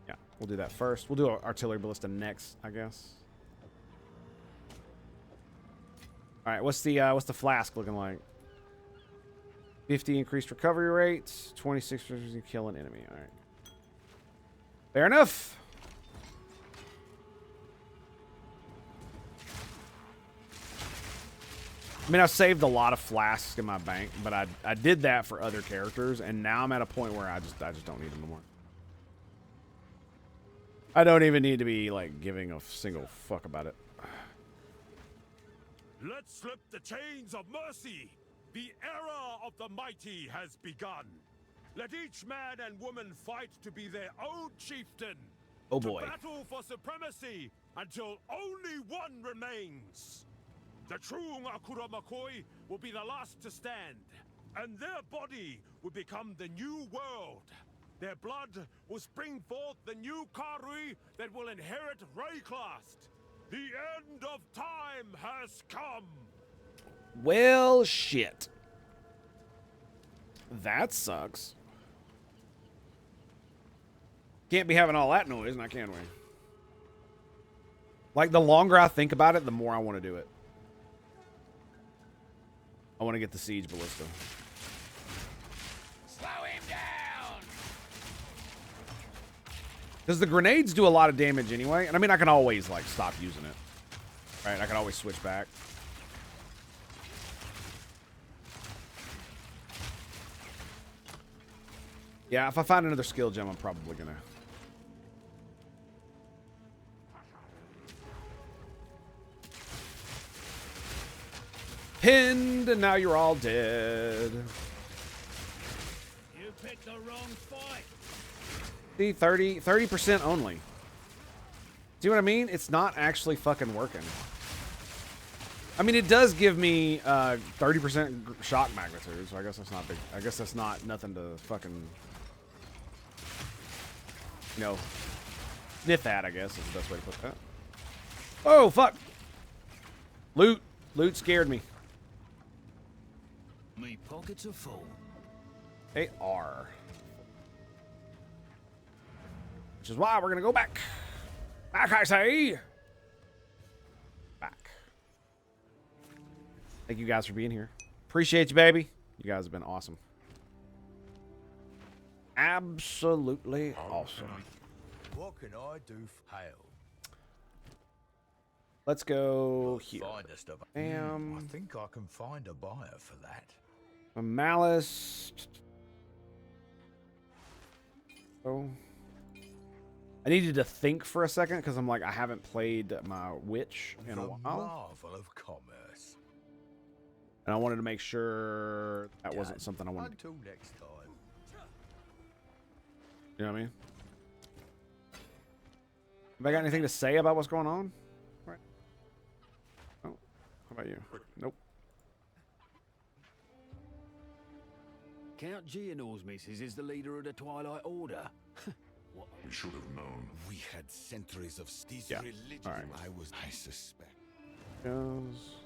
Yeah, we'll do that first. We'll do artillery ballista next, I guess. All right, what's the flask looking like? 50 increased recovery rates, 26% kill an enemy. All right, fair enough. I mean, I saved a lot of flasks in my bank, but I did that for other characters, and now I'm at a point where I just don't need them anymore. I don't even need to be like giving a single fuck about it. Let's slip the chains of mercy. The era of the mighty has begun. Let each man and woman fight to be their own chieftain. Oh boy. To battle for supremacy until only one remains. The true Ngakura Makoi will be the last to stand, and their body will become the new world. Their blood will spring forth the new Karui that will inherit Rayclast. The end of time has come. Well, shit. That sucks. Can't be having all that noise, now can we? Like, the longer I think about it, the more I want to do it. I want to get the siege ballista. Slow him down! Because the grenades do a lot of damage anyway. And I mean, I can always, like, stop using it. Right? I can always switch back. Yeah, if I find another skill gem, I'm probably going to... Pinned, and now you're all dead. You picked the wrong fight. See, 30% only. See what I mean? It's not actually fucking working. I mean, it does give me 30% shock magnitude, so I guess that's not big. I guess that's not nothing to fucking, you know, sniff at, I guess is the best way to put that. Oh, fuck. Loot. Loot scared me. Me pockets are full. They are. Which is why we're going to go back. Back, I say. Back. Thank you guys for being here. Appreciate you, baby. You guys have been awesome. Absolutely awesome. What can I do for hail? Let's go here. Finest of Bam. I think I can find a buyer for that. A malice. Oh. I needed to think for a second because I'm like, I haven't played my witch in a while. Marvel of commerce. And I wanted to make sure that wasn't something I wanted. Until next time. You know what I mean? Have I got anything to say about what's going on? Right. Oh, how about you? Nope. Count Geonor's missus is the leader of the Twilight Order. We should have known. We had centuries of these Yeah. religions. All right. I suspect. Goes.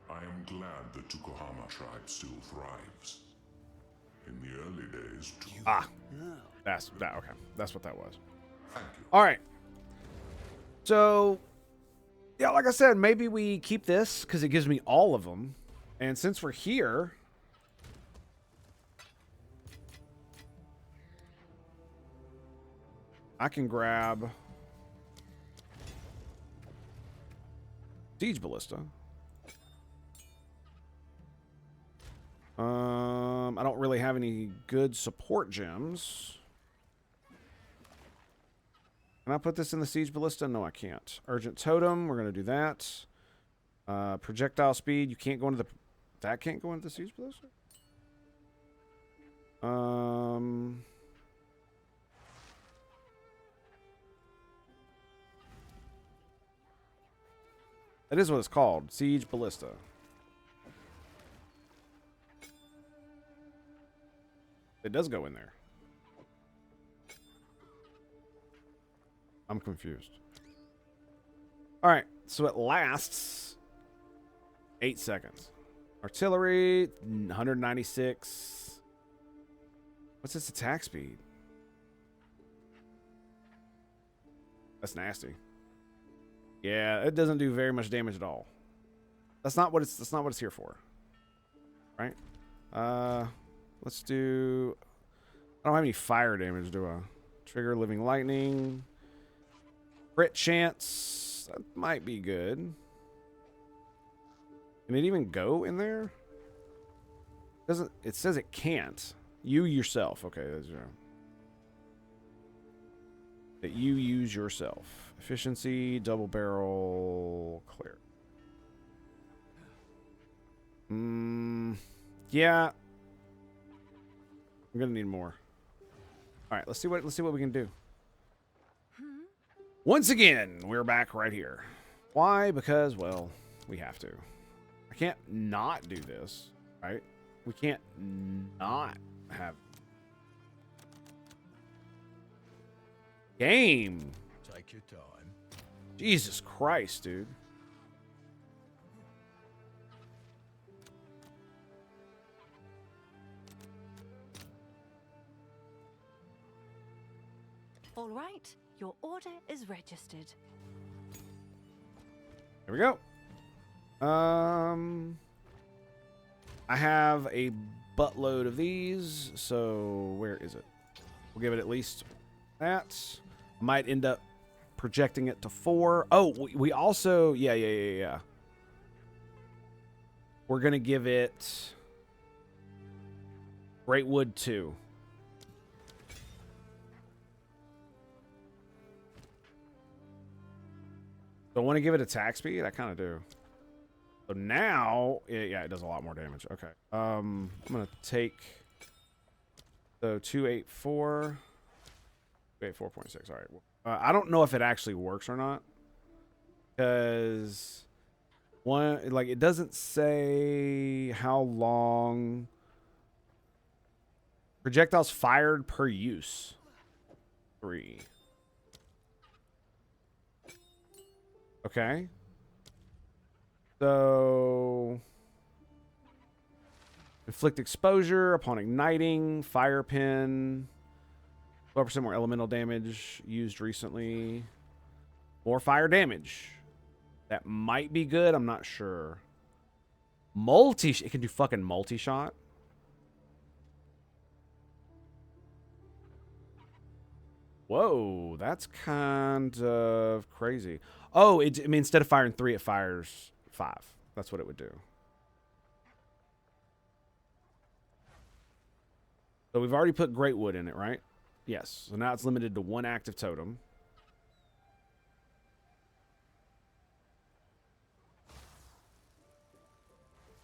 I am glad the Tukohama tribe still thrives. In the early days, Ah. That's that. Okay. That's what that was. Thank you. All right. So, yeah, like I said, maybe we keep this because it gives me all of them. And since we're here, I can grab Siege Ballista. I don't really have any good support gems. Can I put this in the Siege Ballista? No, I can't. Urgent Totem, we're going to do that. Projectile speed, you can't go into the... That can't go into the Siege Ballista? That is what it's called. Siege Ballista. It does go in there. I'm confused. All right, so it lasts 8 seconds. Artillery, 196. What's its attack speed? That's nasty. Yeah, it doesn't do very much damage at all. That's not what it's here for. Right? Let's do... I don't have any fire damage, do I? Trigger living lightning. Crit chance. That might be good. Can it even go in there? Doesn't it says it can't. You yourself. Okay, that's that you use yourself. Efficiency, double barrel, clear. Yeah. I'm gonna need more. Alright, let's see what we can do. Once again, we're back right here. Why? Because, well, we have to. I can't not do this, right? We can't not have game. Take your time. Jesus Christ, dude. All right, your order is registered. There we go. I have a buttload of these, so where is it? We'll give it at least that. Might end up projecting it to 4. Oh, we also... Yeah. We're going to give it... Great Wood 2. So I want to give it attack speed? I kind of do. So now... Yeah, it does a lot more damage. Okay. I'm going to take... So 284... 4.6. All right. I don't know if it actually works or not, because one, like, it doesn't say how long projectiles fired per use. 3. Okay. So inflict exposure upon igniting, fire pin. 12% more elemental damage used recently. More fire damage. That might be good. I'm not sure. It can do fucking multi-shot. Whoa, that's kind of crazy. Oh, I mean, instead of firing 3, it fires 5. That's what it would do. So we've already put Great Wood in it, right? Yes. So now it's limited to 1 active totem.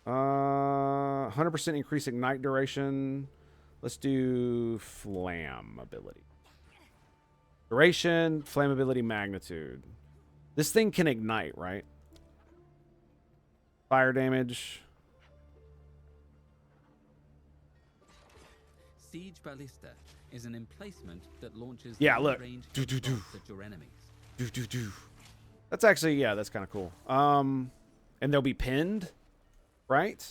Uh, 100% increase ignite duration. Let's do flammability. Duration, flammability, magnitude. This thing can ignite, right? Fire damage. Siege Ballista is an emplacement that launches range at your enemies. That's actually, yeah, that's kind of cool. And they'll be pinned, right?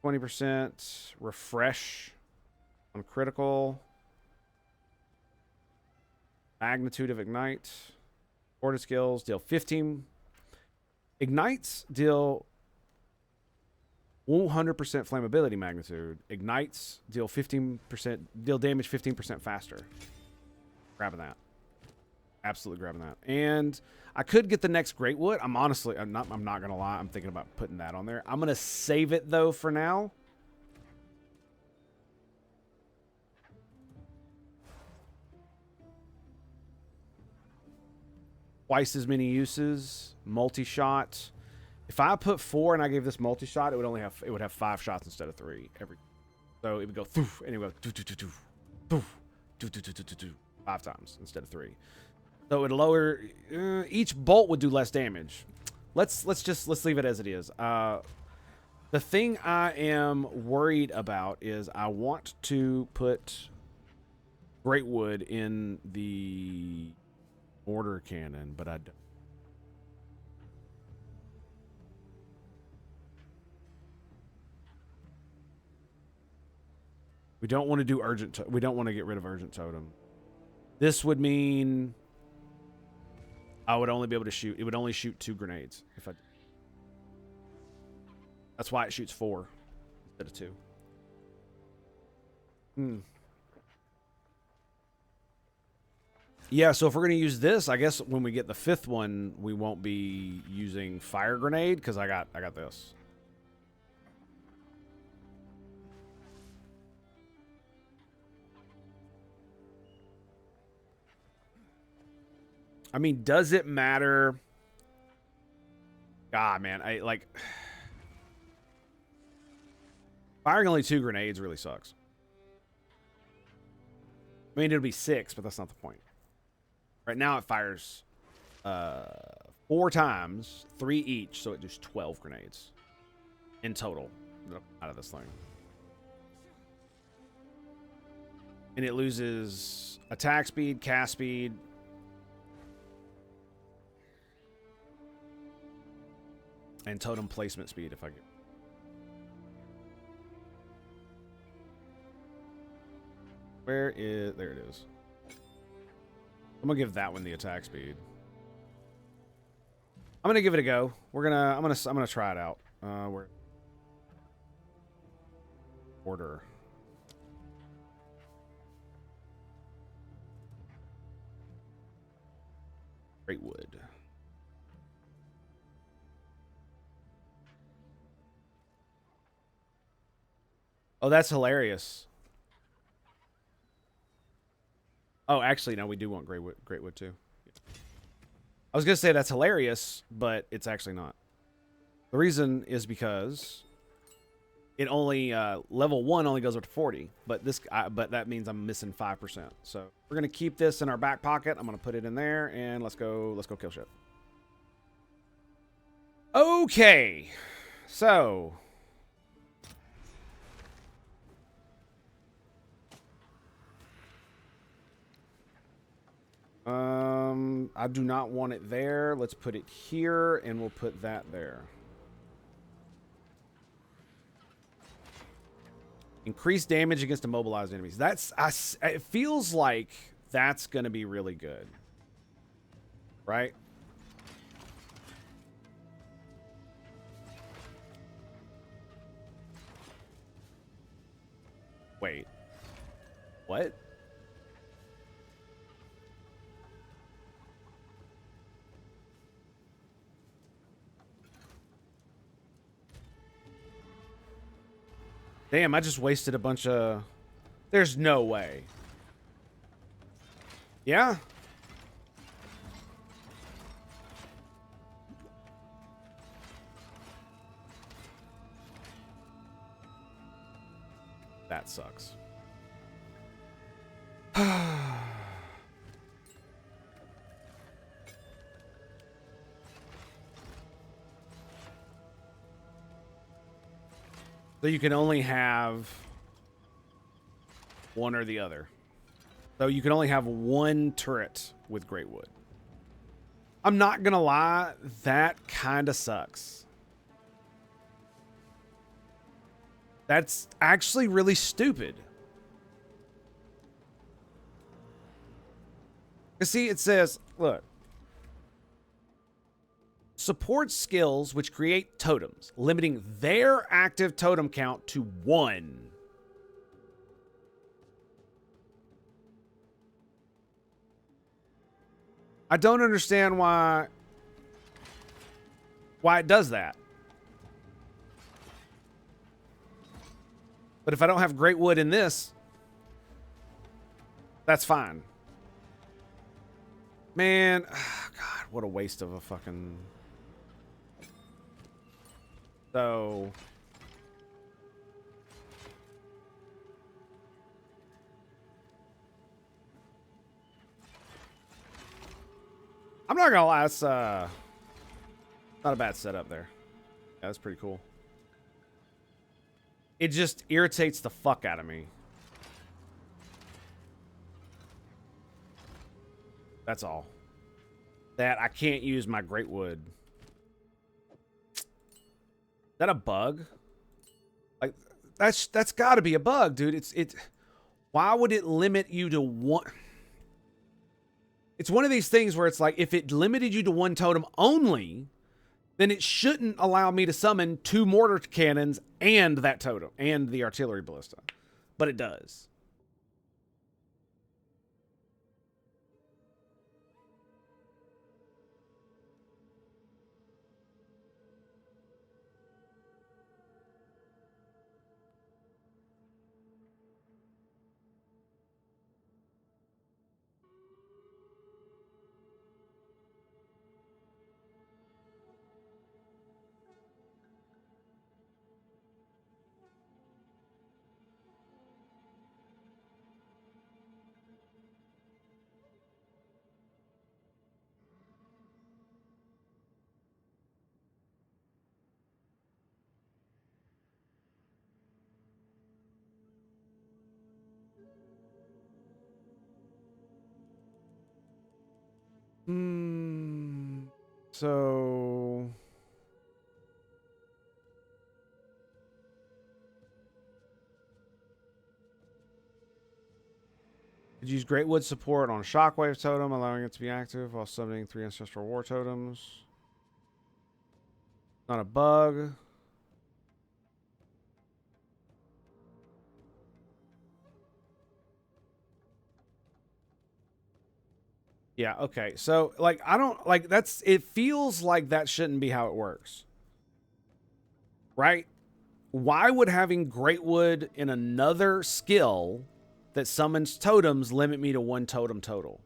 20% refresh on critical. Magnitude of ignite. Order skills deal 15. Ignites deal 100% flammability magnitude. Ignites deal 15%, deal damage 15% faster. Grabbing that. Absolutely grabbing that. And I could get the next Great Wood. I'm not gonna lie, I'm thinking about putting that on there. I'm gonna save it though for now. Twice as many uses. Multi-shot. If I put 4 and I gave this multi-shot, it would have 5 shots instead of 3 every. So it would go thoof, and it would go thoof, 5 times instead of 3. So it would lower. Each bolt would do less damage. Let's leave it as it is. The thing I am worried about is I want to put Great Wood in the mortar cannon, but I don't. We don't want to do urgent. We don't want to get rid of urgent totem. This would mean I would only be able to shoot. It would only shoot 2 grenades if I. That's why it shoots 4 instead of 2. Yeah, so if we're going to use this, I guess when we get the 5th one, we won't be using fire grenade because I got this. I mean, does it matter? God, man, I like firing only 2 grenades really sucks. I mean, it'll be 6, but that's not the point. Right now it fires 4 times, 3 each, so it does 12 grenades in total out of this thing. And it loses attack speed, cast speed, and totem placement speed if I get. Where is, there it is. I'm gonna give that one the attack speed. I'm gonna give it a go. I'm gonna try it out. Where order. Great wood. Oh, that's hilarious. Oh, actually, no, we do want great wood too. I was gonna say that's hilarious, but it's actually not. The reason is because it only level 1 only goes up to 40, but but that means I'm missing 5%. So we're gonna keep this in our back pocket. I'm gonna put it in there, and let's go kill shit. Okay, so. I do not want it there. Let's put it here, and we'll put that there. Increase damage against immobilized enemies. It feels like that's going to be really good. Right? Wait. What? Damn, I just wasted a bunch of... There's no way. Yeah? That sucks. So you can only have one or the other. So you can only have one turret with great wood. I'm not gonna lie, that kind of sucks. That's actually really stupid. You see, it says, look. Support skills which create totems, limiting their active totem count to 1. I don't understand why it does that. But if I don't have great wood in this, that's fine. Man, God, what a waste of a fucking... So... I'm not gonna lie, it's not a bad setup there. Yeah, that's pretty cool. It just irritates the fuck out of me. That's all. That I can't use my great wood. Is that a bug? Like, that's got to be a bug, dude. It's why would it limit you to one? It's one of these things where it's like, if it limited you to one totem only, then it shouldn't allow me to summon 2 mortar cannons and that totem and the artillery ballista, but it does. So could use Greatwood support on Shockwave totem, allowing it to be active while summoning 3 Ancestral War totems. Not a bug. Yeah, okay. So, like, I don't, like, that's, it feels like that shouldn't be how it works. Right? Why would having Greatwood in another skill that summons totems limit me to 1 totem total?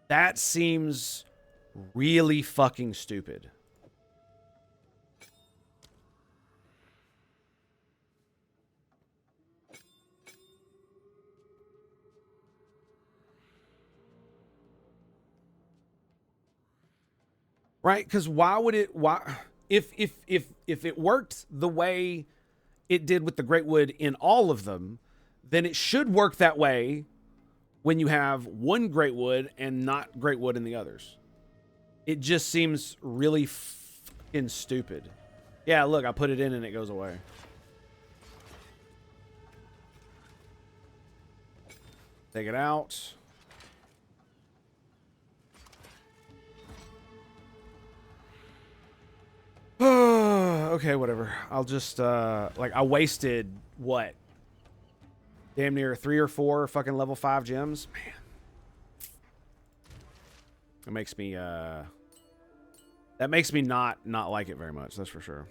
That seems really fucking stupid. Right? Because why would it? Why if it worked the way it did with the Greatwood in all of them, then it should work that way when you have 1 Greatwood and not Greatwood in the others. It just seems really fucking stupid. Yeah, look, I put it in and it goes away. Take it out. Okay, whatever. I'll just, like, I wasted, what? Damn near 3 or 4 fucking level 5 gems? Man. It makes me, that makes me not like it very much, that's for sure.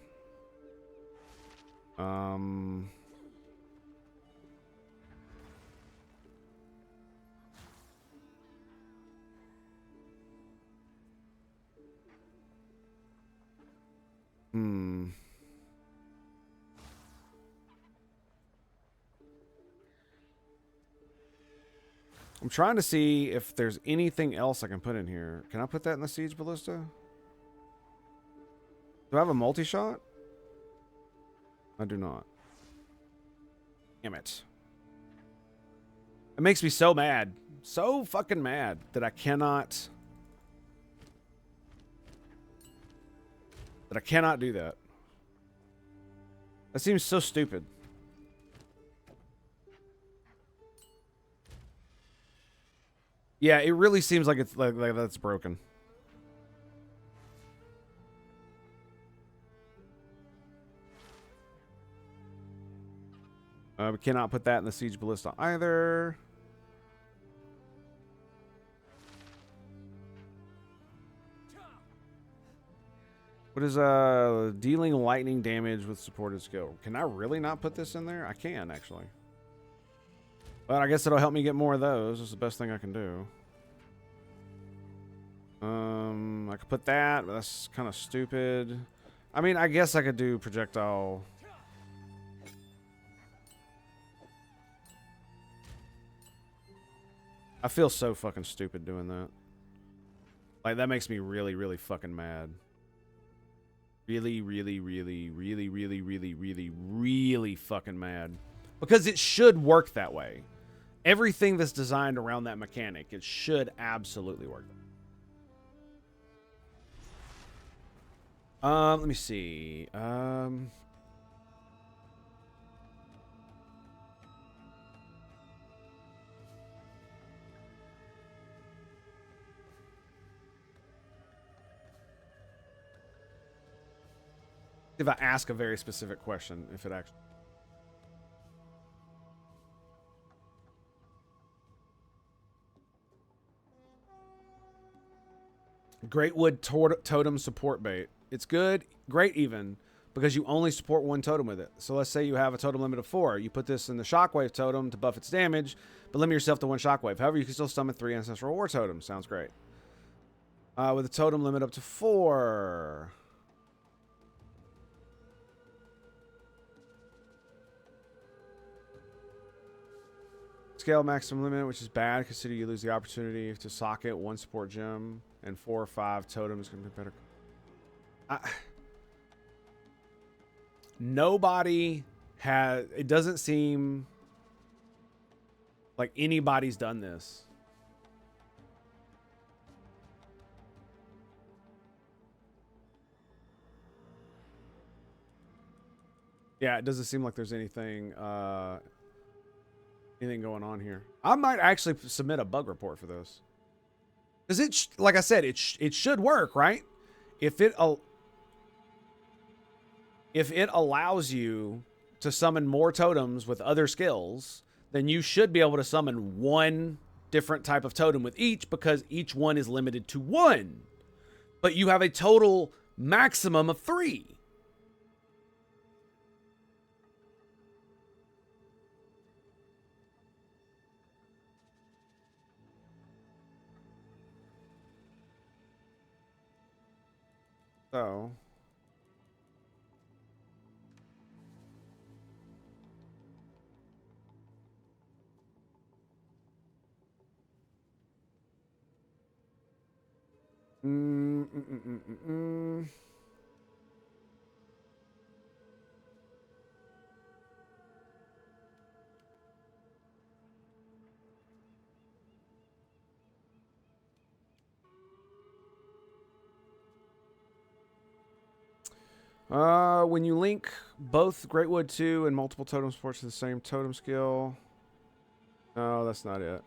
I'm trying to see if there's anything else I can put in here. Can I put that in the Siege Ballista? Do I have a multi-shot? I do not. Damn it. It makes me so mad. So fucking mad that I cannot... do that. That seems so stupid. Yeah, it really seems like it's like that's broken. We cannot put that in the Siege Ballista either. What is dealing lightning damage with supported skill? Can I really not put this in there? I can actually. But I guess it'll help me get more of those. It's the best thing I can do. I could put that, but that's kind of stupid. I mean, I guess I could do projectile. I feel so fucking stupid doing that. Like, that makes me really, really fucking mad. Really, really, really, really, really, really, really, really fucking mad. Because it should work that way. Everything that's designed around that mechanic, it should absolutely work. Let me see. if I ask a very specific question, if it actually. Great wood totem support bait. It's good, great even, because you only support one totem with it. So let's say you have a totem limit of 4. You put this in the shockwave totem to buff its damage, but limit yourself to 1 shockwave. However, you can still summon 3 ancestral war totems. Sounds great. With a totem limit up to 4. Scale maximum limit, which is bad. Consider you lose the opportunity to socket 1 support gem, and 4 or 5 totems can be better. Nobody has. It doesn't seem like anybody's done this. Yeah, it doesn't seem like there's anything going on here. I might actually submit a bug report for this. Because it, like I said, it should work, right? If it allows you to summon more totems with other skills, then you should be able to summon 1 different type of totem with each, because each one is limited to 1. But you have a total maximum of 3. So, when you link both Greatwood 2 and multiple totem supports to the same totem skill. No, that's not it.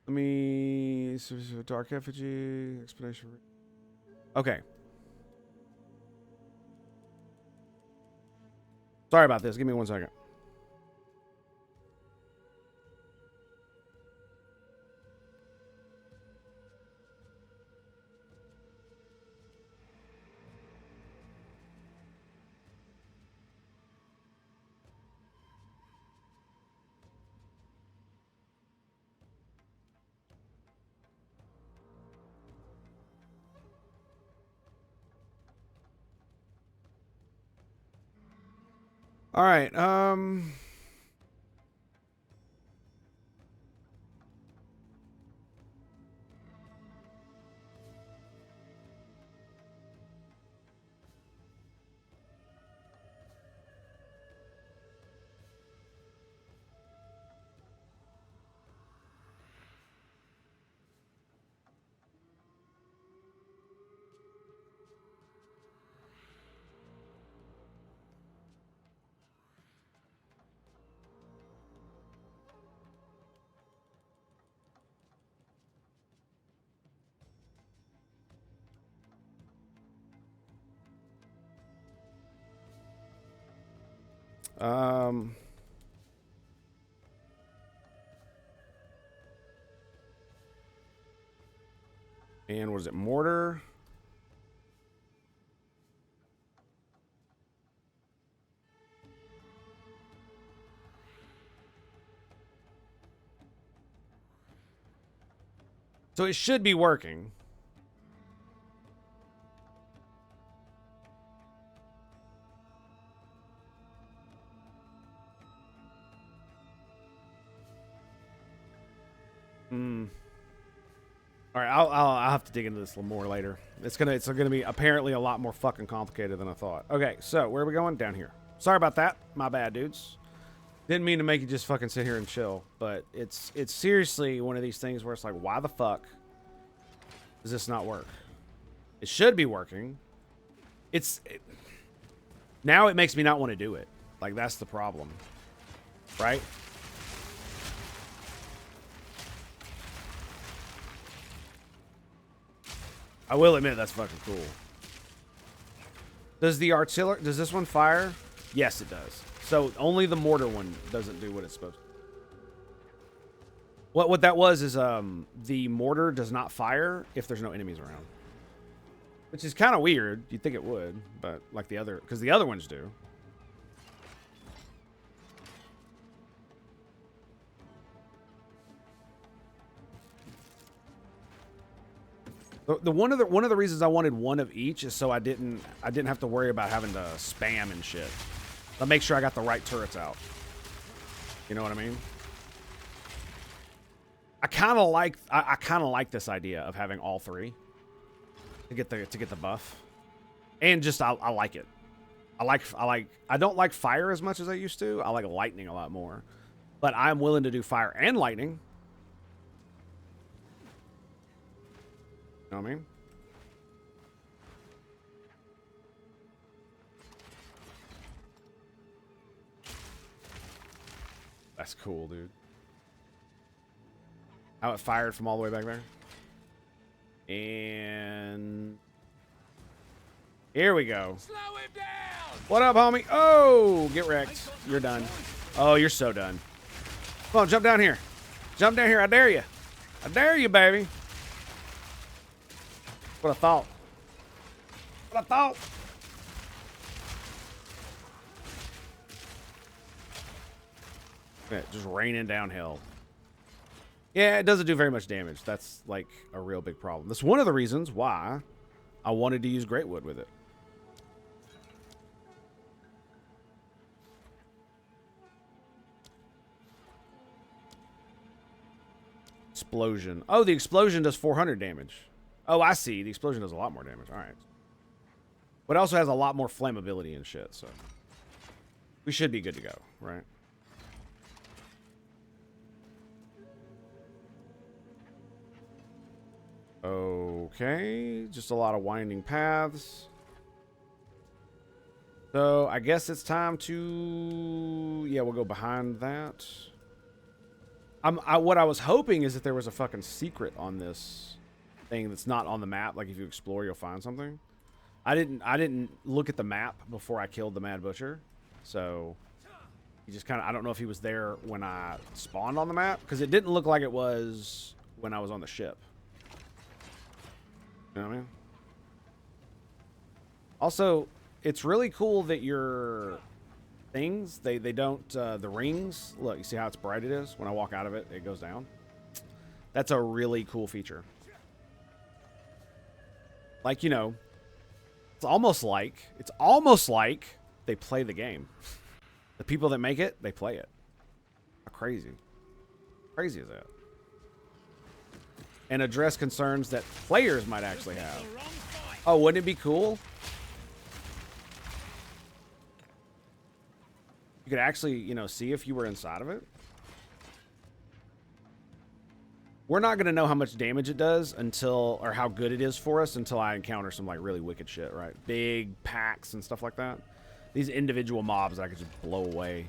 Let me... Dark Effigy, Explanation. Okay. Sorry about this. Give me 1 second. All right. And was it mortar? So it should be working. All right, I'll have to dig into this a little more later. It's gonna be apparently a lot more fucking complicated than I thought. Okay, so where are we going? Down here. Sorry about that. My bad, dudes. Didn't mean to make you just fucking sit here and chill, but it's seriously one of these things where it's like, why the fuck does this not work? It should be working. Now it makes me not want to do it. Like, that's the problem, right? I will admit that's fucking cool. Does the artillery, does this one fire? Yes, it does. So only the mortar one doesn't do what it's supposed to. What that was is the mortar does not fire if there's no enemies around. Which is kind of weird. You'd think it would, but like the other, because the other ones do. One of the reasons I wanted one of each is so I didn't have to worry about having to spam and shit. But make sure I got the right turrets out. You know what I mean? I kind of like this idea of having all three to get the buff, and just I like it. I don't like fire as much as I used to. I like lightning a lot more, but I'm willing to do fire and lightning. You know what I mean? That's cool, dude. How it fired from all the way back there. And here we go. Slow him down! What up, homie? Oh, get wrecked. You're done. Oh, you're so done. Come on, jump down here. Jump down here. I dare you. I dare you, baby. What I thought. What I thought. Yeah, just raining downhill. Yeah, it doesn't do very much damage. That's like a real big problem. That's one of the reasons why I wanted to use Greatwood with it. Explosion. Oh, the explosion does 400 damage. Oh, I see. The explosion does a lot more damage. All right. But it also has a lot more flammability and shit, so we should be good to go, right? Okay, just a lot of winding paths. So I guess it's time to, yeah, we'll go behind that. What I was hoping is that there was a fucking secret on this thing that's not on the map. Like if you explore, you'll find something. I didn't look at the map before I killed the Mad Butcher, so he just kind of, I don't know if he was there when I spawned on the map, because it didn't look like it was when I was on the ship. You know what I mean? Also, it's really cool that your things, they don't, the rings, look, you see how it's bright it is? When I walk out of it, it goes down. That's a really cool feature. Like, you know, it's almost like they play the game. The people that make it, they play it. How crazy. Crazy is that? And address concerns that players might actually have. Oh, wouldn't it be cool? You could actually, you know, see if you were inside of it. We're not going to know how much damage it does until, or how good it is for us until I encounter some like really wicked shit, right? Big packs and stuff like that. These individual mobs I could just blow away.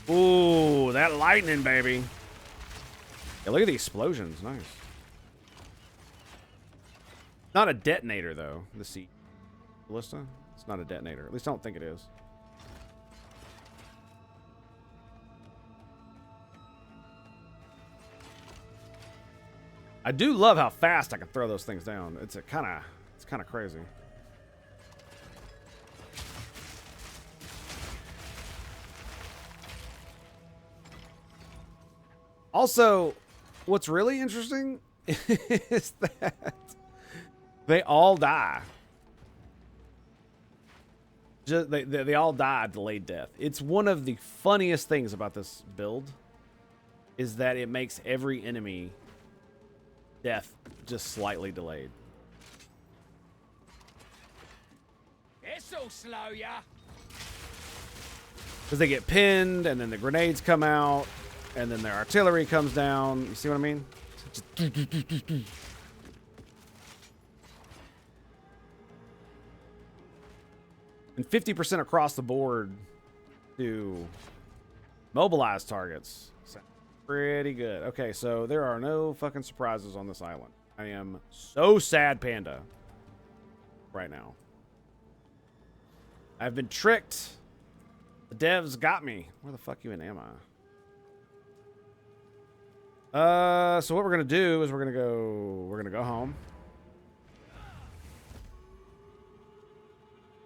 Ooh, that lightning, baby. Yeah, look at the explosions. Nice. Not a detonator, though. The sea ballista. It's not a detonator. At least I don't think it is. I do love how fast I can throw those things down. It's kind of crazy. Also, what's really interesting is that they all die. They all die a delayed death. It's one of the funniest things about this build is that it makes every enemy death just slightly delayed. This'll slow ya. Because they get pinned, and then the grenades come out, and then their artillery comes down. You see what I mean? And 50% across the board do Mobilize targets. Sounds pretty good. Okay, so there are no fucking surprises on this island. I am so sad, Panda. Right now. I've been tricked. The devs got me. Where the fuck even am I? So what we're gonna do is we're gonna go home.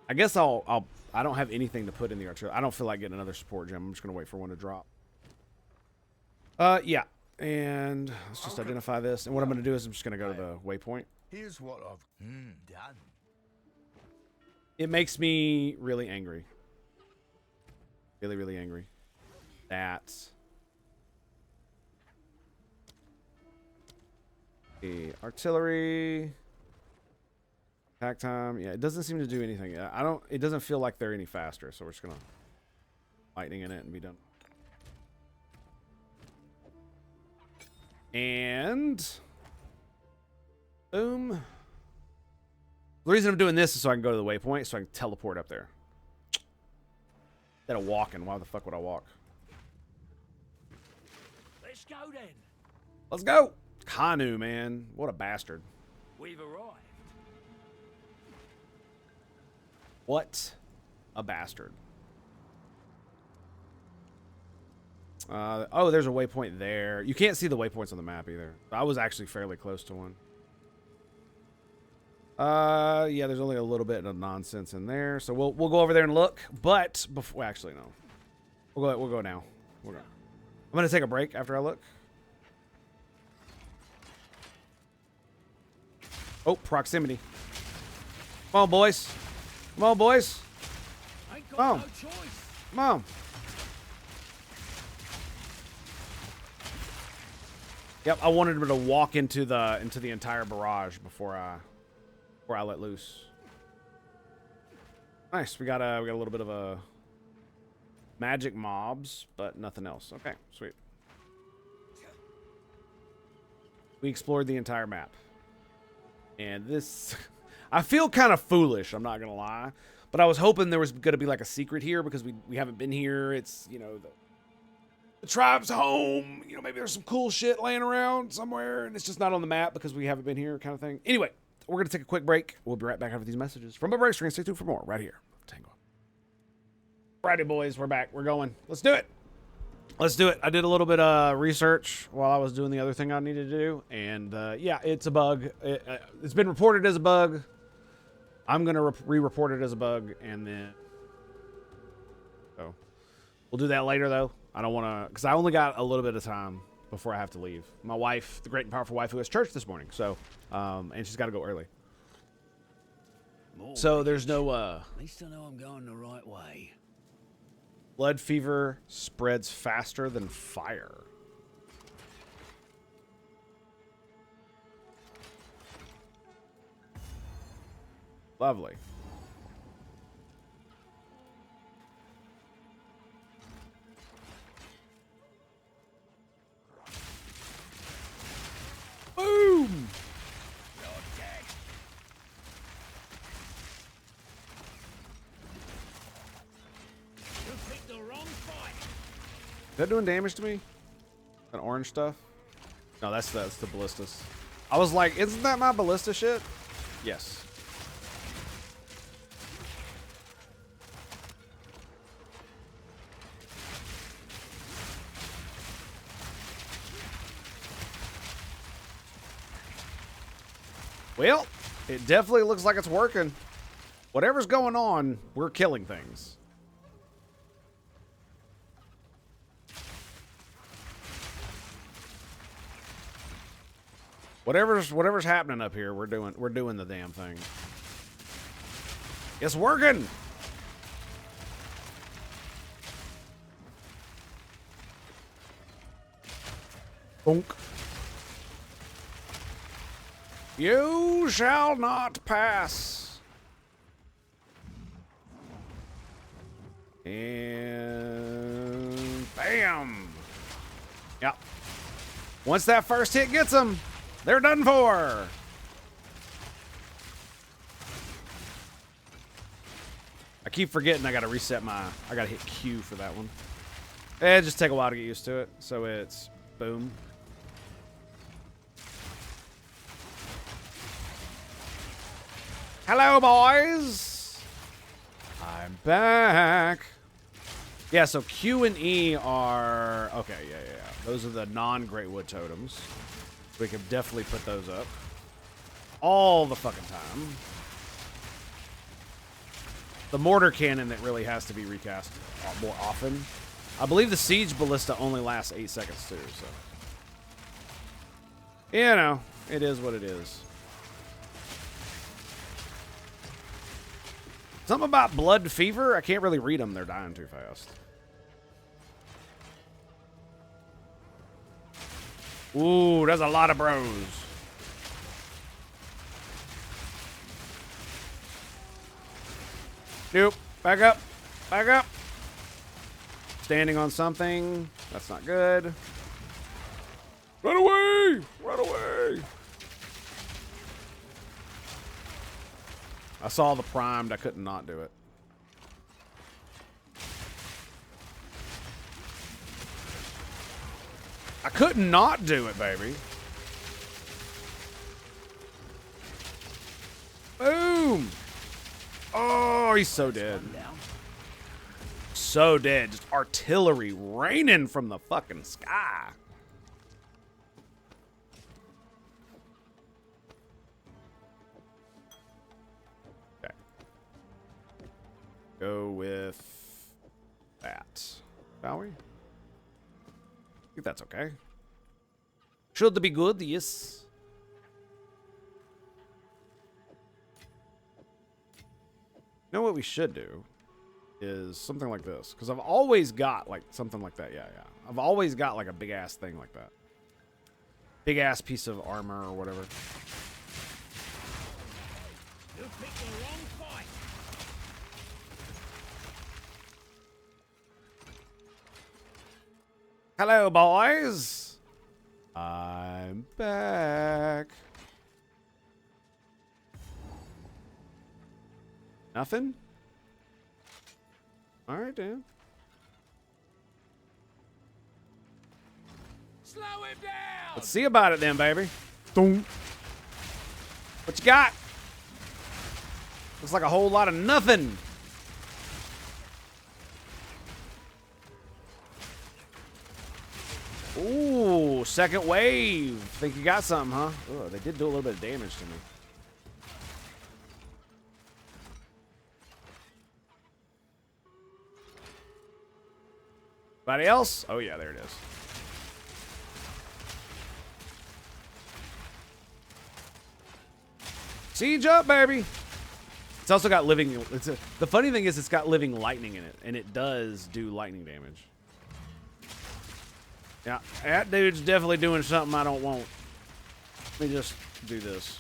I guess I don't have anything to put in the artillery. I don't feel like getting another support gem. I'm just gonna wait for one to drop. Yeah. And let's just identify this. And what I'm gonna do is I'm just gonna go to the waypoint. Here's what I've done. It makes me really angry. Really, really angry. That's the artillery. Attack time. Yeah, it doesn't seem to do anything. It doesn't feel like they're any faster, so we're just gonna lightning in it and be done. And boom. The reason I'm doing this is so I can go to the waypoint, so I can teleport up there. Instead of walking, why the fuck would I walk? Let's go then. Let's go. Kanu, man. What a bastard. We've arrived. What a bastard. Oh, there's a waypoint there. You can't see the waypoints on the map either. I was actually fairly close to one. Yeah, there's only a little bit of nonsense in there, so we'll go over there and look. But before, actually, no, we'll go now. I'm gonna take a break after I look. Oh, proximity. Come on, boys. Come on, boys. Ain't got Come on. no choice. Come on. Yep, I wanted him to walk into the entire barrage before I let loose. Nice. We got a little bit of a magic mobs, but nothing else. Okay, sweet. We explored the entire map. And this I feel kind of foolish, I'm not going to lie, but I was hoping there was going to be like a secret here because we haven't been here. It's, you know, the tribe's home. You know, maybe there's some cool shit laying around somewhere and it's just not on the map because we haven't been here kind of thing. Anyway, we're going to take a quick break. We'll be right back after these messages from a break screen. Stay tuned for more right here. Tango. Alrighty, boys, we're back. We're going. Let's do it. Let's do it. I did a little bit of research while I was doing the other thing I needed to do, and yeah, it's a bug. It's been reported as a bug. I'm gonna re-report it as a bug, and then so we'll do that later. Though I don't want to, because I only got a little bit of time before I have to leave. My wife, the great and powerful wife, who has church this morning, so and she's got to go early. So there's no. At least I know I'm going the right way. Blood fever spreads faster than fire. Lovely. Boom! Is that doing damage to me? That orange stuff? No, that's the ballistas. I was like, isn't that my ballista shit? Yes. Well, it definitely looks like it's working. Whatever's going on, we're killing things. Whatever's happening up here, we're doing the damn thing. It's working. Bonk. You shall not pass. And bam. Yep. Once that first hit gets them, they're done for. I keep forgetting I gotta reset I gotta hit Q for that one. It just take a while to get used to it. So it's boom. Hello, boys. I'm back. Yeah, so Q and E are... Okay, yeah. Those are the non-Great Wood Totems. We can definitely put those up. All the fucking time. The mortar cannon that really has to be recast more often. I believe the Siege Ballista only lasts 8 seconds too, so... You know, it is what it is. Something about Blood Fever? I can't really read them. They're dying too fast. Ooh, there's a lot of bros. Nope. Back up. Back up. Standing on something. That's not good. Run away! Run away! I saw the primed. I couldn't not do it. I couldn't not do it, baby. Boom! Oh, he's so dead. So dead. Just artillery raining from the fucking sky. Okay. Go with that. Shall we? I think that's okay. Should be good, yes. You know what we should do is something like this, because I've always got like something like that. Yeah. I've always got like a big ass thing like that. Big ass piece of armor or whatever. You picked the wrong fight. Hello, boys. I'm back. Nothing? All right, Dan. Slow him down. Let's see about it then, baby. Boom. What you got? Looks like a whole lot of nothing. Ooh, second wave. Think you got something, huh? Oh, they did do a little bit of damage to me. Anybody else? Oh, yeah, there it is. Siege up, baby. It's also got living... the funny thing is it's got living lightning in it, and it does do lightning damage. Yeah, that dude's definitely doing something I don't want. Let me just do this.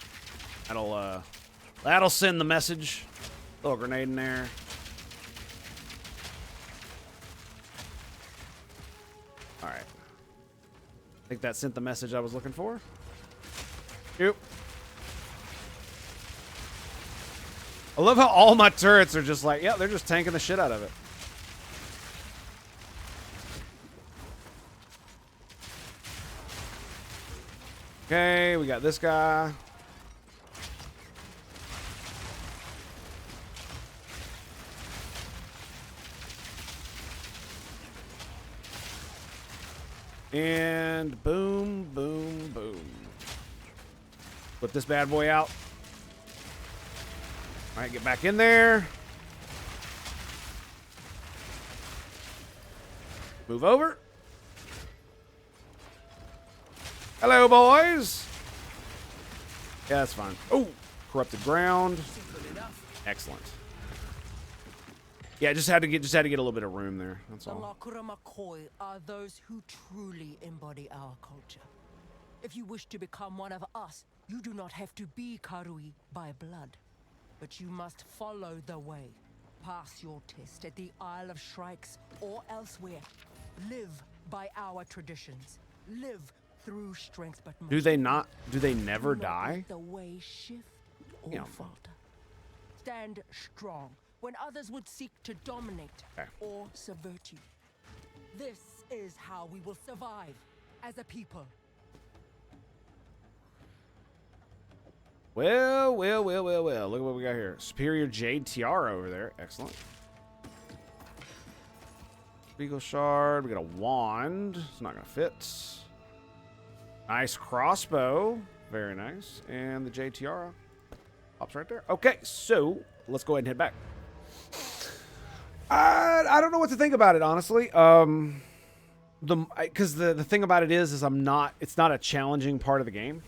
That'll send the message. Little grenade in there. All right. I think that sent the message I was looking for. Yep. I love how all my turrets are just like, yeah, they're just tanking the shit out of it. Okay, we got this guy. And boom, boom, boom. Put this bad boy out. All right, get back in there. Move over. Hello, boys. Yeah, that's fine. Oh, corrupted ground. Excellent. Yeah, just had to get a little bit of room there. That's The all. Nakuramakoi are those who truly embody our culture. If you wish to become one of us, you do not have to be Karui by blood. But you must follow the way. Pass your test at the Isle of Shrikes or elsewhere. Live by our traditions. Live through strength, but Do they never die? Let the way shift or Yeah. falter. Stand strong when others would seek to dominate or subvert you. This is how we will survive as a people. Well. Look at what we got here. Superior Jade Tiara over there. Excellent. Beagle Shard. We got a wand. It's not going to fit. Nice crossbow. Very nice. And the Jade Tiara. Pops right there. Okay, so let's go ahead and head back. I don't know what to think about it, honestly. Because the thing about it is it's not a challenging part of the game.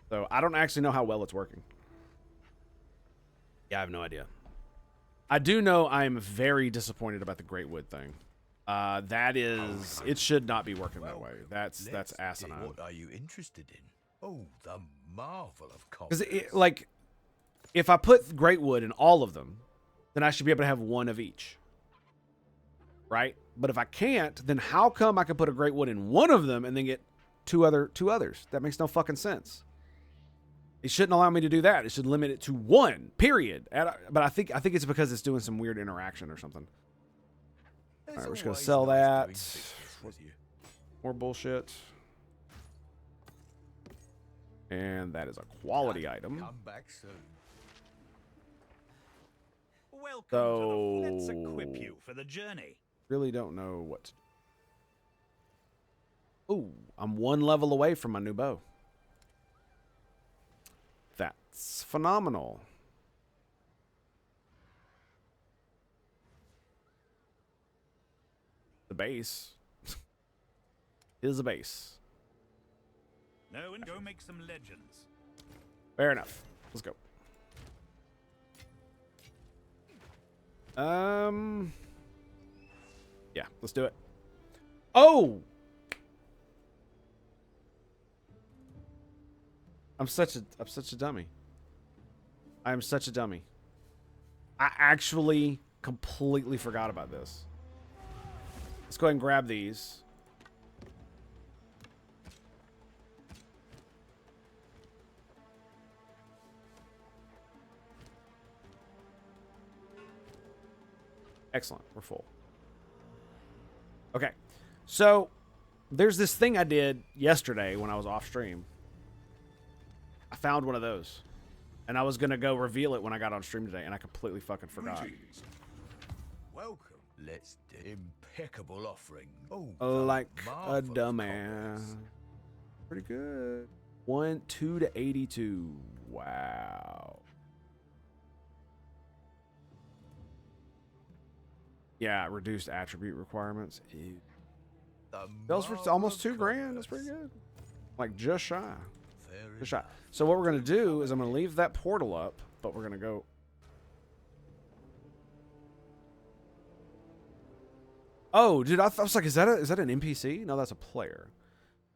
So I don't actually know how well it's working. Yeah, I have no idea. I do know I'm very disappointed about the Great Wood thing. It should not be working that way. That's asinine. What are you interested in? Oh, the marvel of because like, if I put Great Wood in all of them, then I should be able to have one of each. Right? But if I can't, then how come I can put a Great Wood in one of them and then get two others? That makes no fucking sense. It shouldn't allow me to do that. It should limit it to one, period. But I think it's because it's doing some weird interaction or something. All right, we're just going to sell that. More bullshit. And that is a quality item. Come back soon. Welcome So, to the... Let's equip you for the journey. Really don't know what to do. Ooh, I'm one level away from my new bow. That's phenomenal. The base is a base. No, and go make some legends. Fair enough. Let's go. Yeah, let's do it. Oh! I'm such a dummy. I am such a dummy. I actually completely forgot about this. Let's go ahead and grab these. Excellent. We're full. Okay. So, there's this thing I did yesterday when I was off stream. I found one of those. And I was going to go reveal it when I got on stream today, and I completely fucking forgot. Welcome. Let's do impeccable offering. Oh, Like a dumbass. Pretty good. 2 to 82. Wow. Yeah, reduced attribute requirements. Ew. Sells for almost $2,000. That's pretty good. Like just shy. Just shy. So what we're gonna do is I'm gonna leave that portal up, but we're gonna go. Oh, dude, I was like, is that an NPC? No, that's a player.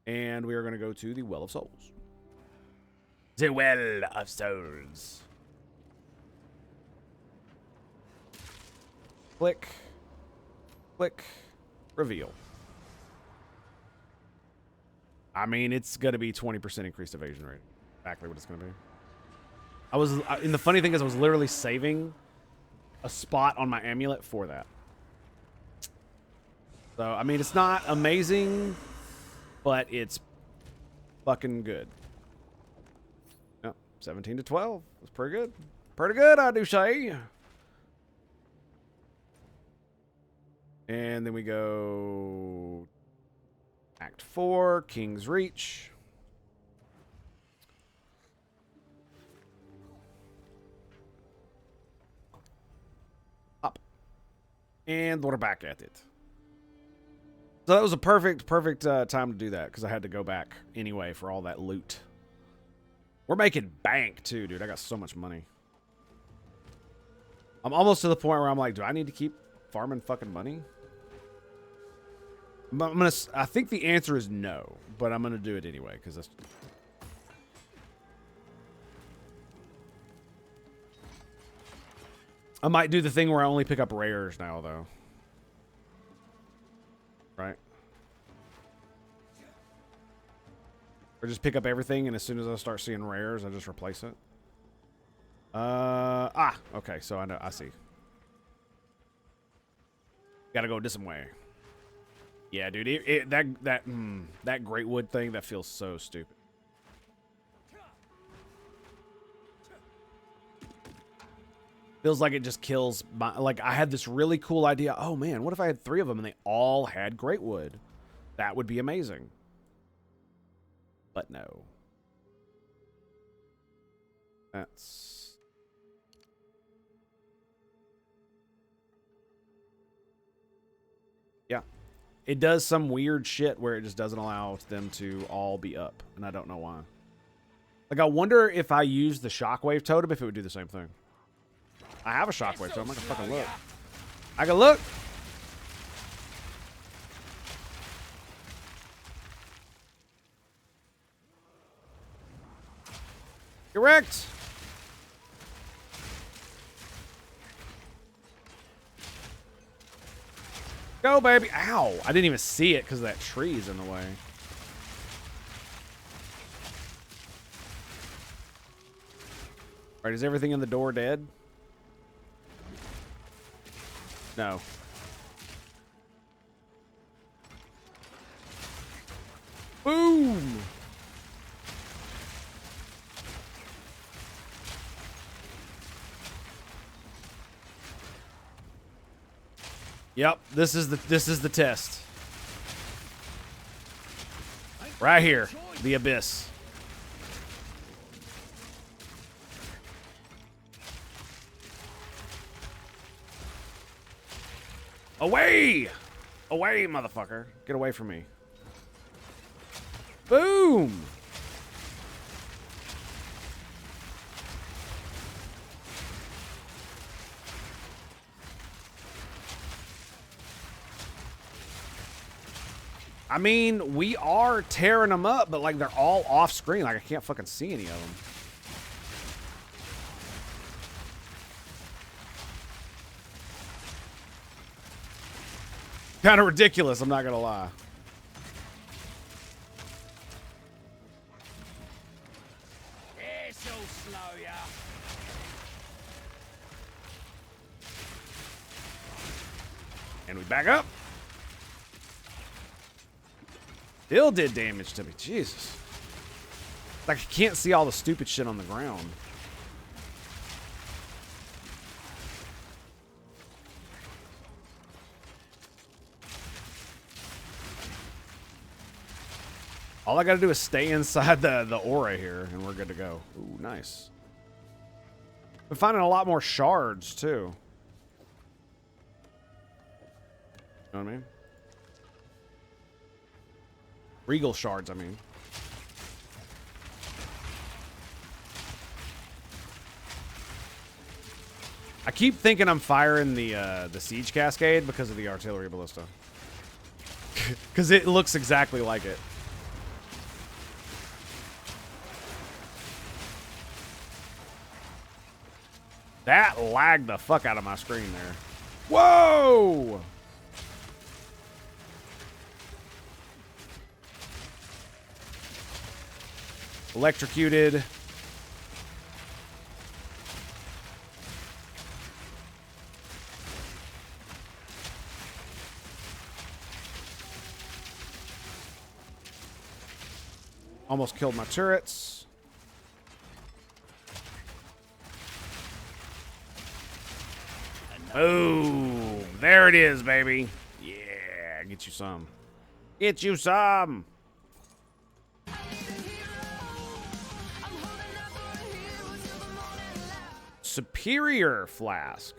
And we are gonna go to the Well of Souls. The Well of Souls. Click. Click. Reveal. I mean, it's going to be 20% increased evasion rate. Exactly what it's going to be. And the funny thing is I was literally saving a spot on my amulet for that. So, I mean, it's not amazing, but it's fucking good. Yep, 17 to 12. That's pretty good. Pretty good, I do say. And then we go Act 4, King's Reach. Up. And we're back at it. So that was a perfect time to do that because I had to go back anyway for all that loot. We're making bank too, dude. I got so much money. I'm almost to the point where I'm like, do I need to keep farming fucking money? I think the answer is no, but I'm gonna do it anyway because that's. I might do the thing where I only pick up rares now, though. Right? Or just pick up everything, and as soon as I start seeing rares, I just replace it. Okay, so I know. I see. Gotta go this way. Yeah, dude. That great wood thing, that feels so stupid. Feels like it just kills my... Like, I had this really cool idea. Oh, man, what if I had 3 of them and they all had great wood? That would be amazing. But no. That's... Yeah. It does some weird shit where it just doesn't allow them to all be up. And I don't know why. Like, I wonder if I use the shockwave totem, if it would do the same thing. I have a shockwave totem. I can fucking look. I can look. Correct. Go, baby. Ow. I didn't even see it because that tree's in the way. All right, is everything in the door dead? No. Boom! Yep, this is the test. Right here, the abyss. Away! Away, motherfucker. Get away from me. Boom! I mean, we are tearing them up, but like they're all off screen. Like I can't fucking see any of them. Kind of ridiculous, I'm not gonna lie. This'll slow ya. And we back up. Still did damage to me. Jesus. Like I can't see all the stupid shit on the ground. All I gotta do is stay inside the aura here, and we're good to go. Ooh, nice. We're finding a lot more shards, too. You know what I mean? Regal shards, I mean. I keep thinking I'm firing the siege cascade because of the artillery ballista. Because it looks exactly like it. That lagged the fuck out of my screen there. Whoa! Electrocuted. Almost killed my turrets. Oh, there it is, baby. Yeah, get you some. Get you some. Superior flask.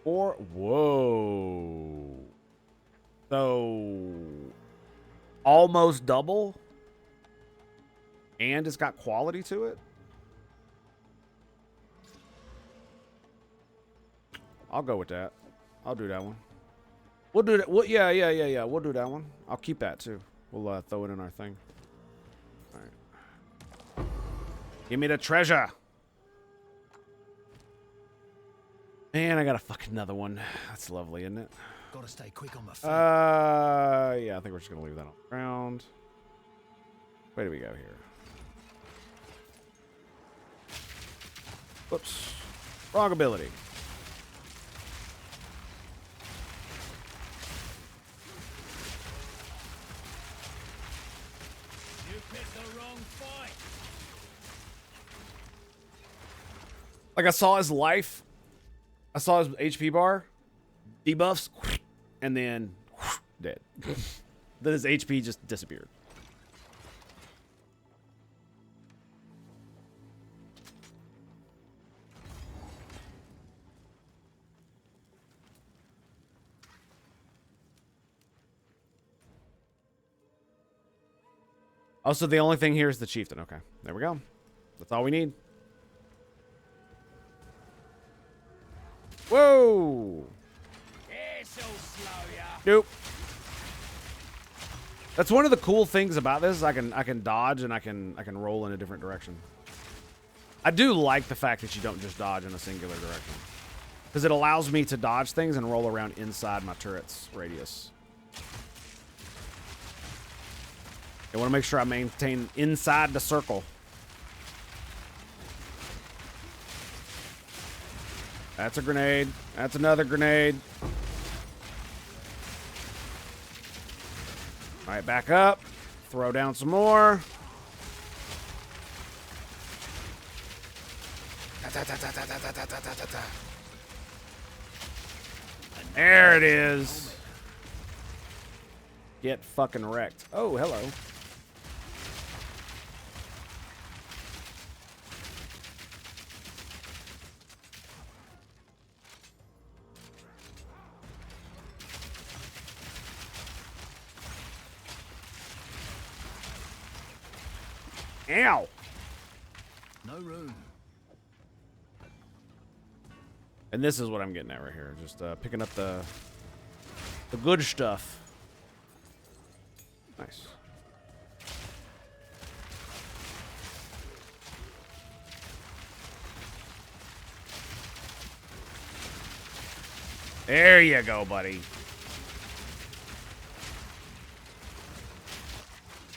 Or, whoa. So, almost double. And it's got quality to it. I'll go with that. I'll do that one. We'll do that. Well, yeah. We'll do that one. I'll keep that too. We'll throw it in our thing. All right. Give me the treasure. Man, I got a fucking another one. That's lovely, isn't it? Gotta stay quick on my feet. Yeah, I think we're just gonna leave that on the ground. Where do we go here? Whoops. Wrong ability. the wrong fight. Like I saw his life. I saw his HP bar. Debuffs. And then dead. Then his HP just disappeared. Oh, so the only thing here is the chieftain. Okay, there we go. That's all we need. Whoa! This'll slow ya. Nope. That's one of the cool things about this. I can dodge and I can roll in a different direction. I do like the fact that you don't just dodge in a singular direction, because it allows me to dodge things and roll around inside my turret's radius. I want to make sure I maintain inside the circle. That's a grenade. That's another grenade. All right, back up. Throw down some more. There it is. Get fucking wrecked. Oh, hello. Ow! No room. And this is what I'm getting at right here. Just picking up the good stuff. Nice. There you go, buddy.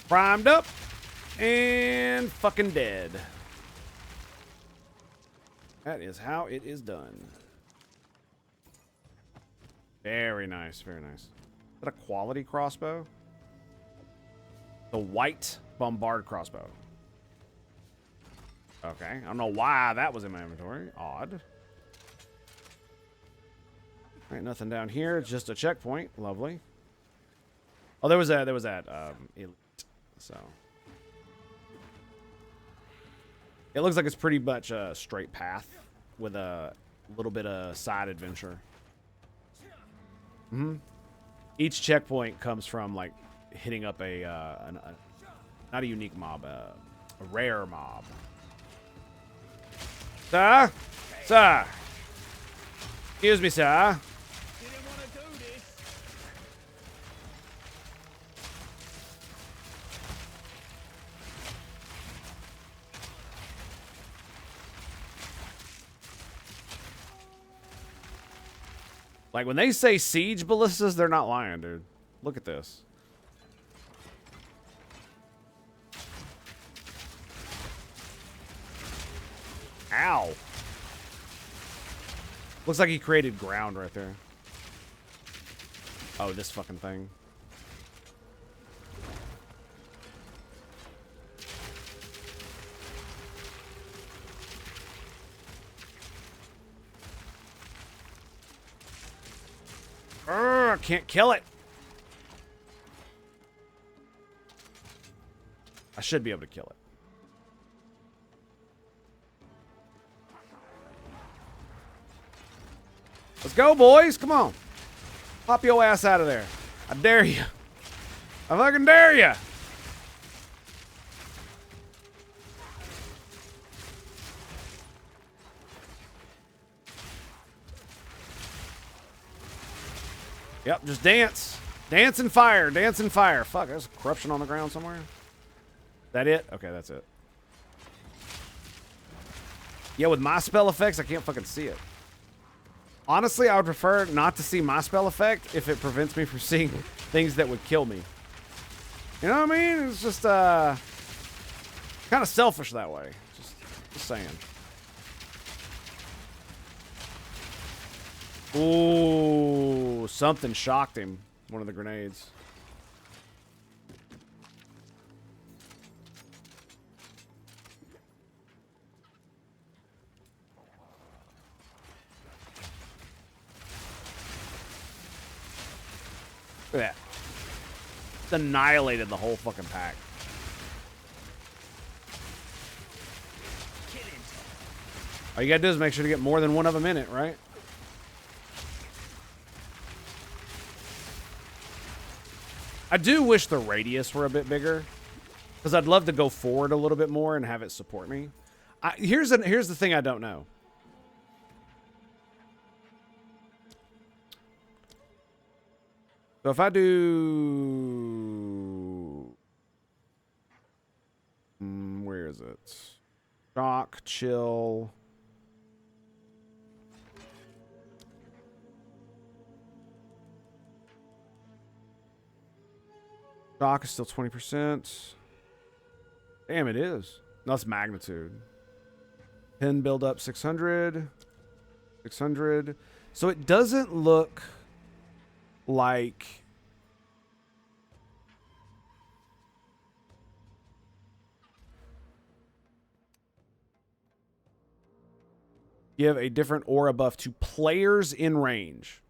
Primed up. And fucking dead. That is how it is done. Very nice, very nice. Is that a quality crossbow? The white bombard crossbow. Okay, I don't know why that was in my inventory. Odd. All right, nothing down here. It's just a checkpoint. Lovely. Oh, there was that elite. So. It looks like it's pretty much a straight path with a little bit of side adventure. Each checkpoint comes from like hitting up not a unique mob, a rare mob. Sir? Sir? Excuse me, sir. Didn't want to do this. Like, when they say siege ballistas, they're not lying, dude. Look at this. Ow. Looks like he created ground right there. Oh, this fucking thing. I can't kill it. I should be able to kill it. Let's go, boys. Come on. Pop your ass out of there. I dare you. I fucking dare you. Yep, just dance. Dance and fire. Dance and fire. Fuck, there's corruption on the ground somewhere. That it? Okay, that's it. Yeah, with my spell effects, I can't fucking see it. Honestly, I would prefer not to see my spell effect if it prevents me from seeing things that would kill me. You know what I mean? It's just kind of selfish that way. Just saying. Ooh, something shocked him. One of the grenades. Look at that. It's annihilated the whole fucking pack. All you gotta do is make sure to get more than one of them in it, right? I do wish the radius were a bit bigger, because I'd love to go forward a little bit more and have it support me. Here's the thing I don't know. So if I do... where is it? Shock, chill... Shock is still 20%. Damn, it is. No, it's magnitude. Pin build up 600. 600. So it doesn't look like... Give a different aura buff to players in range.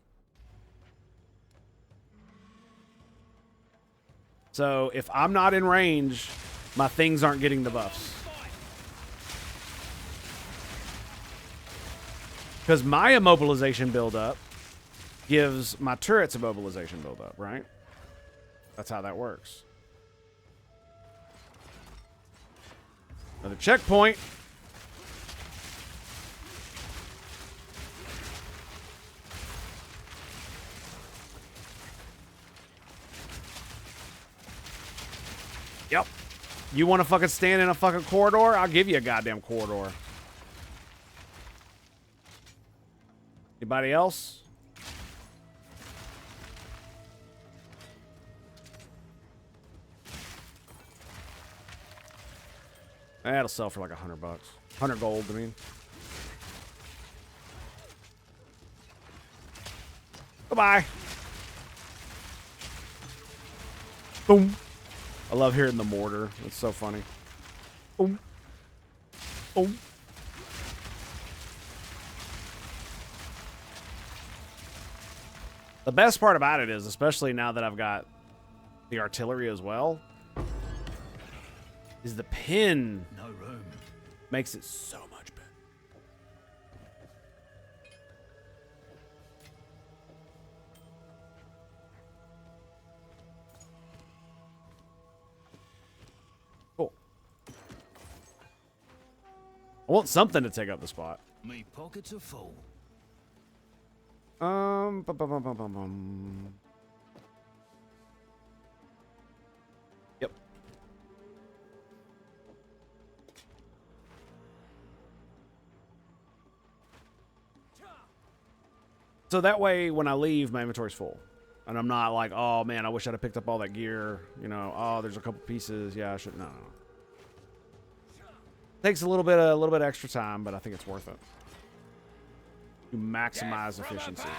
So if I'm not in range, my things aren't getting the buffs. Because my immobilization buildup gives my turret's immobilization buildup, right? That's how that works. Another checkpoint. Yep. You want to fucking stand in a fucking corridor? I'll give you a goddamn corridor. Anybody else? That'll sell for like $100. 100 gold, I mean. Goodbye. Boom. I love hearing the mortar. It's so funny. Boom. Boom. The best part about it is, especially now that I've got the artillery as well, is the pin makes it so much better. Cool. I want something to take up the spot. Me pockets are full. Bum, bum, bum, bum, bum, bum. Yep. So that way, when I leave, my inventory's full. And I'm not like, oh, man, I wish I'd have picked up all that gear. You know, oh, there's a couple pieces. Yeah, I should. No. Takes a little bit extra time, but I think it's worth it. To maximize efficiency.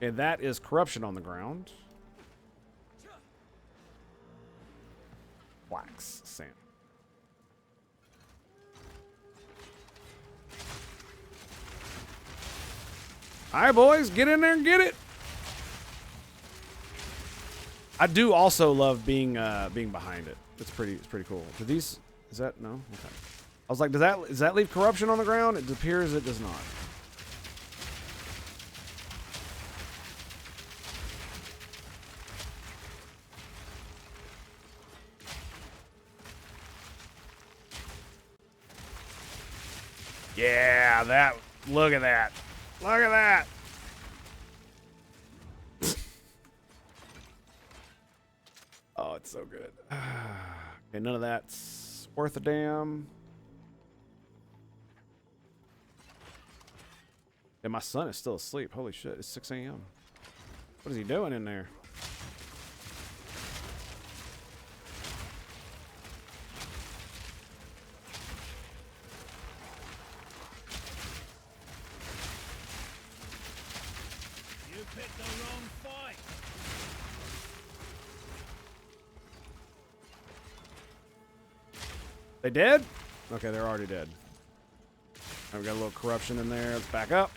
And that is corruption on the ground. Wax sand. All right, boys, get in there and get it. I do also love being behind it. It's pretty cool. Do these? Is that no? Okay. I was like, does that leave corruption on the ground? It appears it does not. Yeah, that. Look at that. Look at that. Oh, it's so good. Okay, none of that's worth a damn. And my son is still asleep. Holy shit, it's 6 a.m. What is he doing in there? You picked the wrong fight. They dead? Okay, they're already dead. I've got a little corruption in there. Let's back up.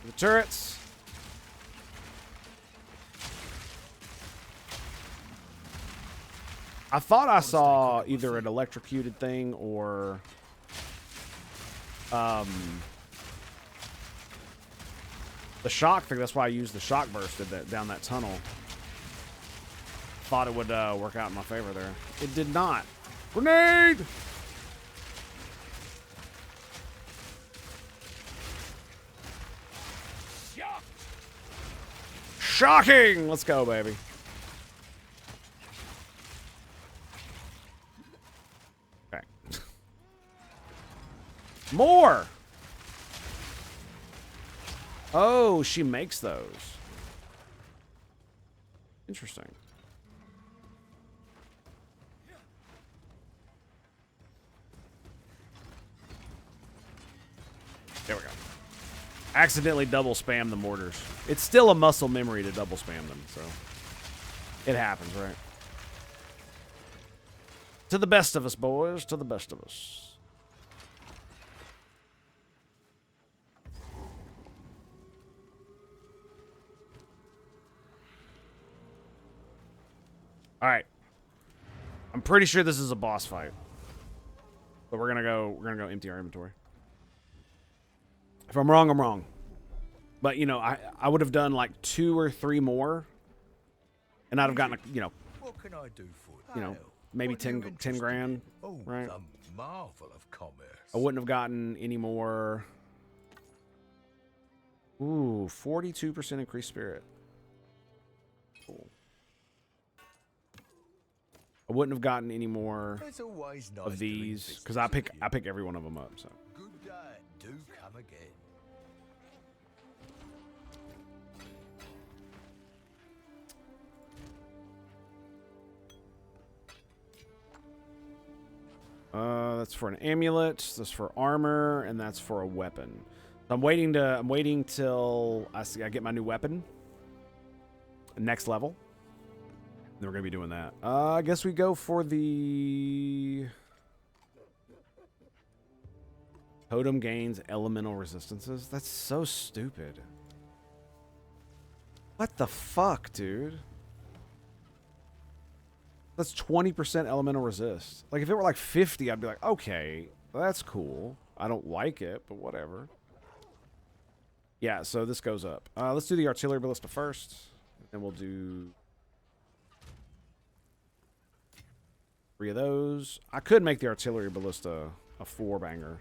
The turrets. I thought I saw either an electrocuted thing or the shock thing. That's why I used the shock burst down that tunnel. Thought it would work out in my favor there. It did not. Grenade! Shocking! Let's go, baby. Okay. More! Oh, she makes those. Interesting. There we go. Accidentally double spam the mortars. It's still a muscle memory to double spam them, so it happens, right? To the best of us, boys. To the best of us. All right. I'm pretty sure this is a boss fight, but we're gonna go empty our inventory. If I'm wrong, I'm wrong. But, you know, I would have done like 2 or 3 more. And I'd have gotten, What can I do for maybe 10 grand, right? The marvel of commerce. I wouldn't have gotten any more. Ooh, 42% increased spirit. Cool. I wouldn't have gotten any more of these because I pick every one of them up. So. Good day. Do come again. That's for an amulet. That's for armor, and that's for a weapon. So I'm waiting till I get my new weapon. Next level. Then we're gonna be doing that. I guess we go for the totem gains elemental resistances. That's so stupid. What the fuck, dude? That's 20% elemental resist. Like, if it were like 50, I'd be like, okay, that's cool. I don't like it, but whatever. Yeah, so this goes up. Let's do the artillery ballista first. And we'll do 3 of those. I could make the artillery ballista a 4-banger.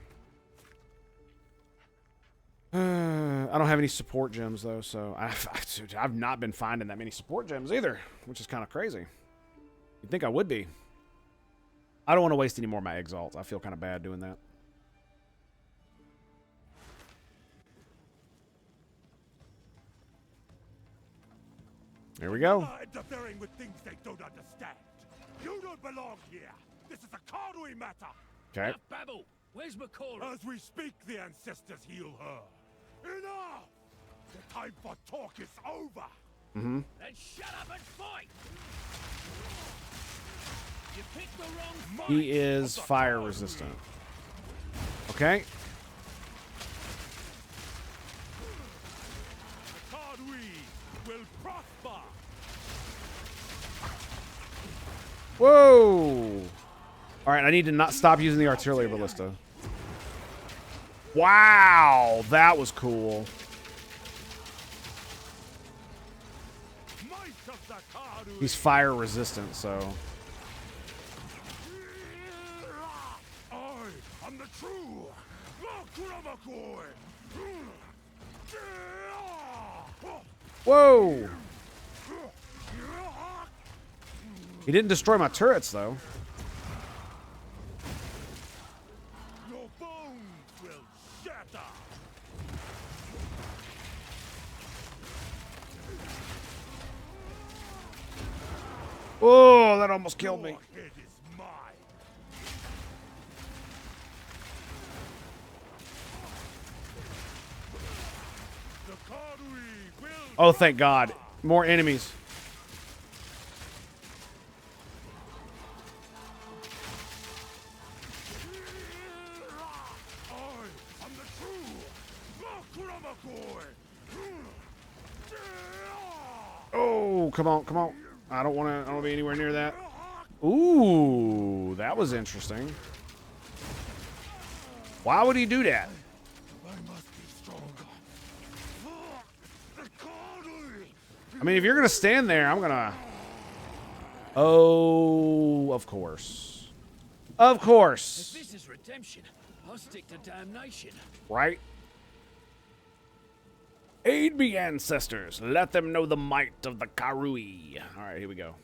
I don't have any support gems, though, so I've not been finding that many support gems either, which is kind of crazy. You'd think I would be. I don't want to waste any more of my exalts. I feel kind of bad doing that. There we go. Interfering with things they don't understand. You don't belong here. This is a Karui matter. Okay. Babble. Where's McCall? As we speak, the ancestors heal her. Enough! The time for talk is over. Mm-hmm. Then shut up and fight. You picked the wrong. He is fire resistant. Okay. The Karui will prosper. Whoa! All right, I need to not stop using the artillery ballista. Wow, that was cool. He's fire resistant, so. I am the true Makuramakoi. Whoa! He didn't destroy my turrets, though. Your bones will shatter. Oh, that almost killed me. Your head is mine. The Karui will Oh, thank God. More enemies. Oh, come on, come on. I don't want to be anywhere near that. Ooh, that was interesting. Why would he do that? I mean, if you're going to stand there, I'm going to... Oh, of course. Of course. If this is redemption, I'll stick to damnation. Right? Aid me, ancestors. Let them know the might of the Karui. All right, here we go.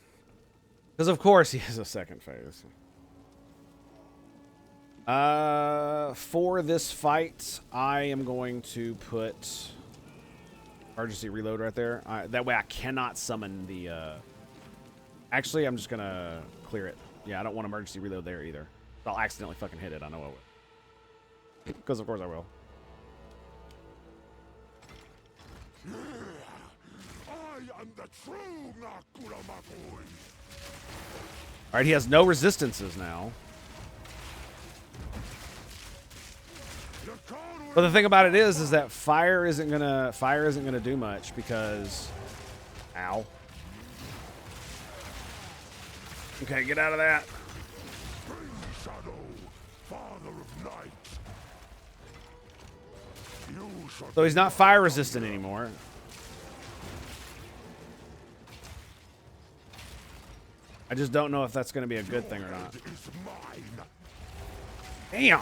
Because, of course, he has a second phase. For this fight, I am going to put emergency reload right there. That way I cannot summon the... Actually, I'm just going to clear it. Yeah, I don't want emergency reload there either. I'll accidentally fucking hit it. I know I will. Because, of course, I will. I am the true Nakuramakoi. Alright, he has no resistances now. But the thing about it is that fire isn't gonna do much because... Ow. Okay, get out of that. So he's not fire resistant anymore. I just don't know if that's going to be a good thing or not. Damn.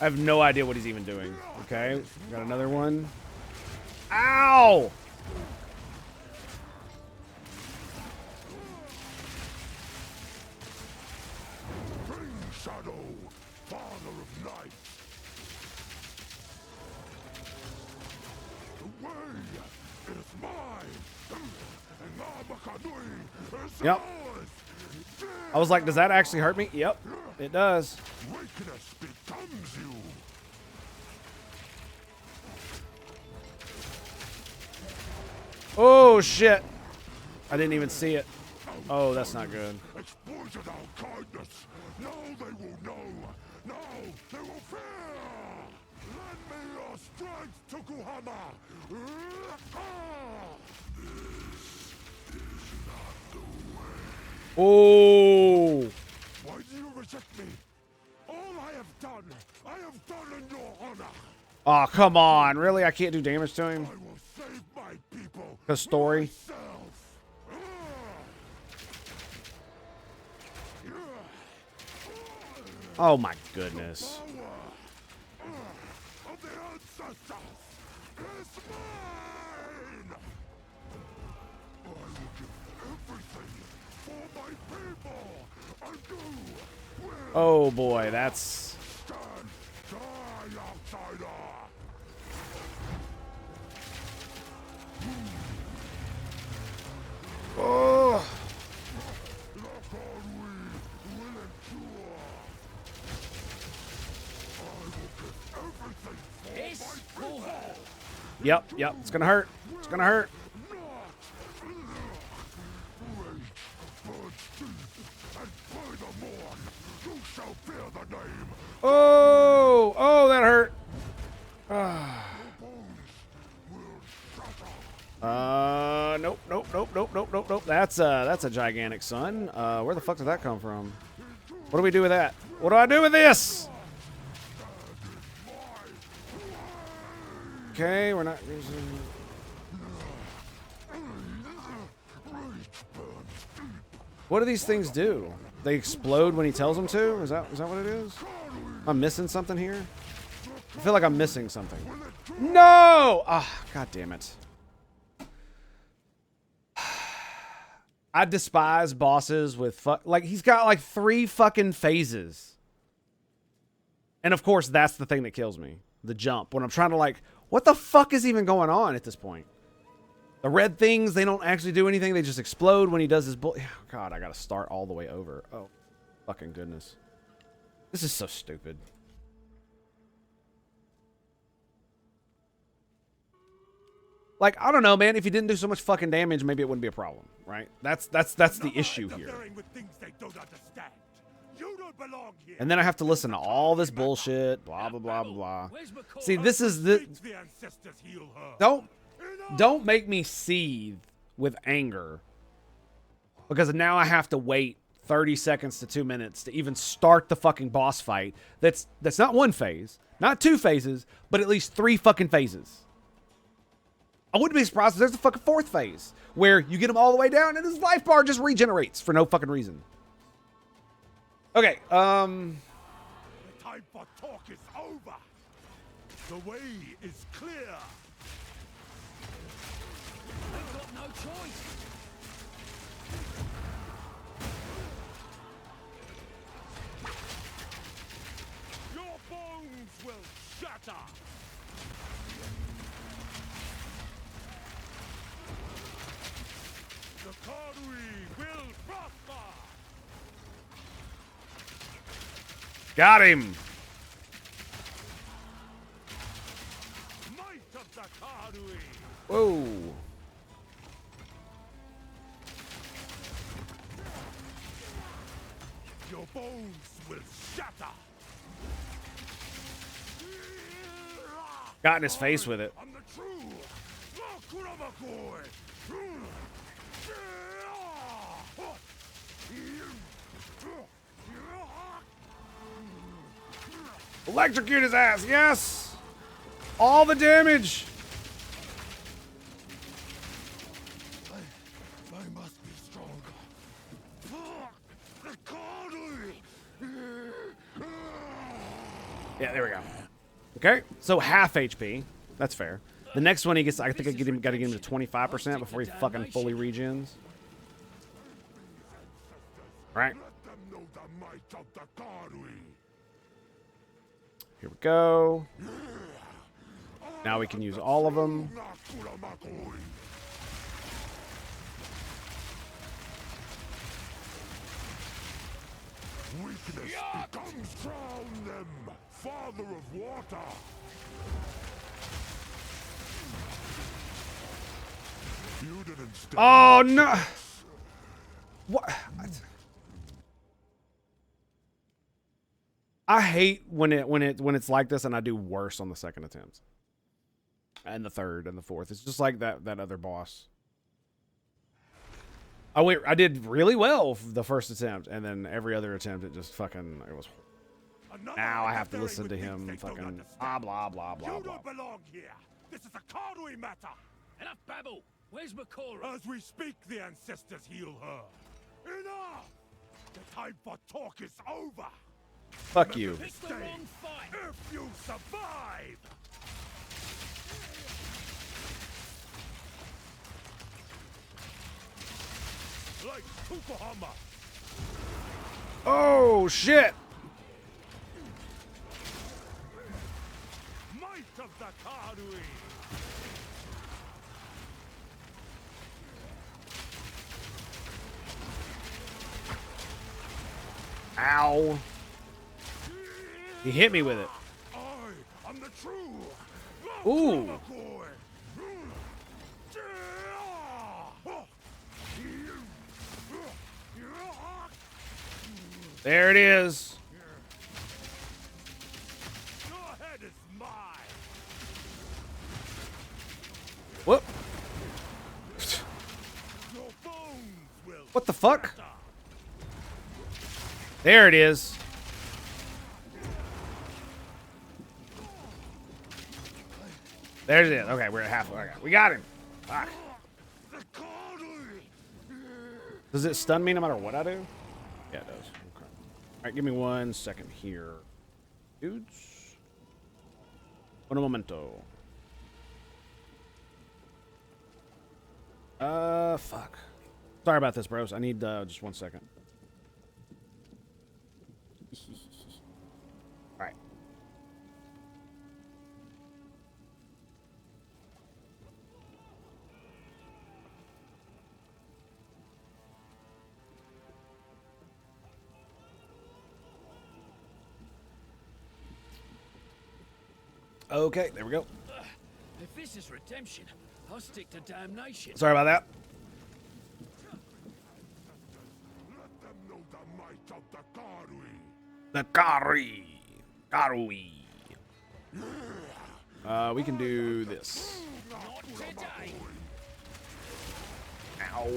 I have no idea what he's even doing. Okay, got another one. Ow! Shadow, father of night. The way is mine, and Nabakanui is Yep. ours. I was like, does that actually hurt me? Yep, it does. Weakness becomes you. Oh, shit. I didn't even see it. Oh, that's not good. Exploited our kindness. Now they will know. Now they will fear. Lend me your strength, Tokuhama. Oh. Why do you reject me? All I have done in your honor. Oh, come on. Really? I can't do damage to him? I will save my people. The story. Myself. Oh, my goodness. Of the ancestors is mine. I will give everything for my people. And you will Oh, boy. That's... stand. Die, outsider. Oh. Yep, yep. It's gonna hurt. It's gonna hurt. Oh, oh, that hurt. Nope, nope, nope, nope, nope, nope, nope. That's a gigantic sun. Where the fuck did that come from? What do we do with that? What do I do with this? Okay, we're not using... What do these things do? They explode when he tells them to? Is that what it is? Am I missing something here? I feel like I'm missing something. No! Ah, God damn it. I despise bosses with like, he's got like 3 fucking phases. And of course, that's the thing that kills me. The jump. When I'm trying to like, what the fuck is even going on at this point? The red things, they don't actually do anything. They just explode when he does his bull. Oh, God, I gotta start all the way over. Oh, fucking goodness. This is so stupid. Like, I don't know, man. If he didn't do so much fucking damage, maybe it wouldn't be a problem, right? That's the issue here. With things they don't understand. You don't belong here. And then I have to listen to all this bullshit, blah blah blah blah blah. See, this is the The ancestors heal her. don't make me seethe with anger because now I have to wait 30 seconds to 2 minutes to even start the fucking boss fight. That's not one phase, not two phases, but at least 3 fucking phases. I wouldn't be surprised if there's a fucking 4th phase where you get him all the way down and his life bar just regenerates for no fucking reason. Okay, The time for talk is over. The way is clear. I've got no choice. Your bones will shatter. The Karui will prosper. got him. Might of the Karui. Whoa. Your bones will shatter. Got in his face with it. I'm the true Nakuramakoi. Electrocute his ass, yes! All the damage! I must be stronger. The Karui. Yeah, there we go. Okay, so half HP. That's fair. The next one he gets, I think I got to get him to 25% before he fucking fully regens. Alright. Let them know the might of the Karui. Here we go. Now we can use all of them. Weakness becomes drown them, father of water. You didn't stand. Oh no! What? I hate when it's like this and I do worse on the second attempt. And the third and the fourth. It's just like that other boss. I did really well the first attempt, and then every other attempt it just fucking it was. Now I have to listen to him fucking blah blah blah blah You blah. don't belong here. This is a Karui matter. Enough babble. Where's Makora? As we speak, the ancestors heal her. Enough! The time for talk is over. Fuck you. It's the wrong fight. If you survive. Like Tukohama. Oh shit! Might of the Karui. Ow! He hit me with it. I am the true. Ooh! There it is. Your head is mine. Whoop! Your bones will. What the fuck? There it is. There it is. Okay, we're at half. Okay, we got him. Fuck. Does it stun me no matter what I do? Yeah, it does. Okay. All right, give me 1 second here, dudes. Un momento. Fuck. Sorry about this, bros. I need just 1 second. All right. Okay, there we go. It this is redemption, I'll stick to damnation. Sorry about that. Let them know the might of the Karui. The Karui. We can do this. Not today. Ow.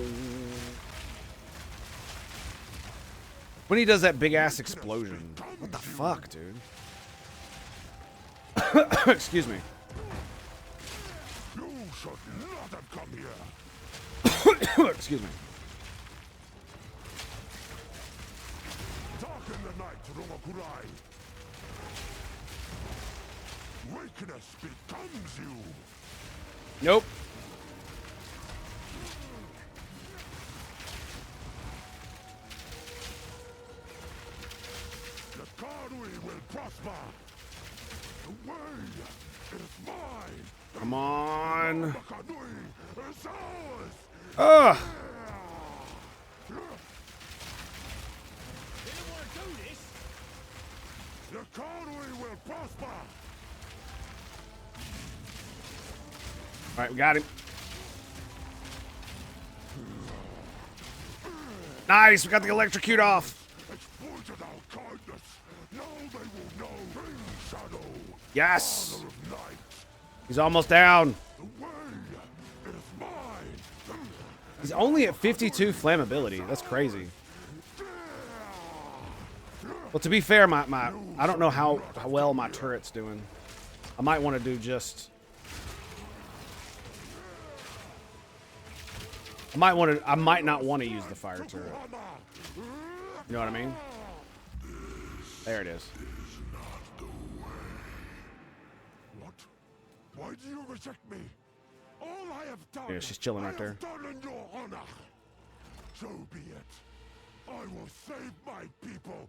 When he does that big ass explosion. What the fuck, dude? Excuse me. You should not have come here. Excuse me. Darken the night, Romakurai. Weakness becomes you. Nope. The Karui will prosper. The way is mine. Come on. The Karui is ours. Ugh. You don't want to do this? The Karui will prosper. All right, we got him. Nice, we got the electrocute off. Exploited our kindness. Now they will know King Shadow. Yes. Father of night. He's almost down. The way is mine. He's only at 52 flammability. That's crazy. Well, to be fair, I don't know how well my turret's doing. I might want to do just... I might not want to use the fire turret. You know what I mean? There it is. What? Why do you reject me? All I have done. Yeah, she's chilling right there. I have done in your honor. So be it. I will save my people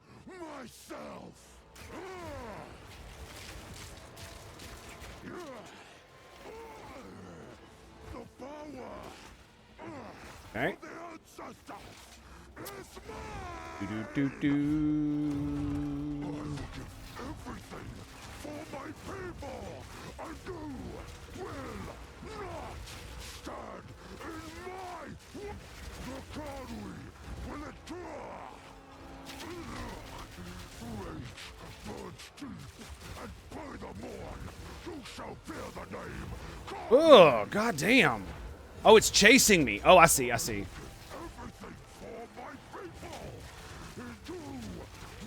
myself. The power. Okay. The ancestors is mine. Do do do I will do. give everything for my people, and you will not stand in my. The Karui will endure. Rage burns deep, and by the morn you shall bear the name. Oh, goddamn. Oh, it's chasing me. Oh, I see. I see. Everything for my people. You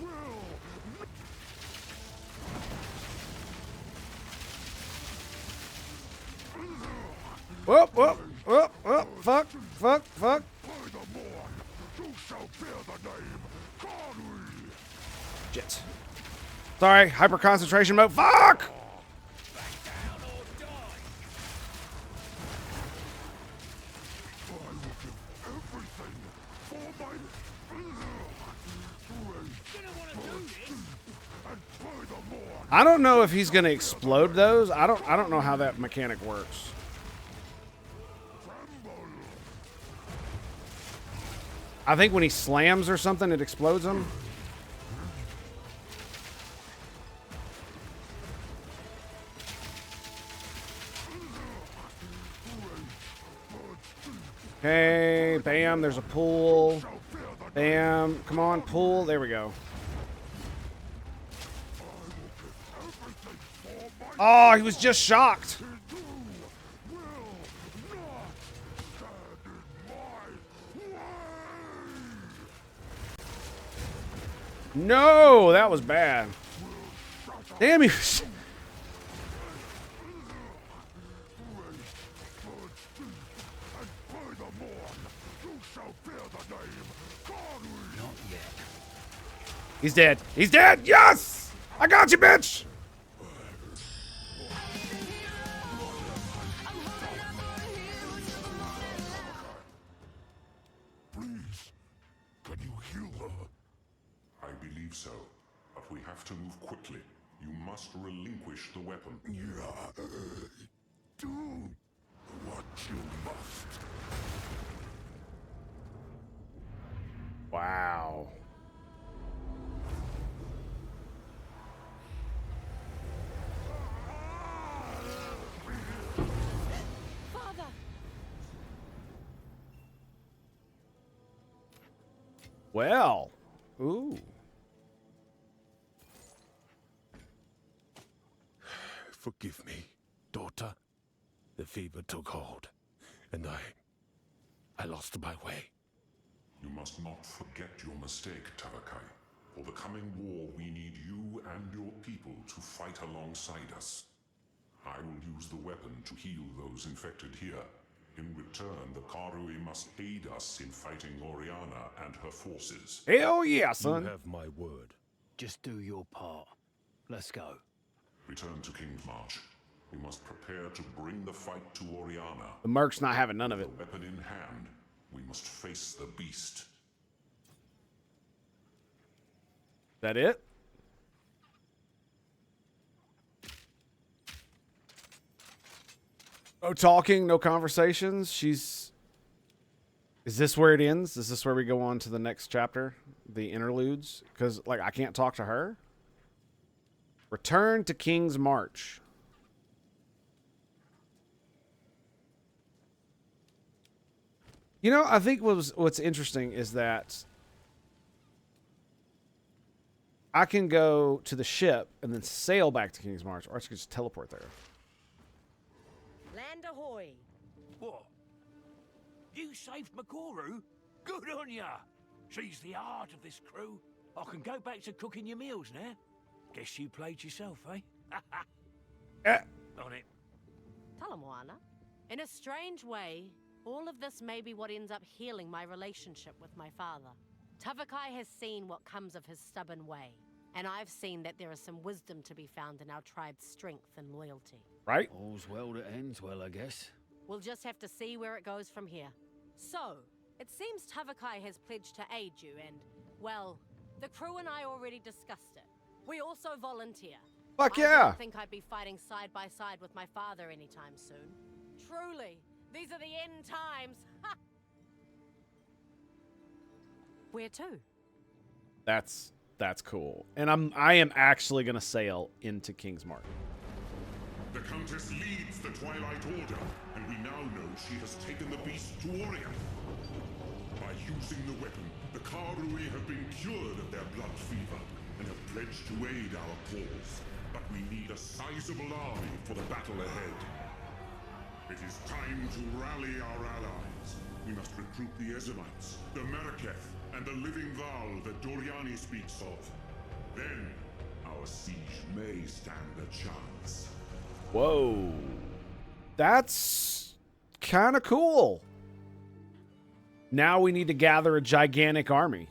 will. Whoop, whoop, whoop, whoop. Fuck, fuck, fuck. By the morn, you shall bear the name Karui. Shit. Sorry, hyper concentration mode. Fuck! I don't know if he's gonna explode those. I don't know how that mechanic works. I think when he slams or something, it explodes him. Okay, bam, there's a pool. Bam, come on, pool. There we go. Oh, he was just shocked. No, that was bad. Damn, he was... He's dead. He's dead. Yes! I got you, bitch! Please, can you heal her? I believe so, but we have to move quickly. You must relinquish the weapon. Yeah, do what you must. Wow. Well. Ooh. Forgive me, daughter. The fever took hold, and I lost my way. You must not forget your mistake, Tavakai. For the coming war, we need you and your people to fight alongside us. I will use the weapon to heal those infected here. In return, the Karui must aid us in fighting Oriana and her forces. Hell yeah, son. You have my word. Just do your part. Let's go. Return to King's March. We must prepare to bring the fight to Oriana. The Merc's not having none of it. With the weapon in hand, we must face the beast. That it? No talking, no conversations. Is this where it ends? Is this where we go on to the next chapter? The interludes? Because, like, I can't talk to her? Return to King's March. You know, I think what's interesting is that I can go to the ship and then sail back to King's March, or I could just teleport there. Land ahoy! What? You saved Makoru? Good on ya! She's the heart of this crew. I can go back to cooking your meals now. Guess you played yourself, eh? On it. Talamoana. In a strange way, all of this may be what ends up healing my relationship with my father. Tavakai has seen what comes of his stubborn way, and I've seen that there is some wisdom to be found in our tribe's strength and loyalty. Right? All's well that ends well, I guess. We'll just have to see where it goes from here. So, it seems Tavakai has pledged to aid you and, well, the crew and I already discussed it. We also volunteer. Fuck I yeah! don't think I'd be fighting side by side with my father anytime soon. Truly, these are the end times. Ha! Where to? That's cool. And I am actually gonna sail into King's March. The Countess leads the Twilight Order, and we now know she has taken the beast to Orion. By using the weapon, the Karui have been cured of their blood fever and have pledged to aid our cause. But we need a sizable army for the battle ahead. It is time to rally our allies. We must recruit the Ezemites, the Merketh, and the living Val that Doriani speaks of. Then, our siege may stand a chance. Whoa. That's kind of cool. Now we need to gather a gigantic army.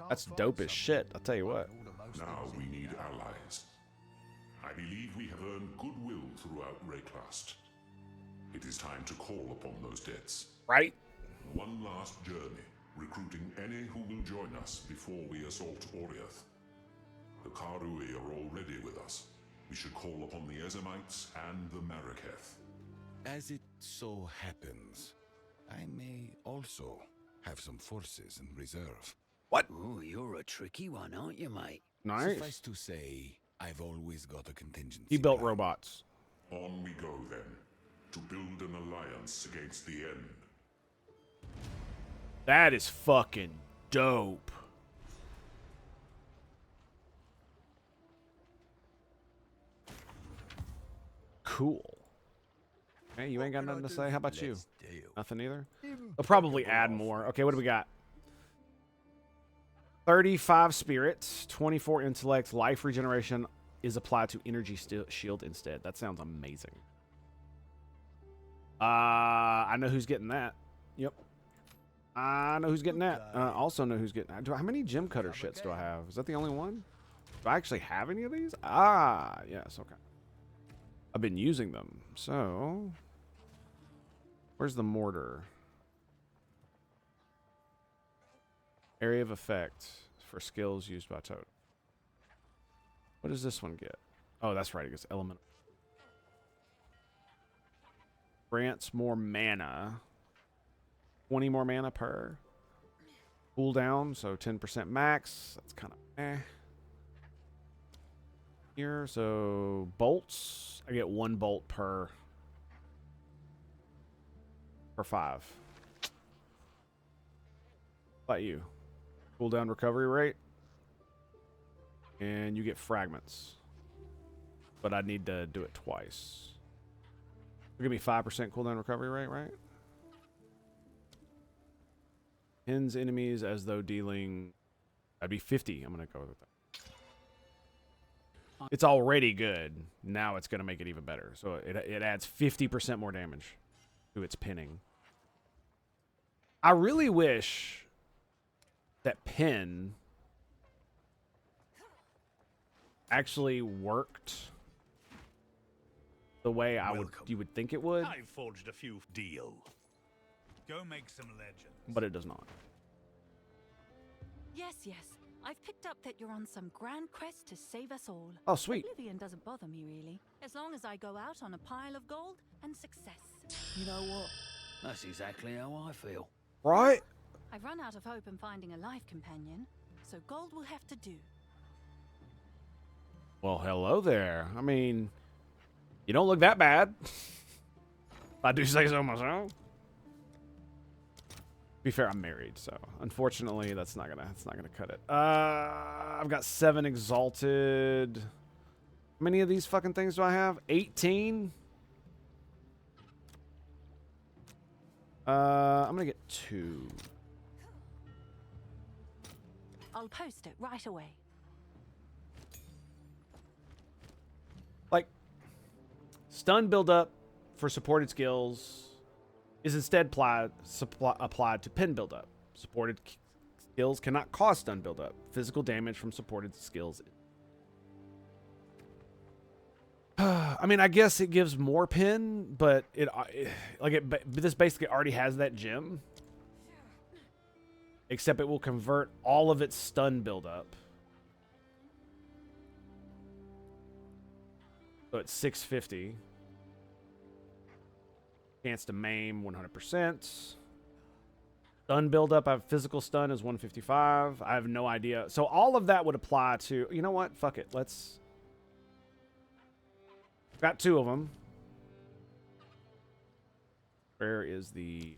That's dope as shit, I'll tell you what. Now we need allies. I believe we have earned goodwill throughout Rayclast. It is time to call upon those debts. Right? One last journey, recruiting any who will join us before we assault Oriath. The Karui are already with us. We should call upon the Ezemites and the Marraketh. As it so happens, I may also have some forces in reserve. What? Oh, you're a tricky one, aren't you, mate? Nice. Suffice to say, I've always got a contingency. He built plan. robots. On we go then, to build an alliance against the end. That is fucking dope. Cool. Hey, you ain't got nothing to say? How about you? Nothing either? They'll probably add more. Okay, what do we got? 35 spirit, 24 intellect, life regeneration is applied to energy shield instead. That sounds amazing. I know who's getting that. Yep. I know who's getting that. Also know who's getting that. How many gem cutter shits do I have? Is that the only one? Do I actually have any of these? Ah, yes, okay. I've been using them. So, where's the mortar? Area of effect for skills used by totem. What does this one get? Oh, that's right. It gets element. Grants more mana. 20 more mana per. Cooldown, so 10% max. That's kind of eh. Here, so bolts. I get 1 bolt per 5. How about you? Cooldown recovery rate. And you get fragments. But I need to do it twice. Give me 5% cooldown recovery rate, right? Pins enemies as though dealing... That'd be 50. I'm going to go with that. It's already good. Now it's going to make it even better. So it adds 50% more damage to its pinning. I really wish that pin actually worked the way you would think it would. I've forged a few deal. Go make some legends. But it does not. Yes, yes. I've picked up that you're on some grand quest to save us all. Oh, sweet. Oblivion doesn't bother me, really. As long as I go out on a pile of gold and success. You know what? That's exactly how I feel. Right? I've run out of hope in finding a life companion, so gold will have to do. Well, hello there. I mean, you don't look that bad. If I do say so myself. To be fair, I'm married, so unfortunately that's not gonna cut it. I've got 7 exalted. How many of these fucking things do I have? 18. I'm gonna get 2. I'll post it right away. Like, stun buildup for supported skills is instead applied to pin buildup. Supported skills cannot cause stun buildup. Physical damage from supported skills. I mean, I guess it gives more pin, but this basically already has that gem. Except it will convert all of its stun buildup. So it's 650. Chance to maim 100%. Stun buildup, I have physical stun is 155. I have no idea. So all of that would apply to... You know what? Fuck it. Let's... Got 2 of them. Where is the...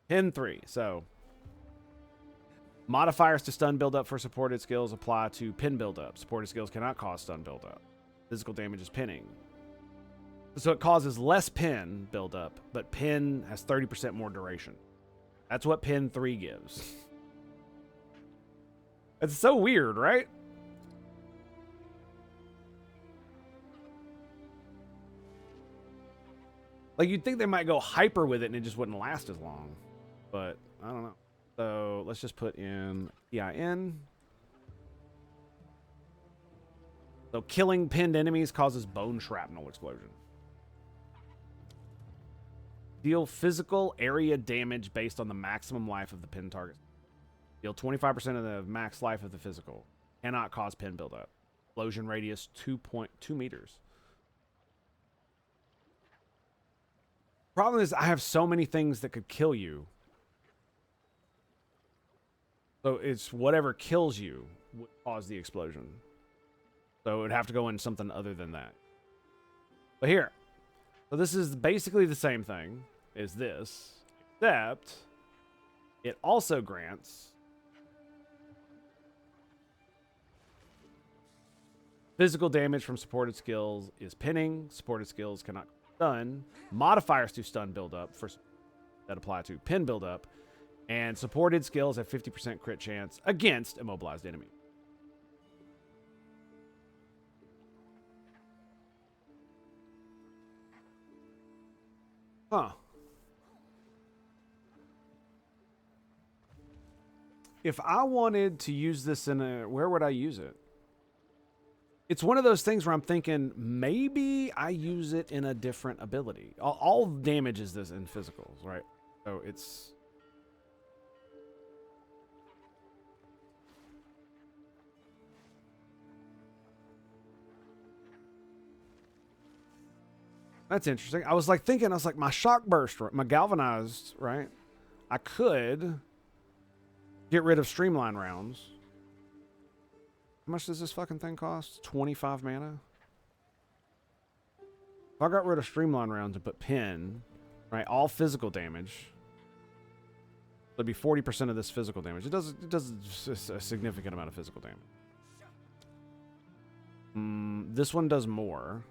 Pin 3. So... Modifiers to stun buildup for supported skills apply to pin buildup. Supported skills cannot cause stun buildup. Physical damage is pinning. So it causes less pin buildup, but pin has 30% more duration. That's what pin 3 gives. It's so weird, right? Like, you'd think they might go hyper with it and it just wouldn't last as long. But, I don't know. So, let's just put in EIN. So, killing pinned enemies causes bone shrapnel explosion. Deal physical area damage based on the maximum life of the pin target. Deal 25% of the max life of the physical. Cannot cause pin buildup. Explosion radius 2.2 meters. Problem is, I have so many things that could kill you. So it's whatever kills you would cause the explosion. So it would have to go in something other than that. But here. So this is basically the same thing as this. Except it also grants physical damage from supported skills is pinning. Supported skills cannot stun. Modifiers to stun buildup that apply to pin buildup. And supported skills have 50% crit chance against immobilized enemy. Huh. If I wanted to use this where would I use it? It's one of those things where I'm thinking maybe I use it in a different ability. All damage is this in physicals, right? So it's... That's interesting. I was like my shock burst, my galvanized, right? I could get rid of streamline rounds. How much does this fucking thing cost? 25 mana? If I got rid of streamline rounds and put pin, right? All physical damage. It'd be 40% of this physical damage. It does a significant amount of physical damage. This one does more.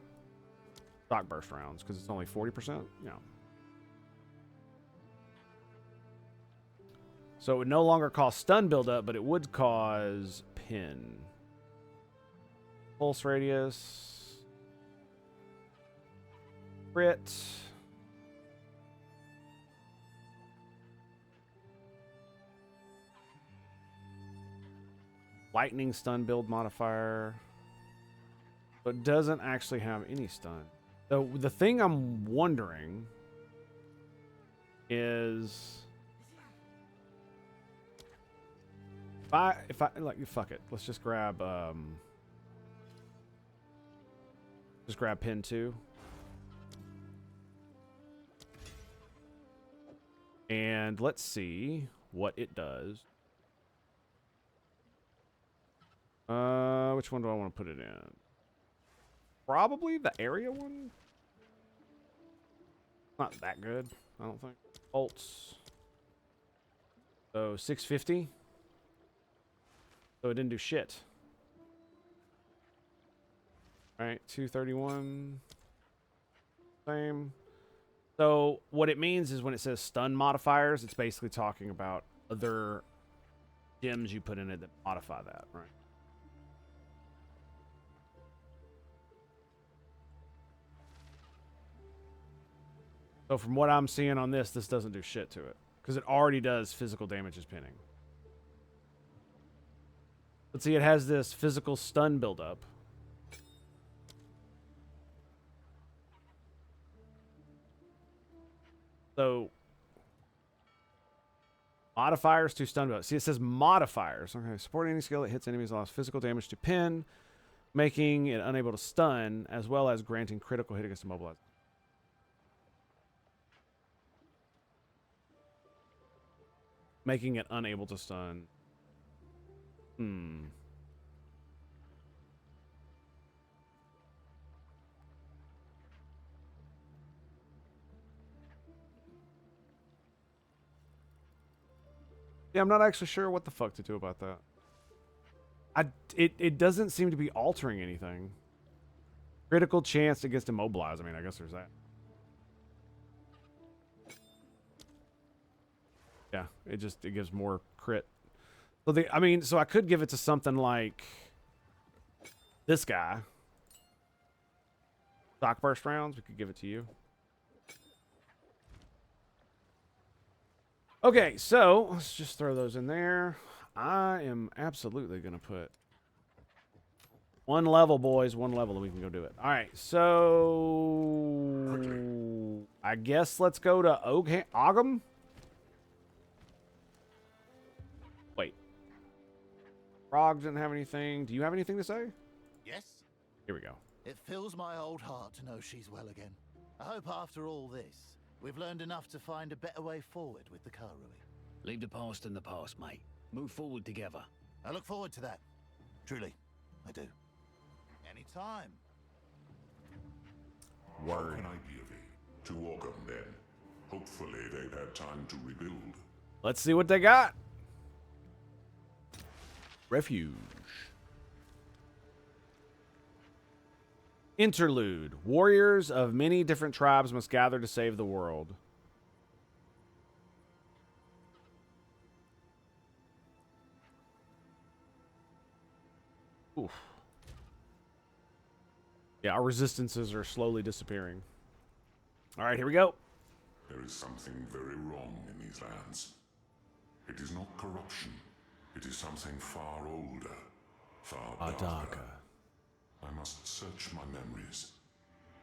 Shock burst rounds, because it's only 40%. Yeah. So it would no longer cause stun buildup, but it would cause pin. Pulse radius. Crit. Lightning stun build modifier. But it doesn't actually have any stun. So the thing I'm wondering is if I like fuck it. Let's just grab pin 2. And let's see what it does. Which one do I want to put it in? Probably the area one. Not that good, I don't think. Bolts. So 650. So it didn't do shit. Alright, 231. Same. So what it means is when it says stun modifiers, it's basically talking about other gems you put in it that modify that, right? So from what I'm seeing on this doesn't do shit to it. Because it already does physical damage as pinning. Let's see, it has this physical stun buildup. So, modifiers to stun buildup. See, it says modifiers. Okay, supporting any skill that hits enemies lost physical damage to pin, making it unable to stun, as well as granting critical hit against immobilized. Making it unable to stun. Yeah, I'm not actually sure what the fuck to do about that. It doesn't seem to be altering anything. Critical chance against immobilize. I mean, I guess there's that. Yeah, it gives more crit. So so I could give it to something like this guy. Shock burst rounds, we could give it to you. Okay, so let's just throw those in there. I am absolutely gonna put one level, boys, one level, and we can go do it. All right, so I guess let's go to Ogham. Wait, Frog didn't have anything. Do you have anything to say? Yes? Here we go. It fills my old heart to know she's well again. I hope after all this, we've learned enough to find a better way forward with the Karui. Leave the past in the past, mate. Move forward together. I look forward to that. Truly, I do. Anytime. How can I be of aid? To Ogham, then. Hopefully they've had time to rebuild. Let's see what they got. Refuge. Interlude. Warriors of many different tribes must gather to save the world. Oof. Yeah, our resistances are slowly disappearing. All right, here we go. There is something very wrong in these lands. It is not corruption. It is something far older, far darker. I must search my memories.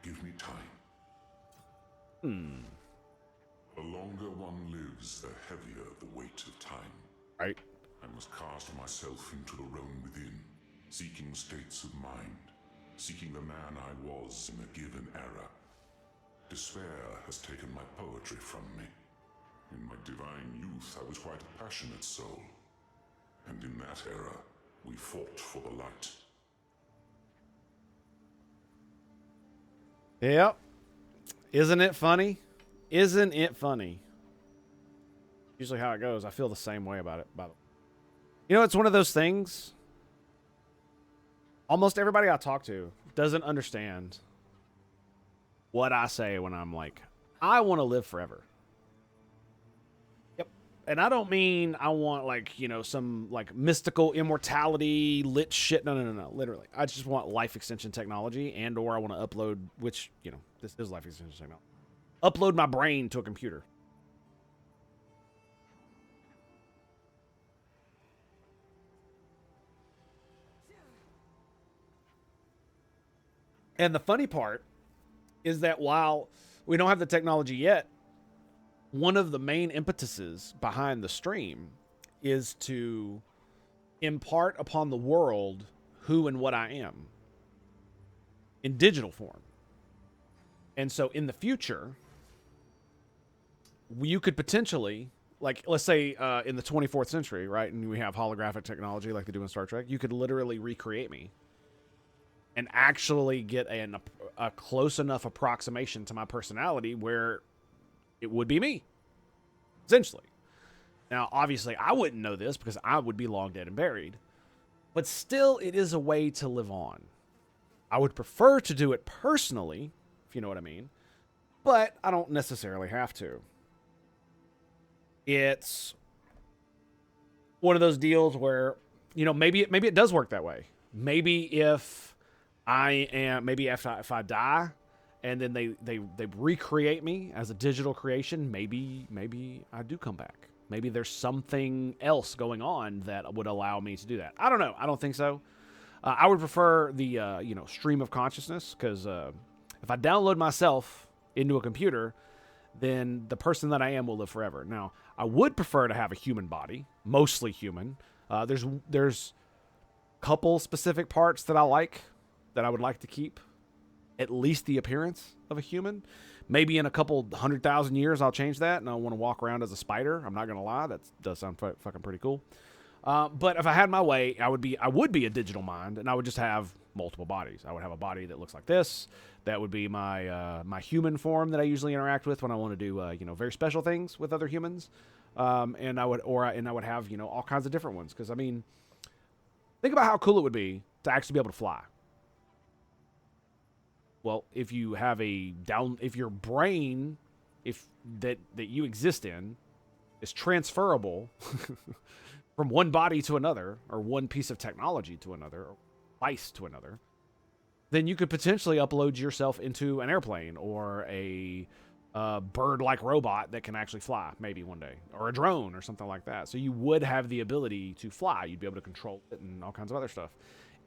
Give me time. The longer one lives, the heavier the weight of time. Right. I must cast myself into the realm within, seeking states of mind, seeking the man I was in a given era. Despair has taken my poetry from me. In my divine youth, I was quite a passionate soul. And in that era, we fought for the light. Yep. Isn't it funny? Isn't it funny? Usually how it goes. I feel the same way about it, by the way. You know, it's one of those things. Almost everybody I talk to doesn't understand what I say when I'm like, I want to live forever. Yep. And I don't mean I want, like, you know, some, like, mystical immortality lit shit. No. Literally. I just want life extension technology, and or I want to upload, which, you know, this is life extension technology. Upload my brain to a computer. And the funny part is that while we don't have the technology yet, one of the main impetuses behind the stream is to impart upon the world who and what I am in digital form. And so in the future, you could potentially, like, let's say in the 24th century, right, and we have holographic technology like they do in Star Trek, you could literally recreate me and actually get a close enough approximation to my personality where it would be me, essentially. Now, obviously, I wouldn't know this because I would be long dead and buried, but still, it is a way to live on. I would prefer to do it personally, if you know what I mean, but I don't necessarily have to. It's one of those deals where, you know, maybe it does work that way. Maybe if I die and then they recreate me as a digital creation, maybe I do come back. Maybe there's something else going on that would allow me to do that. I don't know. I don't think so. I would prefer the stream of consciousness, because if I download myself into a computer, then the person that I am will live forever. Now, I would prefer to have a human body, mostly human. There's couple specific parts that I like, that I would like to keep at least the appearance of a human. Maybe in a couple 100,000 years, I'll change that, and I want to walk around as a spider. I'm not going to lie. That does sound fucking pretty cool. But if I had my way, I would be a digital mind, and I would just have multiple bodies. I would have a body that looks like this. That would be my my human form that I usually interact with when I want to do very special things with other humans. And I would have all kinds of different ones, because I mean, think about how cool it would be to actually be able to fly. Well, if you have if your brain, that you exist in, is transferable from one body to another, or one piece of technology to another, or device to another, then you could potentially upload yourself into an airplane or a bird-like robot that can actually fly, maybe one day, or a drone or something like that. So you would have the ability to fly. You'd be able to control it and all kinds of other stuff.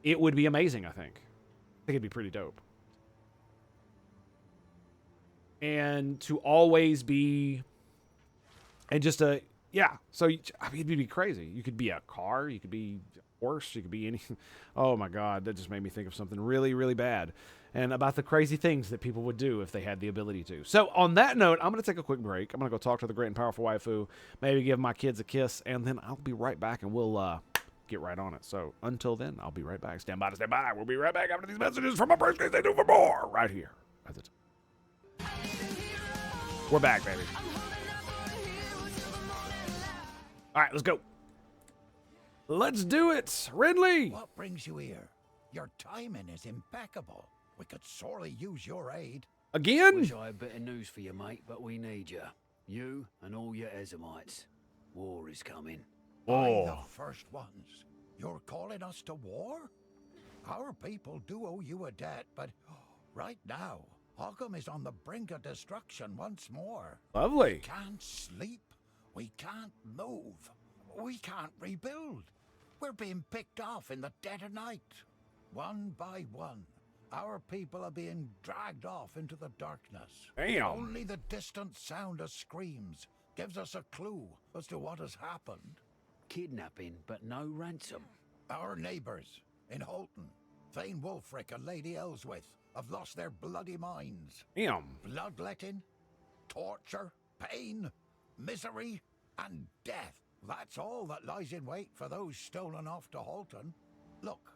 It would be amazing, I think. I think it'd be pretty dope. And to always be, and just so I mean, it'd be crazy. You could be a car, you could be a horse, you could be any. Oh my God, that just made me think of something really, really bad, and about the crazy things that people would do if they had the ability to. So on that note, I'm going to take a quick break. I'm going to go talk to the great and powerful waifu, maybe give my kids a kiss, and then I'll be right back, and we'll get right on it. So until then, I'll be right back. Stand by to stand by. We'll be right back after these messages from my first case. They do for more right here at the time. We're back, baby. All right, let's go. Let's do it, Ridley. What brings you here? Your timing is impeccable. We could sorely use your aid. Again? Wish I had better news for you, mate, but we need you. You and all your Ezamites. War is coming. By the first ones. You're calling us to war? Our people do owe you a debt, but right now, Ogham is on the brink of destruction once more. Lovely. We can't sleep. We can't move. We can't rebuild. We're being picked off in the dead of night. One by one, our people are being dragged off into the darkness. Damn. Only the distant sound of screams gives us a clue as to what has happened. Kidnapping, but no ransom. Our neighbors in Holton, Thane Wulfric and Lady Ellsworth, have lost their bloody minds. Damn. Bloodletting, torture, pain, misery, and death. That's all that lies in wait for those stolen off to Holton. Look,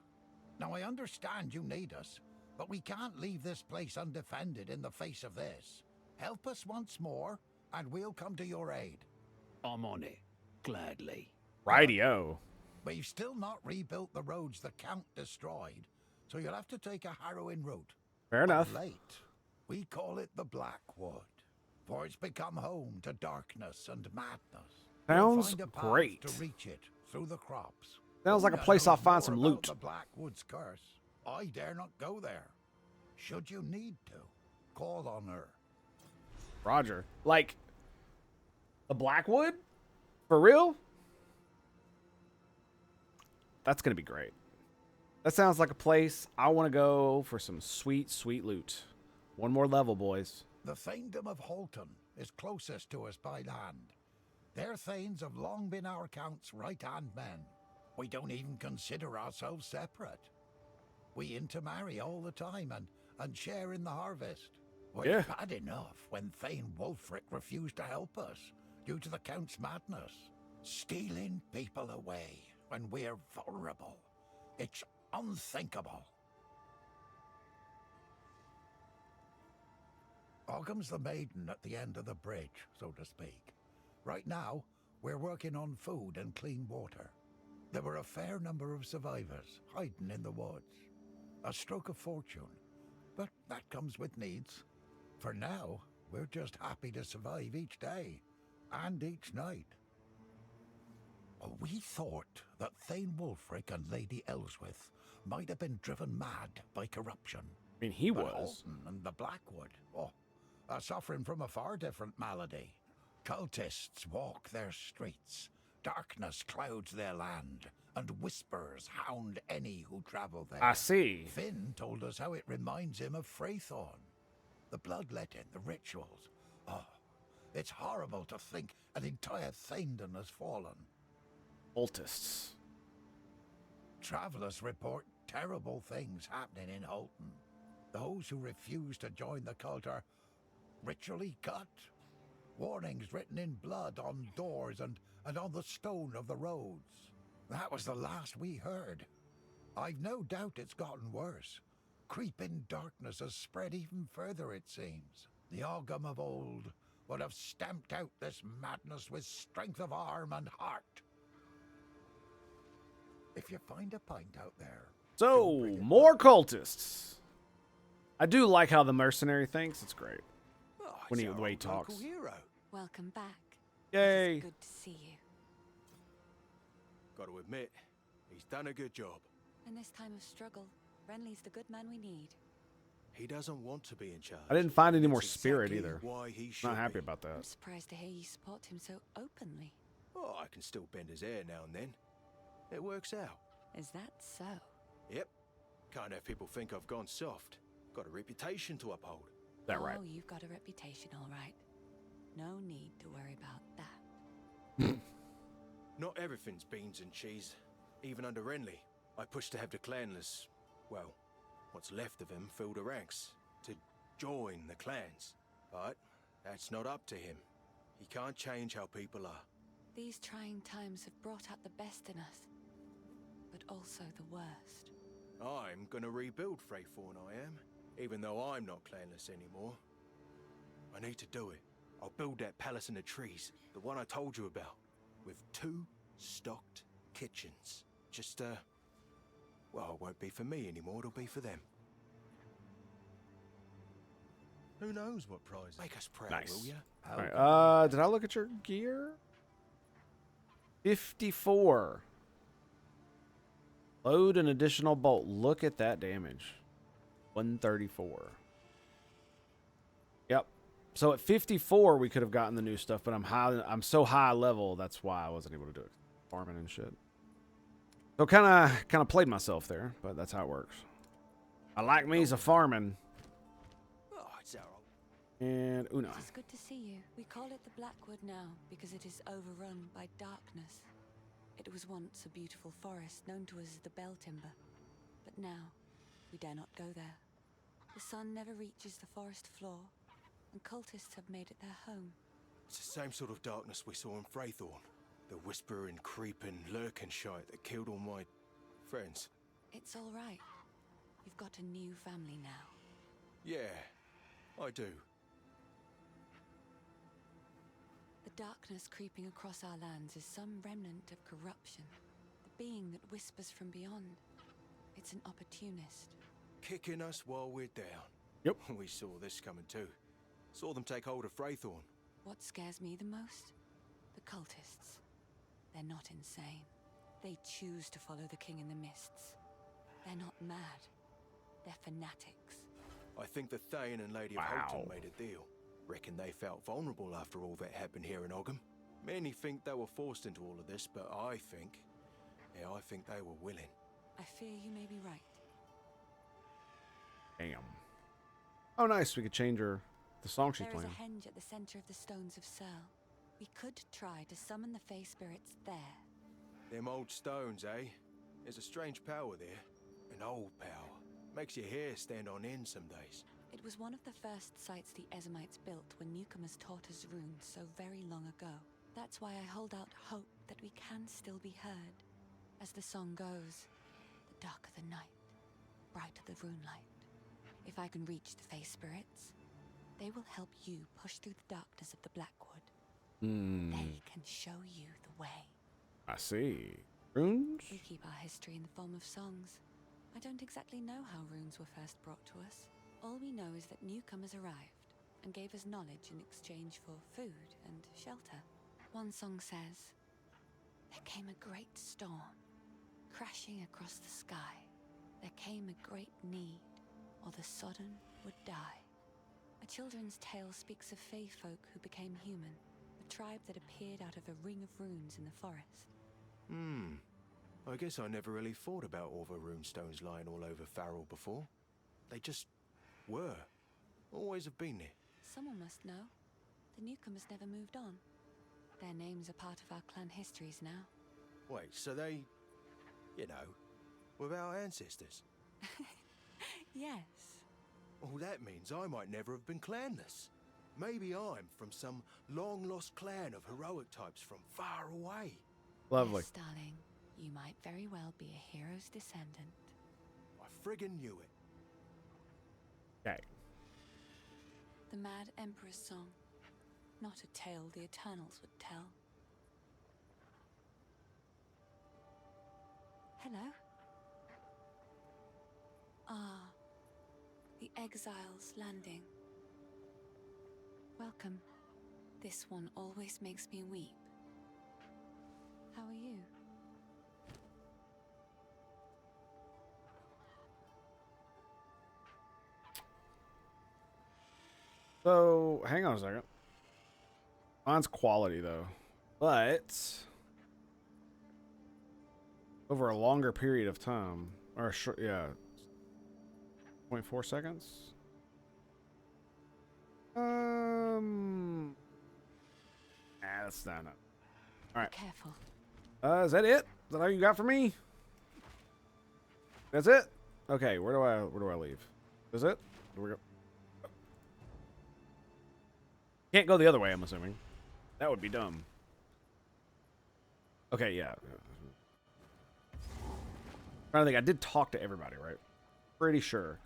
now I understand you need us, but we can't leave this place undefended in the face of this. Help us once more, and we'll come to your aid. I'm on it. Gladly. Rightio. We've still not rebuilt the roads the Count destroyed, so you'll have to take a harrowing route. Fair enough. Of late, we call it the Blackwood, for it's become home to darkness and madness. We'll Sounds find a path great. to reach it through the crops. Sounds like a Who place I'll knows find more some about loot. The Blackwood's curse. I dare not go there. Should you need to, call on her. Roger. Like, a Blackwood? For real? That's going to be great. That sounds like a place I want to go for some sweet, sweet loot. One more level, boys. The Thaindom of Holton is closest to us by land. Their Thanes have long been our Count's right-hand men. We don't even consider ourselves separate. We intermarry all the time and share in the harvest. Well, Yeah. it's bad enough when Thane Wulfric refused to help us due to the Count's madness. Stealing people away when we're vulnerable. It's unthinkable. Ogham's the maiden at the end of the bridge, so to speak. Right now, we're working on food and clean water. There were a fair number of survivors hiding in the woods. A stroke of fortune, but that comes with needs. For now, we're just happy to survive each day and each night. We thought that Thane Wulfric and Lady Ellsworth might have been driven mad by corruption. I mean, he But was. Holton and the Blackwood, are suffering from a far different malady. Cultists walk their streets, darkness clouds their land, and whispers hound any who travel there. I see. Finn told us how it reminds him of Freythorn. The bloodletting, the rituals. Oh, it's horrible to think an entire Thaindom has fallen. Cultists. Travelers report terrible things happening in Holton. Those who refuse to join the cult are ritually cut. Warnings written in blood on doors and on the stone of the roads. That was the last we heard. I've no doubt it's gotten worse. Creeping darkness has spread even further, it seems. The Ogham of old would have stamped out this madness with strength of arm and heart. If you find a pint out there... So, more cultists. I do like how the mercenary thinks. It's great. Oh, When it's he, our the way he old talks. local hero. Welcome back. Yay. It's good to see you. Got to admit, he's done a good job. In this time of struggle, Renly's the good man we need. He doesn't want to be in charge. I didn't find any more That's spirit exactly either. Why he should Not happy be. about that. I'm surprised to hear you support him so openly. Oh, I can still bend his hair now and then. It works out. Is that so? Yep. Can't have people think I've gone soft. Got a reputation to uphold. That right? Oh, you've got a reputation, all right. No need to worry about that. Not everything's beans and cheese. Even under Renly, I pushed to have the clanless, well, what's left of him, fill the ranks, to join the clans. But that's not up to him. He can't change how people are. These trying times have brought out the best in us, but also the worst. I'm gonna rebuild Freythorn, I am, even though I'm not clanless anymore. I need to do it. I'll build that palace in the trees, the one I told you about, with 2 stocked kitchens. Just, well, it won't be for me anymore, it'll be for them. Who knows what prize? Make us proud, Nice. will ya? Alright, did I look at your gear? 54. Load an additional bolt. Look at that damage. 134. Yep. So at 54 we could have gotten the new stuff, but I'm so high level, that's why I wasn't able to do it. Farming and shit. So kind of played myself there, but that's how it works. I like me a farming. Oh, it's our old. And Uno. It is good to see you. We call it the Blackwood now because it is overrun by darkness. It was once a beautiful forest known to us as the Bell Timber, but now we dare not go there. The sun never reaches the forest floor, and cultists have made it their home. It's the same sort of darkness we saw in Freythorn. The whispering, creeping, lurking shite that killed all my friends. It's all right. You've got a new family now. Yeah, I do. The The darkness creeping across our lands is some remnant of corruption. The being that whispers from beyond. It's an opportunist. Kicking us while we're down. Yep. We saw this coming too. Saw them take hold of Freythorn. What scares me the most? The cultists. They're not insane. They choose to follow the King in the Mists. They're not mad. They're fanatics. I think the Thane and Lady of Holton made a deal. Reckon they felt vulnerable after all that happened here in Ogham. Many think they were forced into all of this, but I think they were willing. I fear you may be right. Damn. Oh, nice. We could change the song she's There is playing. a henge at the center of the Stones of Searle. We could try to summon the Fey spirits there. Them old stones, eh? There's a strange power there. An old power. Makes your hair stand on end some days. It was one of the first sites the Ezamites built when newcomers taught us runes so very long ago. That's why I hold out hope that we can still be heard. As the song goes, the darker the night, brighter the rune light. If I can reach the Fey spirits, they will help you push through the darkness of the Blackwood. They can show you the way. I see. Runes? We keep our history in the form of songs. I don't exactly know how runes were first brought to us. All we know is that newcomers arrived and gave us knowledge in exchange for food and shelter. One song says, "There came a great storm, crashing across the sky. There came a great need, or the sodden would die." A children's tale speaks of Fey folk who became human, a tribe that appeared out of a ring of runes in the forest. I guess I never really thought about all the runestones lying all over Farrell before. They just were. Always have been there. Someone must know. The newcomers never moved on. Their names are part of our clan histories now. Wait, so they, were our ancestors? Yes. Oh, that means I might never have been clanless. Maybe I'm from some long-lost clan of heroic types from far away. Lovely. Yes, darling. You might very well be a hero's descendant. I friggin' knew it. Okay. The Mad Emperor's Song. Not a tale the Eternals would tell. Hello? Ah, the Exile's Landing. Welcome. This one always makes me weep. How are you? So, hang on a second. Mine's quality, though. But over a longer period of time, or a short, 0.4 seconds. That's not enough. All right. Careful. Is that it? Is that all you got for me? That's it? Okay, where do I leave? Is it? Where we go? Can't go the other way, I'm assuming. That would be dumb. Okay, yeah. I think I did talk to everybody, right? Pretty sure.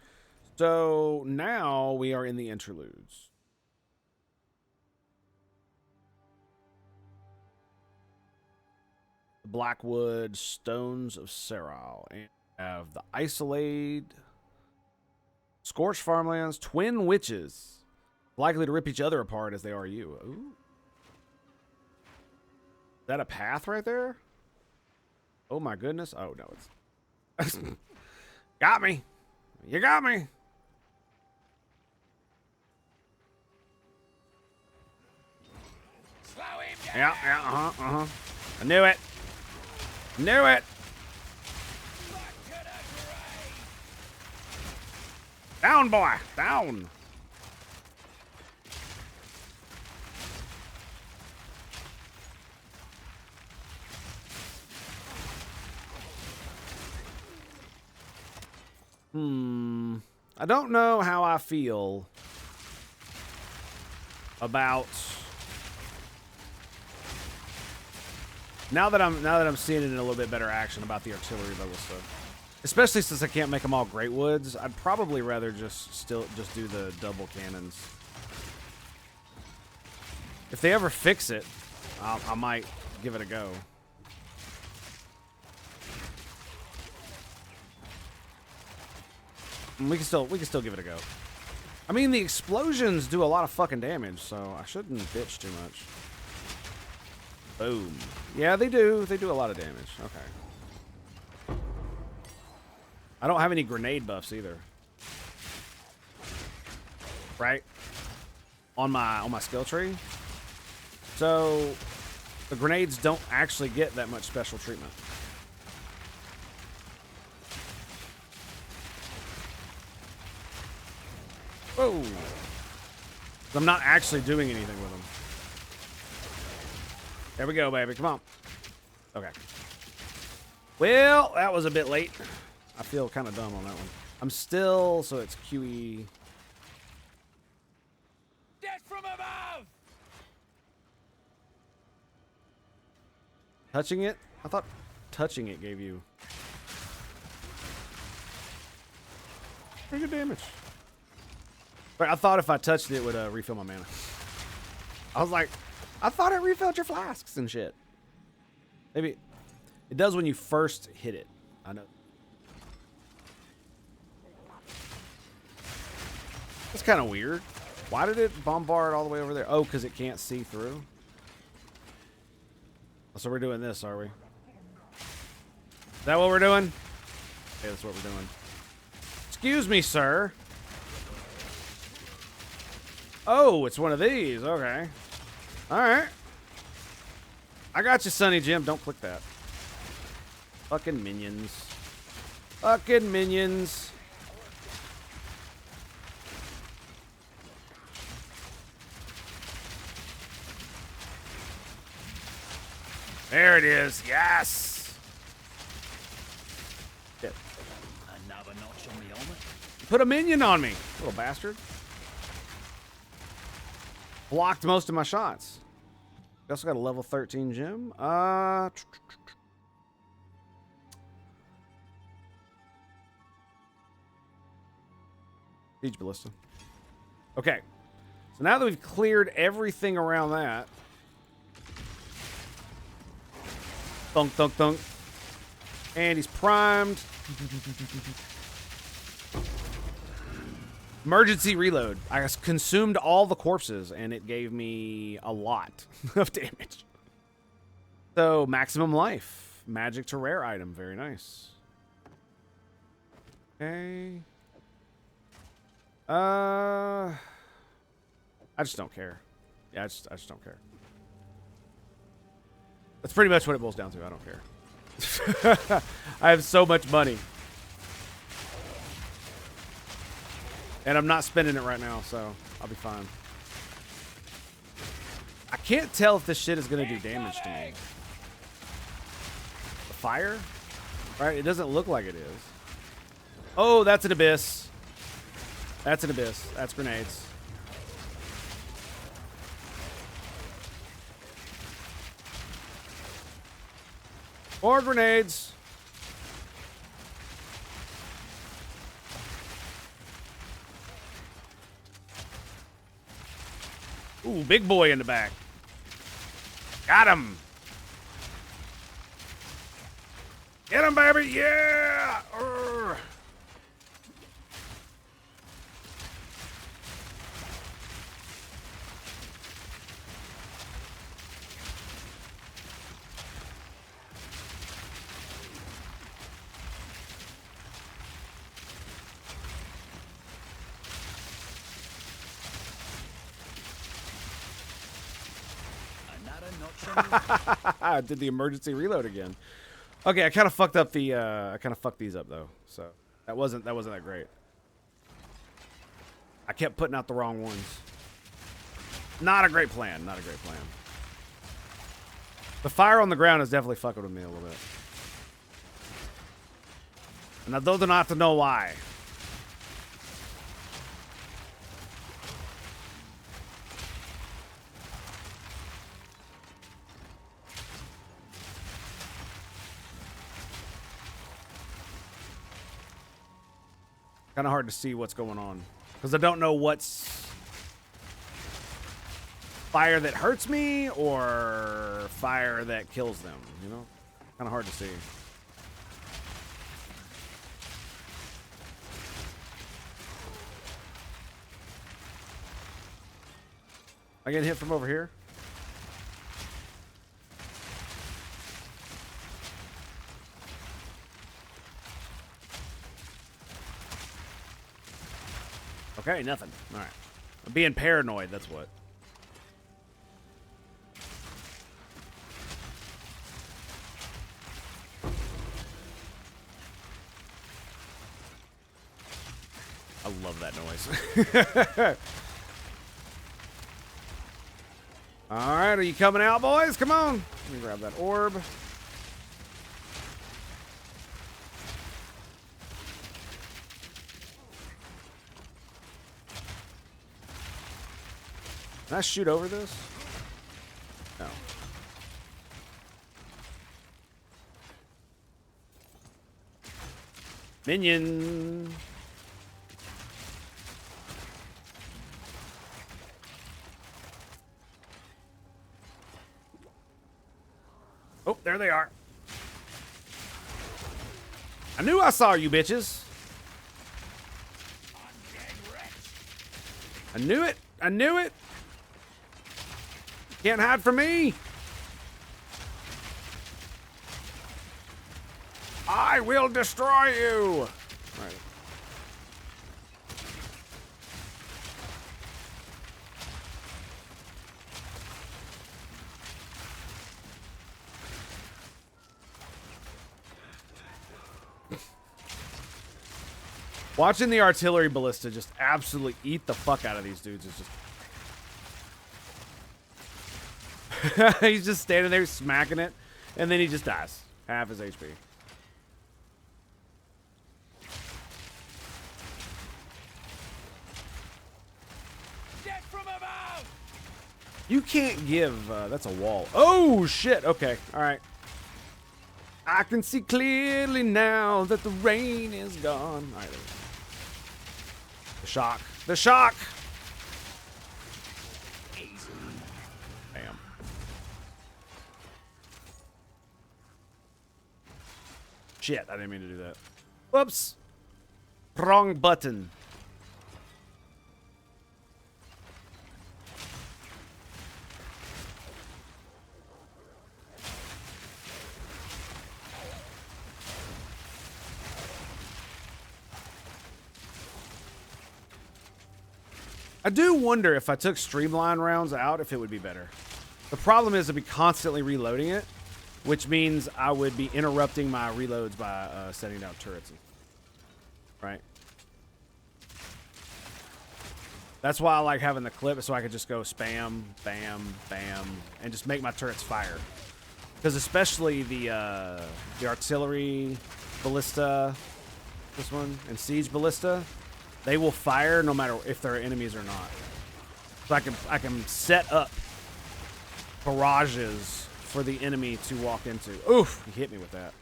So now we are in the interludes. The Blackwood Stones of Seral. And we have the Isolate, Scorched Farmlands, Twin Witches. Likely to rip each other apart as they are you. Ooh. Is that a path right there? Oh my goodness. Oh no, it's got me. You got me. Slow him down. Yeah, I knew it. Knew it. Down, boy. Down. I don't know how I feel about now that I'm seeing it in a little bit better action about the artillery level stuff. Especially since I can't make them all Great Woods, I'd probably rather just do the double cannons. If they ever fix it, I might give it a go. We can still give it a go. I mean, the explosions do a lot of fucking damage, so I shouldn't bitch too much. Boom. Yeah, they do. They do a lot of damage. Okay. I don't have any grenade buffs either. Right? On my skill tree. So the grenades don't actually get that much special treatment. Whoa. I'm not actually doing anything with them. There we go, baby. Come on. Okay. Well, that was a bit late. I feel kind of dumb on that one. I'm still, so it's QE. Death from above! Touching it? I thought touching it gave you pretty good damage. But I thought if I touched it, it would refill my mana. I was like, I thought it refilled your flasks and shit. Maybe it does when you first hit it. I know. That's kind of weird. Why did it bombard all the way over there? Oh, because it can't see through. So we're doing this, are we? Is that what we're doing? Okay, that's what we're doing. Excuse me, sir. Oh, it's one of these. Okay. All right. I got you, Sonny Jim. Don't click that. Fucking minions. Fucking minions. There it is. Yes. Shit. Another notch on the helmet. Put a minion on me, little bastard. Blocked most of my shots. We also got a level 13 gem. Siege Ballista. Okay. So now that we've cleared everything around that. Thunk, thunk, thunk. And he's primed. Emergency reload. I consumed all the corpses, and it gave me a lot of damage. So, maximum life. Magic to rare item. Very nice. Okay. I just don't care. Yeah, I just don't care. That's pretty much what it boils down to. I don't care. I have so much money. And I'm not spending it right now, so I'll be fine. I can't tell if this shit is going to do damage to me. The fire? Right? It doesn't look like it is. Oh, that's an abyss. That's an abyss. That's grenades. More grenades. Ooh, big boy in the back. Got him. Get him, baby. Yeah. Urgh. I did the emergency reload again. Okay, I kind of fucked up the I kind of fucked these up though. So that wasn't that great. I kept putting out the wrong ones. Not a great plan. Not a great plan. The fire on the ground is definitely fucking with me a little bit. And I do not have to know why. Kind of hard to see what's going on because I don't know what's fire that hurts me or fire that kills them, you know? Kind of hard to see. I get hit from over here? Okay, nothing. All right. I'm being paranoid, that's what. I love that noise. All right, are you coming out, boys? Come on. Let me grab that orb. Can I shoot over this? No. Minion. Oh, there they are. I knew I saw you, bitches. I knew it. I knew it. Can't hide from me. I will destroy you. Right. Watching the artillery ballista just absolutely eat the fuck out of these dudes is just... He's just standing there smacking it, and then he just dies. Half his HP. Death from above! You can't give... that's a wall. Oh, shit. Okay. All right. I can see clearly now that the rain is gone. All right, there we go. The shock. The shock! Bam. Shit, I didn't mean to do that. Whoops. Wrong button. I do wonder if I took streamline rounds out, if it would be better. The problem is I'd be constantly reloading it, which means I would be interrupting my reloads by setting down turrets. Right? That's why I like having the clip, so I could just go spam, bam, bam, and just make my turrets fire. Because especially the artillery ballista, this one, and siege ballista, they will fire no matter if they're enemies or not. So I can set up barrages for the enemy to walk into. Oof, he hit me with that.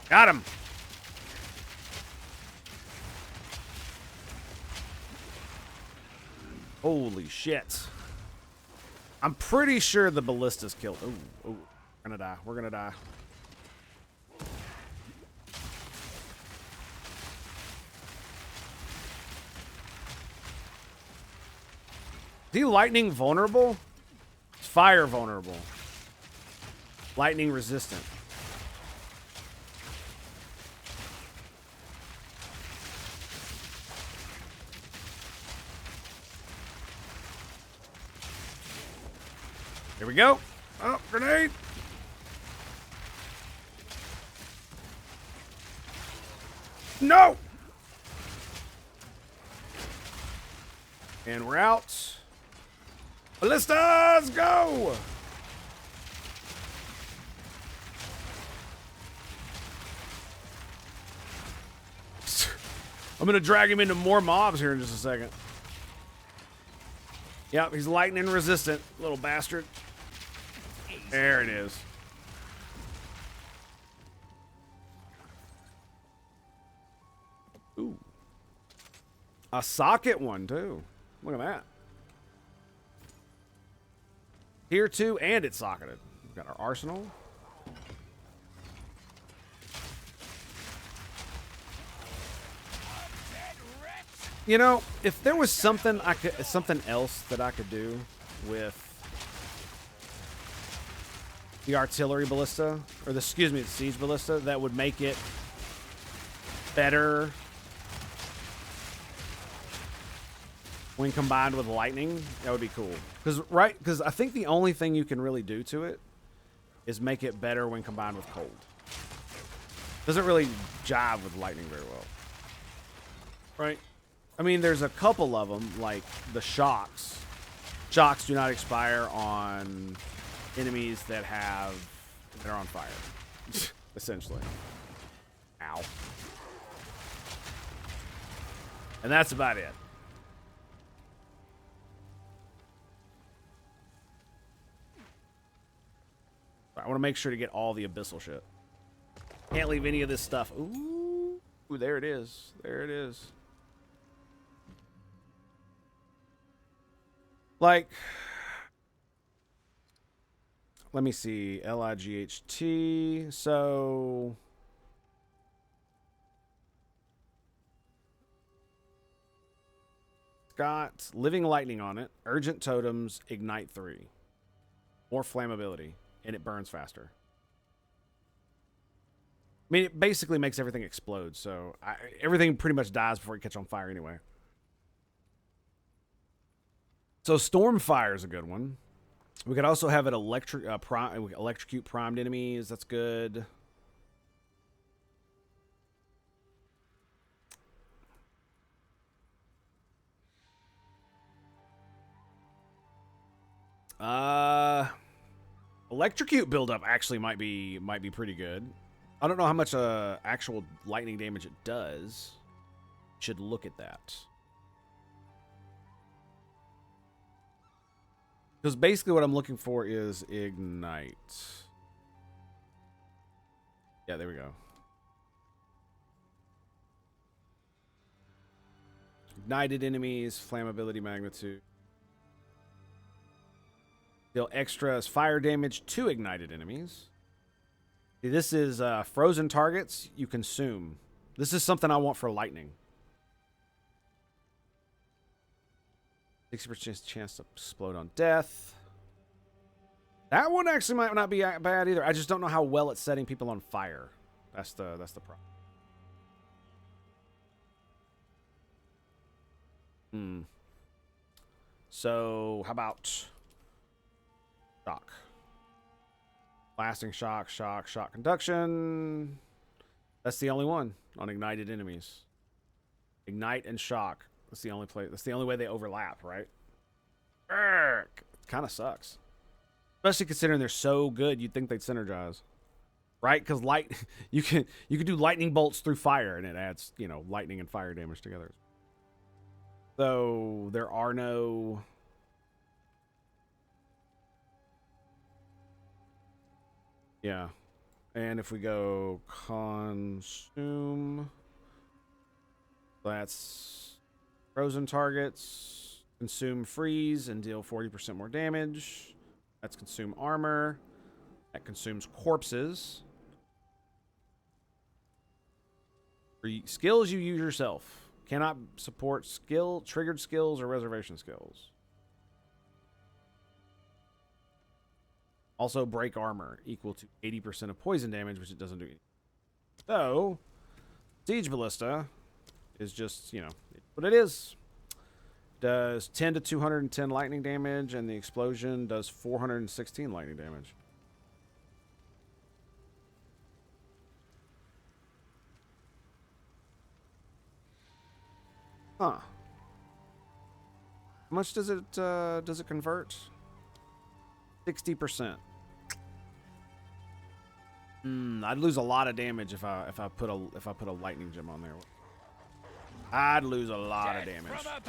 Got him. Holy shit. I'm pretty sure the ballista's killed. Ooh, ooh. We're gonna die. We're gonna die. Is he lightning vulnerable? It's fire vulnerable. Lightning resistant. Here we go. Oh, grenade. No! And we're out. Ballistas, go! I'm gonna drag him into more mobs here in just a second. Yep, he's lightning resistant, little bastard. There it is. A socket one, too. Look at that. Tier 2, and it's socketed. We've got our arsenal. You know, if there was something else that I could do with the artillery ballista, or the siege ballista, that would make it better when combined with lightning, that would be cool. Because I think the only thing you can really do to it is make it better when combined with cold. Doesn't really jive with lightning very well. Right? I mean, there's a couple of them, like the shocks. Shocks do not expire on enemies that are on fire, essentially. Ow. And that's about it. I want to make sure to get all the Abyssal shit. Can't leave any of this stuff. Ooh, there it is. There it is. Like, let me see. LIGHT. So, it's got Living Lightning on it. Urgent Totems. Ignite 3. More flammability. And it burns faster. I mean, it basically makes everything explode. So, everything pretty much dies before it catches on fire anyway. So Stormfire is a good one. We could also have it electrocute primed enemies. That's good. Electrocute buildup actually might be pretty good. I don't know how much actual lightning damage it does. Should look at that. Because basically what I'm looking for is Ignite. Yeah, there we go. Ignited enemies, flammability magnitude. Deal extra fire damage to ignited enemies. See, this is frozen targets you consume. This is something I want for lightning. 60% chance to explode on death. That one actually might not be bad either. I just don't know how well it's setting people on fire. That's the problem. So, how about shock? Lasting shock, shock conduction. That's the only one on ignited enemies. Ignite and shock. That's the only way they overlap, right? It kind of sucks. Especially considering they're so good, you'd think they'd synergize. Right? Because you can do lightning bolts through fire, and it adds, lightning and fire damage together. So there are no... Yeah. And if we go consume, that's frozen targets, consume freeze and deal 40% more damage. That's consume armor. That consumes corpses. For skills you use yourself. Cannot support triggered skills or reservation skills. Also break armor, equal to 80% of poison damage, which it doesn't do. So, Siege Ballista is just, what it is. Does 10 to 210 lightning damage, and the explosion does 416 lightning damage. Huh. How much does it convert? 60%. I'd lose a lot of damage if I put a lightning gem on there. I'd lose a lot of damage. A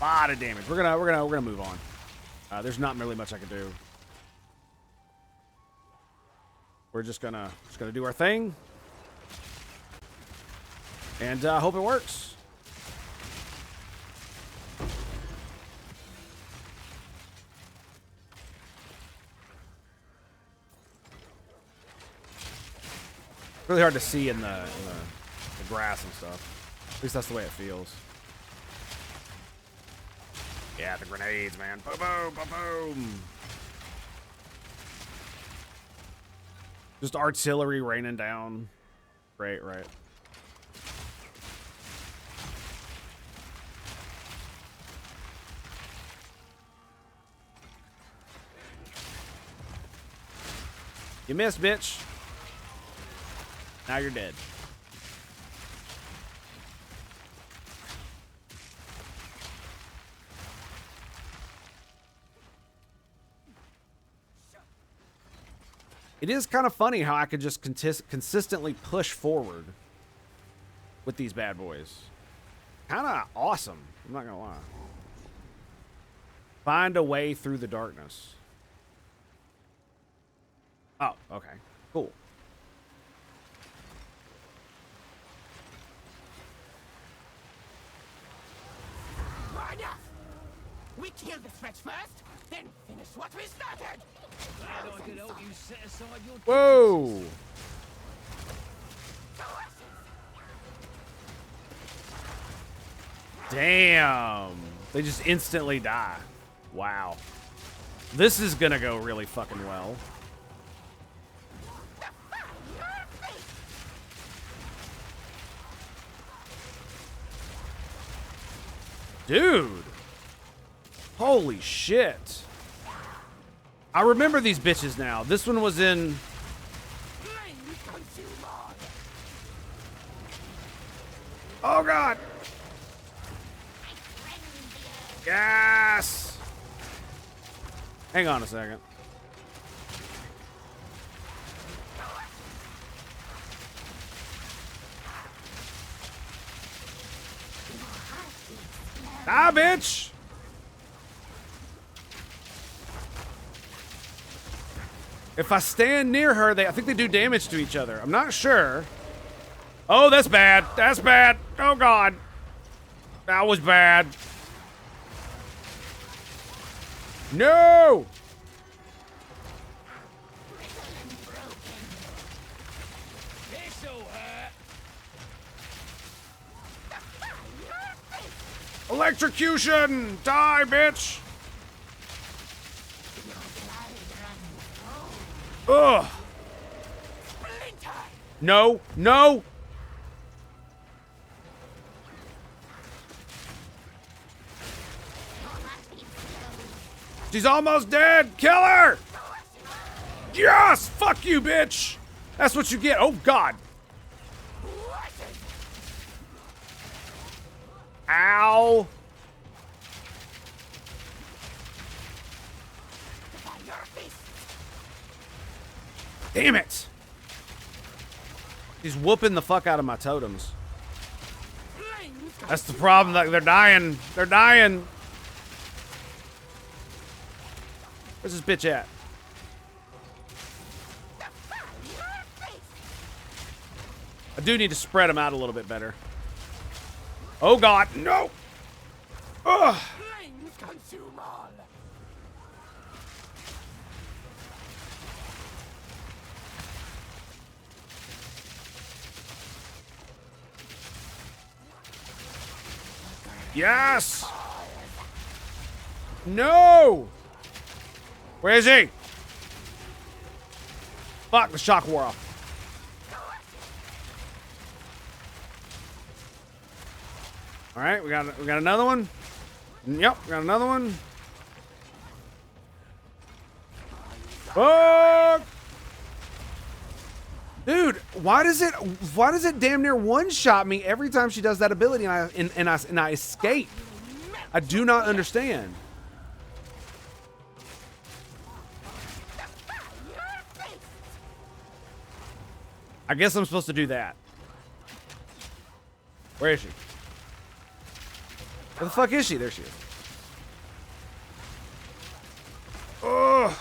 lot of damage. We're gonna move on. There's not really much I can do. We're just gonna do our thing, and hope it works. Really hard to see in the grass and stuff. At least that's the way it feels. Yeah, the grenades, man. Boom, boom, boom, boom. Just artillery raining down. Great, right. You missed, bitch. Now you're dead. It is kind of funny how I could just consistently push forward with these bad boys. Kind of awesome. I'm not gonna lie. Find a way through the darkness. Oh, okay. Cool. Enough! We kill the threats first, then finish what we started! Glad I could help you set aside your... Whoa! Damn. They just instantly die. Wow. This is gonna go really fucking well. Dude. Holy shit. I remember these bitches now. This one was in... Oh, God. Yes. Hang on a second. Ah, bitch. If I stand near her, I think they do damage to each other. I'm not sure. Oh, that's bad. That's bad. Oh, God. That was bad. No! Electrocution! Die, bitch! Ugh! No! No! She's almost dead! Kill her! Yes! Fuck you, bitch! That's what you get. Oh, God. Ow! Damn it! He's whooping the fuck out of my totems. That's the problem. Like, they're dying. They're dying. Where's this bitch at? I do need to spread them out a little bit better. Oh, God. No! Ugh! Yes! No! Where is he? Fuck, the shock wore off. All right, we got another one. Yep, we got another one. Fuck! Dude, why does it damn near one-shot me every time she does that ability and I escape? I do not understand. I guess I'm supposed to do that. Where is she? Where the fuck is she? There she is. Ugh.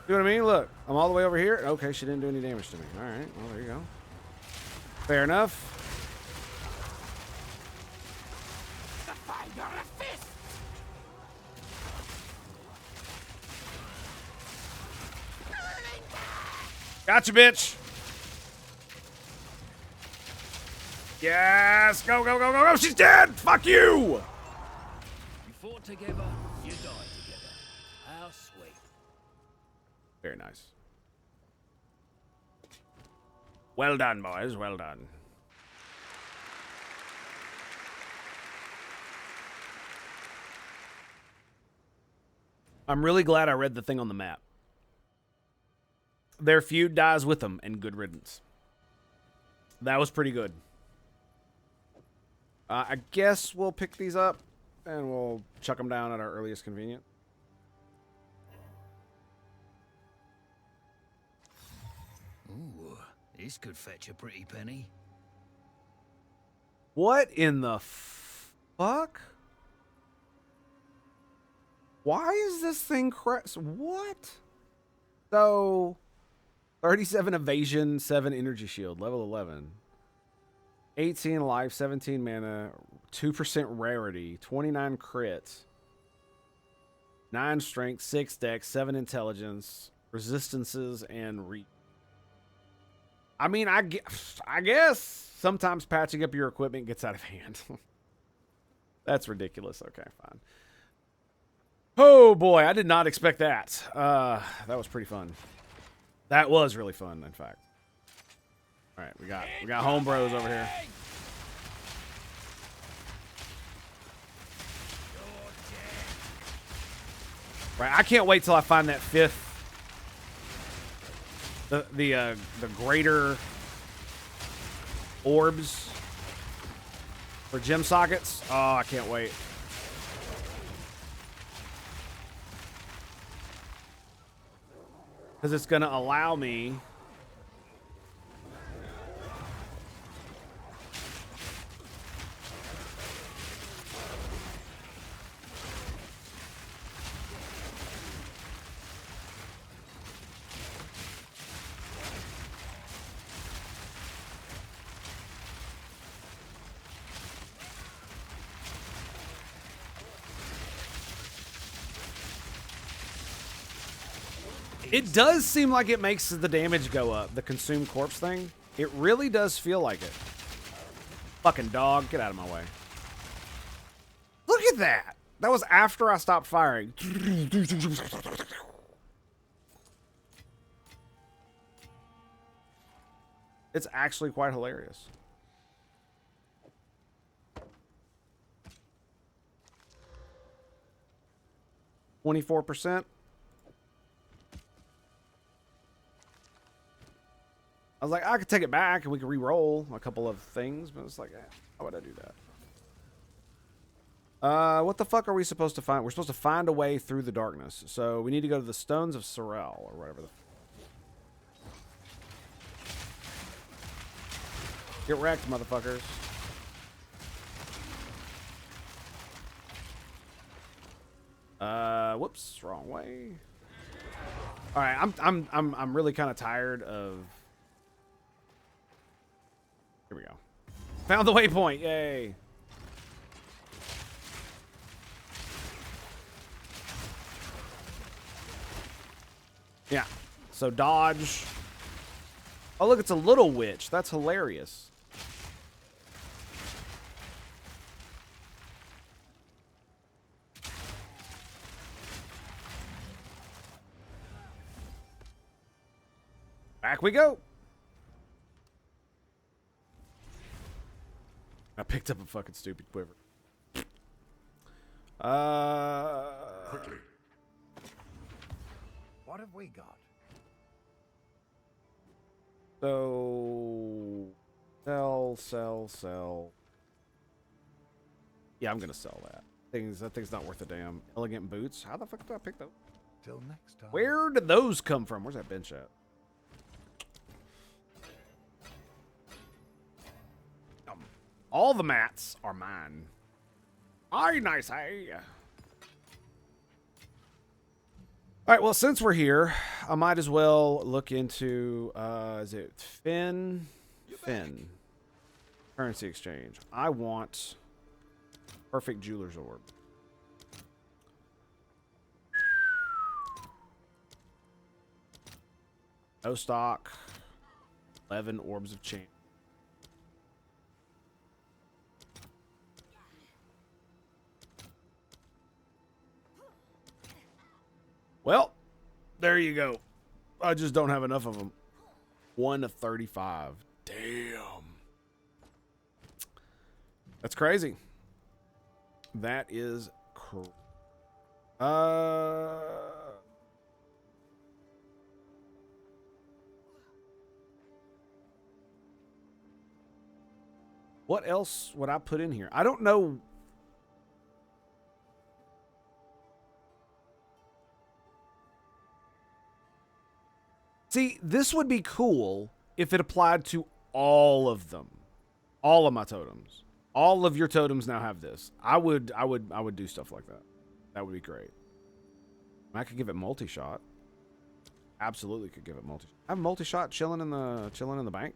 You know what I mean? Look, I'm all the way over here. Okay, she didn't do any damage to me. All right, well, there you go. Fair enough. Gotcha, bitch. Yes. Go, go, go, go, go. She's dead. Fuck you. You fought together, you died together. How sweet. Very nice. Well done, boys. Well done. I'm really glad I read the thing on the map. Their feud dies with them, and good riddance. That was pretty good. I guess we'll pick these up, and we'll chuck them down at our earliest convenience. Ooh, this could fetch a pretty penny. What in the fuck? Why is this thing what? So, 37 evasion, 7 energy shield, level 11. 18 life, 17 mana, 2% rarity, 29 crits, 9 strength, 6 dex, 7 intelligence, resistances, and I mean, I guess sometimes patching up your equipment gets out of hand. That's ridiculous. Okay, fine. Oh boy, I did not expect that. That was pretty fun. That was really fun, in fact. All right, we got homebros over here. Right, I can't wait till I find that 5th, the greater orbs for gem sockets. Oh, I can't wait. Because it's going to allow me It does seem like it makes the damage go up, the consume corpse thing. It really does feel like it. Fucking dog, get out of my way. Look at that. That was after I stopped firing. It's actually quite hilarious. %. I was like, I could take it back and we could re-roll a couple of things, but it's like, how would I do that? What the fuck are we supposed to find? We're supposed to find a way through the darkness. So we need to go to the Stones of Sorrel, or whatever the... Get wrecked, motherfuckers. Whoops, wrong way. All right, I'm really kind of tired of... Here we go. Found the waypoint. Yay. Yeah. So dodge. Oh, look, it's a little witch. That's hilarious. Back we go. I picked up a fucking stupid quiver. Quickly. What have we got? So sell. Yeah, I'm gonna sell that. That thing's not worth a damn. Elegant boots. How the fuck did I pick those? Till next time. Where did those come from? Where's that bench at? All the mats are mine. Aye, nice, hey. All right, well, since we're here, I might as well look into, is it Finn? Finn. Currency exchange. I want perfect jeweler's orb. No stock. 11 orbs of chance. Well, there you go. I just don't have enough of them. 1 to 35. Damn. That's crazy. That is crazy. What else would I put in here? I don't know. See, this would be cool if it applied to all of them. All of my totems. All of your totems now have this. I would do stuff like that. That would be great. I could give it multi-shot. Absolutely could give it multi. I have multi-shot chilling in the bank.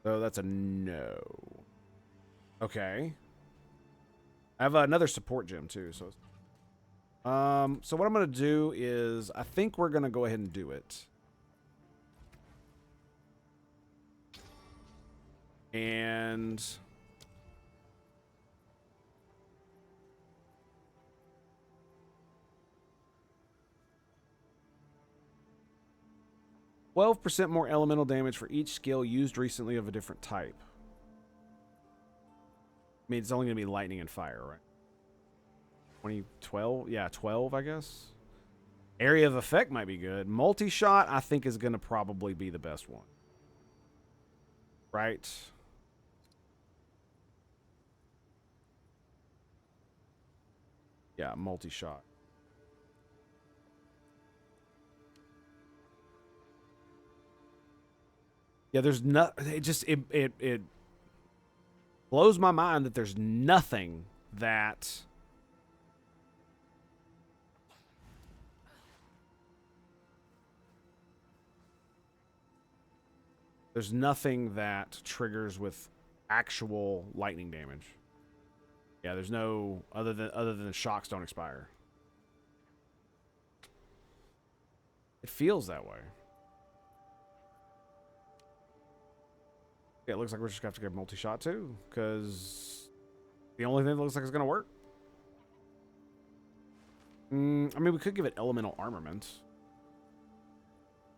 So that's a no. Okay. I have another support gem too, so so what I'm going to do is I think we're going to go ahead and do it. And 12% more elemental damage for each skill used recently of a different type. I mean, it's only going to be lightning and fire, right? 2012? Yeah, 12, I guess. Area of effect might be good. Multi-shot, I think, is going to probably be the best one. Right? Yeah, multi-shot. Yeah, there's not. It blows my mind that there's nothing that triggers with actual lightning damage. Yeah, there's no other than the shocks don't expire. It feels that way. Yeah, it looks like we're just going to have to get multi-shot too, because the only thing that looks like it's going to work. I mean, we could give it elemental armament.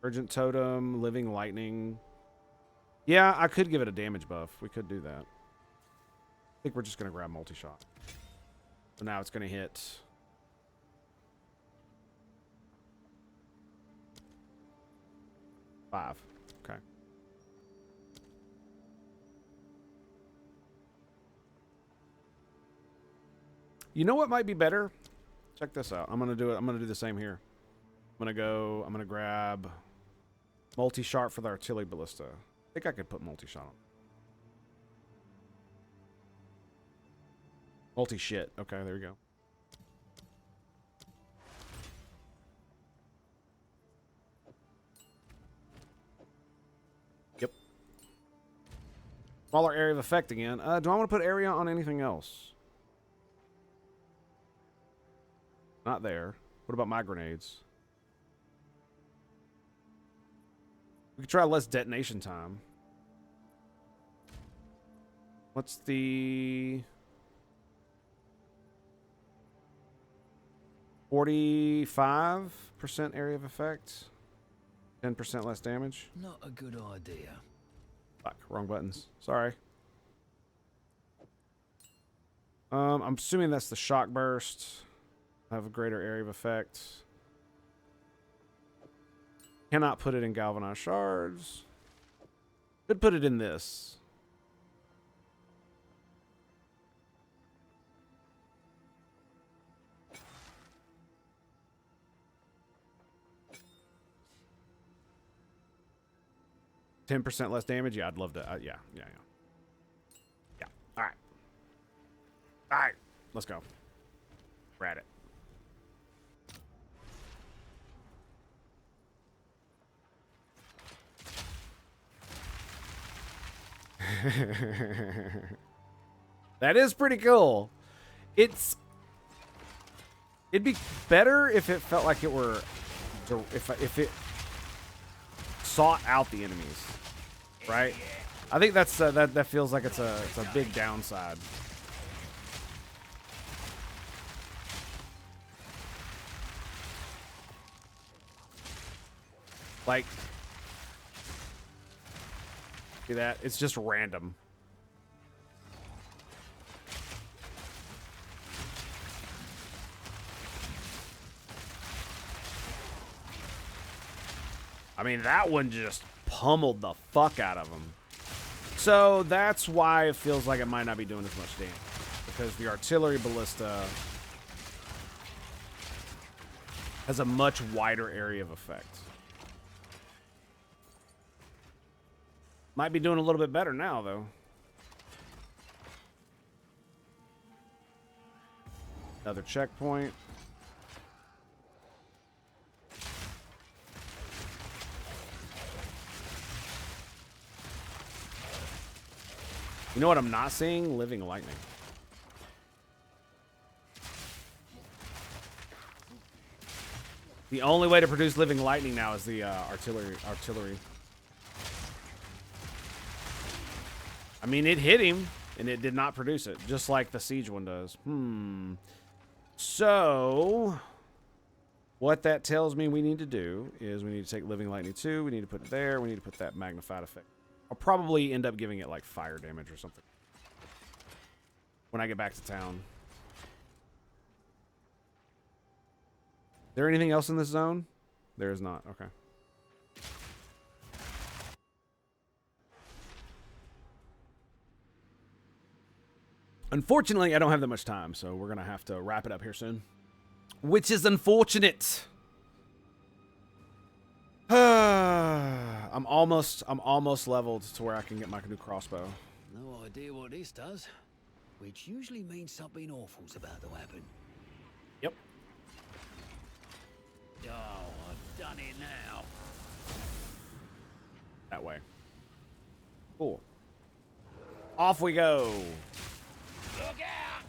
Urgent totem, living lightning. Yeah, I could give it a damage buff. We could do that. I think we're just going to grab multi-shot. So now it's going to hit 5. Okay. You know what might be better? Check this out. I'm going to do it. I'm going to do the same here. I'm going to grab multi-shot for the artillery ballista. I think I could put multi-shot on. Multi-shit. Okay, there we go. Yep. Smaller area of effect again. Do I want to put area on anything else? Not there. What about my grenades? We could try less detonation time. What's the 45% area of effect? 10% less damage? Not a good idea. Fuck, wrong buttons. Sorry. I'm assuming that's the shock burst. Have a greater area of effect. Cannot put it in galvanized shards. Could put it in this. %10 less damage. Yeah, I'd love to. Yeah. All right. All right. Let's go. We're at it. That is pretty cool. It'd be better if it felt like it were, if it sought out the enemies, right? I think that's that feels like it's a big downside. Like, see that? It's just random. I mean, that one just pummeled the fuck out of him. So that's why it feels like it might not be doing as much damage. Because the artillery ballista has a much wider area of effect. Might be doing a little bit better now, though. Another checkpoint. You know what I'm not seeing? Living lightning. The only way to produce living lightning now is the artillery. I mean, it hit him, and it did not produce it, just like the siege one does. So, what that tells me we need to do is we need to take living lightning 2. We need to put it there. We need to put that magnified effect. I'll probably end up giving it like fire damage or something when I get back to town. Is there anything else in this zone? There is not. Okay. Unfortunately, I don't have that much time, so we're gonna have to wrap it up here soon, which is unfortunate. I'm almost leveled to where I can get my new crossbow. No idea what this does, which usually means something awful's about to happen. Yep. Oh, I've done it now. That way. Cool. Off we go. Look out!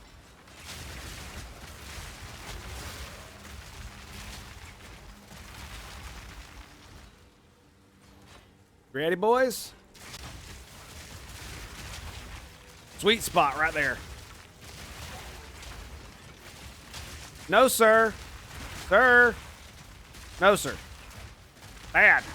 Ready, boys? Sweet spot right there. No, sir. Sir. No, sir. Bad.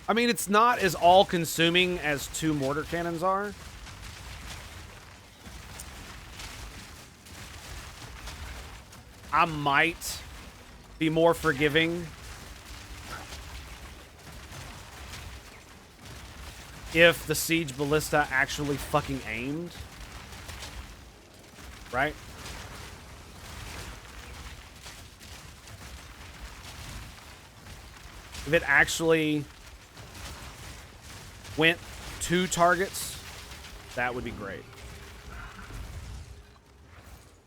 I mean, it's not as all-consuming as 2 mortar cannons are. I might be more forgiving if the siege ballista actually fucking aimed. Right? If it actually went 2 targets, that would be great.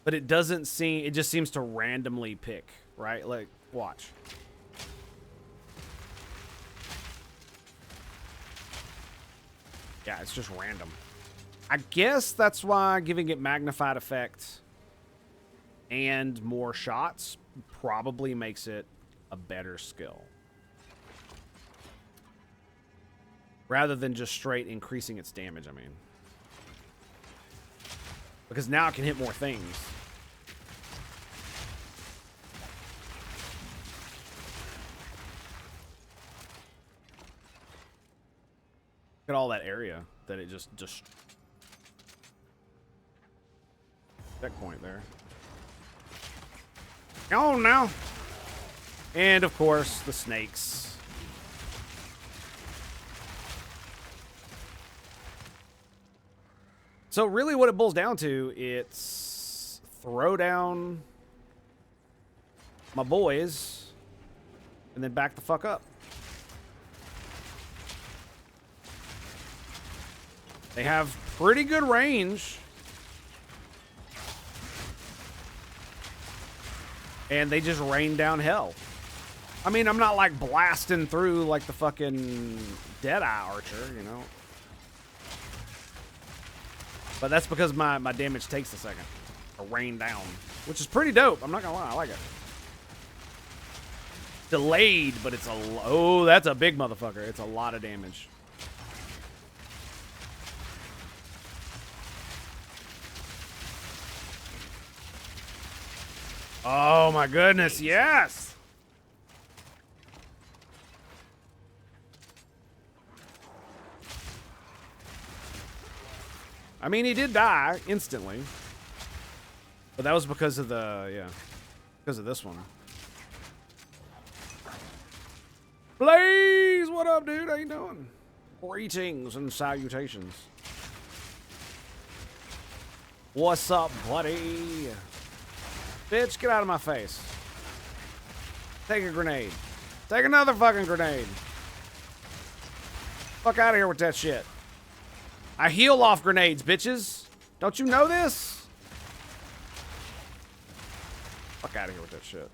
But it doesn't seem, it just seems to randomly pick, right? Like, watch. Yeah, it's just random. I guess that's why giving it magnified effect and more shots probably makes it a better skill. Rather than just straight increasing its damage, I mean. Because now it can hit more things. Look at all that area that it just checkpoint there. Go on now. And of course, the snakes. So really what it boils down to, it's throw down my boys and then back the fuck up. They have pretty good range. And they just rain down hell. I mean, I'm not like blasting through like the fucking Deadeye Archer, you know. But that's because my damage takes a second to rain down, which is pretty dope. I'm not gonna lie, I like it. Delayed, but it's oh, that's a big motherfucker. It's a lot of damage. Oh my goodness, yes! I mean, he did die instantly. But that was because of the, yeah, because of this one. Blaze, what up, dude? How you doing? Greetings and salutations. What's up, buddy? Bitch, get out of my face. Take a grenade. Take another fucking grenade. Fuck out of here with that shit. I heal off grenades, bitches. Don't you know this? Fuck out of here with that shit.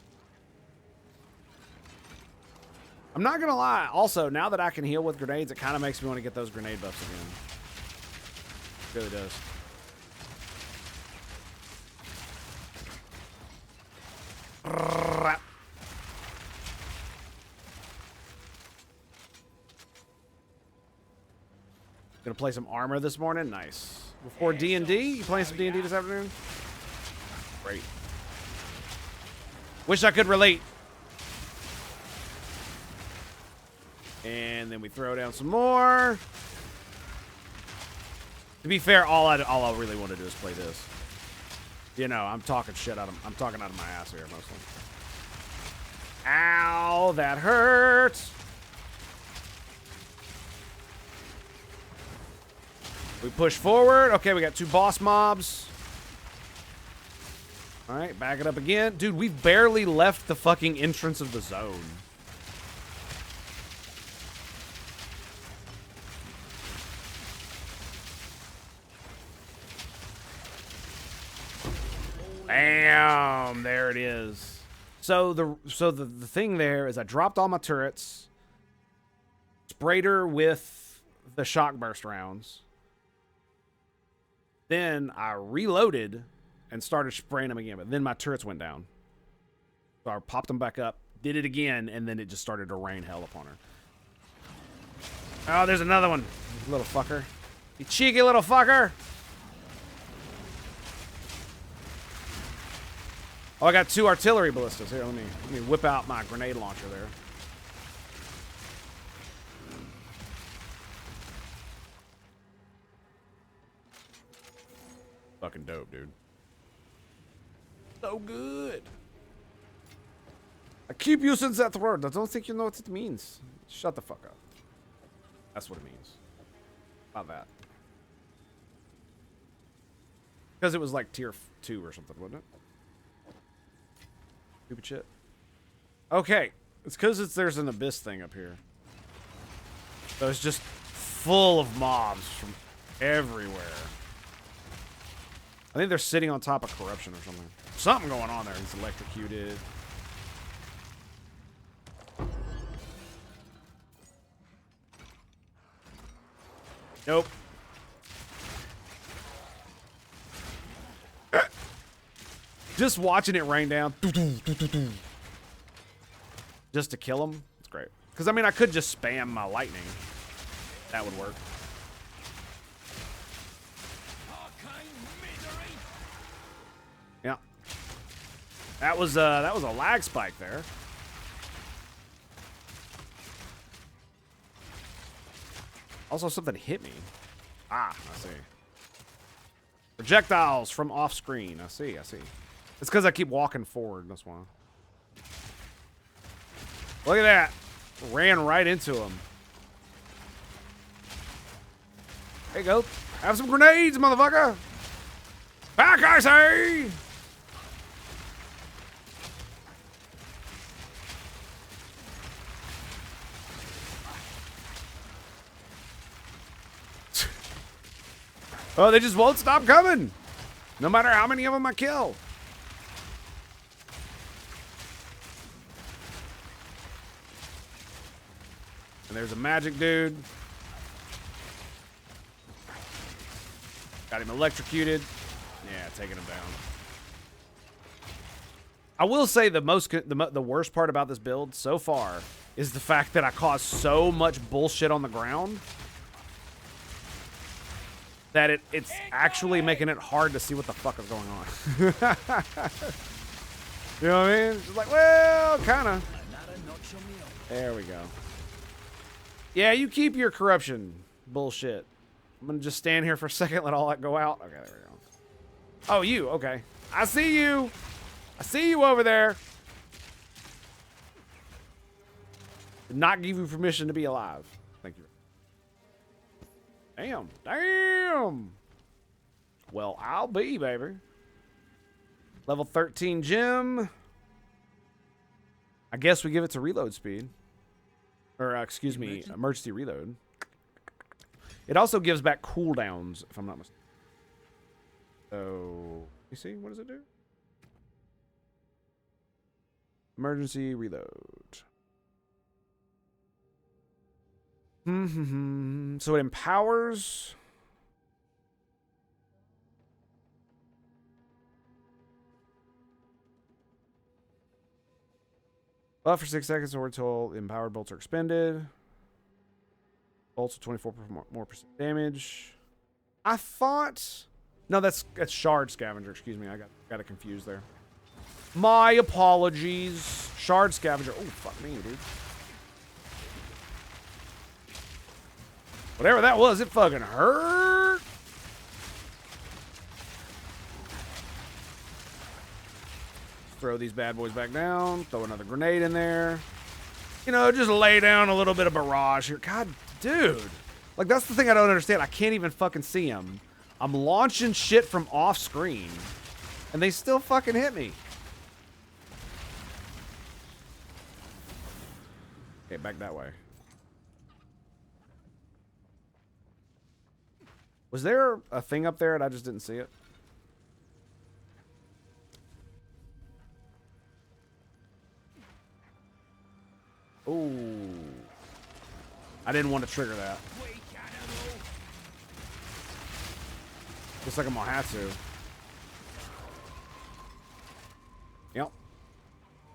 I'm not gonna lie. Also, now that I can heal with grenades, it kind of makes me want to get those grenade buffs again. It really does. Gonna play some armor this morning. Nice. Before D&D, you playing some D&D this afternoon? Great. Wish I could relate. And then we throw down some more. To be fair, all I really want to do is play this. You know, I'm talking shit out of I'm talking out of my ass here mostly. Ow, that hurts. We push forward. Okay, we got 2 boss mobs. All right, back it up again. Dude, we've barely left the fucking entrance of the zone. Bam! There it is. So the thing there is I dropped all my turrets, sprayed her with the shock burst rounds. Then I reloaded and started spraying them again, but then my turrets went down. So I popped them back up, did it again, and then it just started to rain hell upon her. Oh, there's another one. Little fucker. You cheeky little fucker. Oh, I got 2 artillery ballistas. Here, let me whip out my grenade launcher there. Fucking dope, dude. So good. I keep using that word. I don't think you know what it means. Shut the fuck up. That's what it means. About that. Because it was like tier 2 or something, wasn't it? Stupid shit. Okay. It's because there's an abyss thing up here. So it's just full of mobs from everywhere. I think they're sitting on top of corruption or something. Something going on there. He's electrocuted. Nope. Just watching it rain down. Just to kill him. It's great. Because, I mean, I could just spam my lightning. That would work. Yeah. That was a lag spike there. Also, something hit me. Ah, I see. Projectiles from off screen. I see. It's because I keep walking forward. That's why. Look at that. Ran right into him. There you go. Have some grenades, motherfucker. Back, I say. Oh, they just won't stop coming. No matter how many of them I kill. And there's a magic dude. Got him electrocuted. Yeah, taking him down. I will say the worst part about this build so far is the fact that I caused so much bullshit on the ground that it's actually making it hard to see what the fuck is going on. You know what I mean? It's just like, well, kind of. There we go. Yeah, you keep your corruption bullshit. I'm going to just stand here for a second, let all that go out. Okay, there we go. Oh, you. Okay. I see you. I see you over there. Did not give you permission to be alive. Thank you. Damn. Damn. Well, I'll be, baby. Level 13 gem. I guess we give it to reload speed. Or, excuse me, emergency reload. It also gives back cooldowns, if I'm not mistaken. So, you see? What does it do? Emergency reload. So it empowers. Buff for 6 seconds or until empowered bolts are expended. Bolts with 24% more damage. I thought. No, that's Shard Scavenger. Excuse me, I got it confused there. My apologies. Shard Scavenger. Oh, fuck me, dude. Whatever that was, it fucking hurt. Throw these bad boys back down. Throw another grenade in there. You know, just lay down a little bit of barrage here. God, dude. Like, that's the thing I don't understand. I can't even fucking see them. I'm launching shit from off screen. And they still fucking hit me. Okay, back that way. Was there a thing up there and I just didn't see it? Ooh. I didn't want to trigger that. Looks like I'm gonna have to. Yep.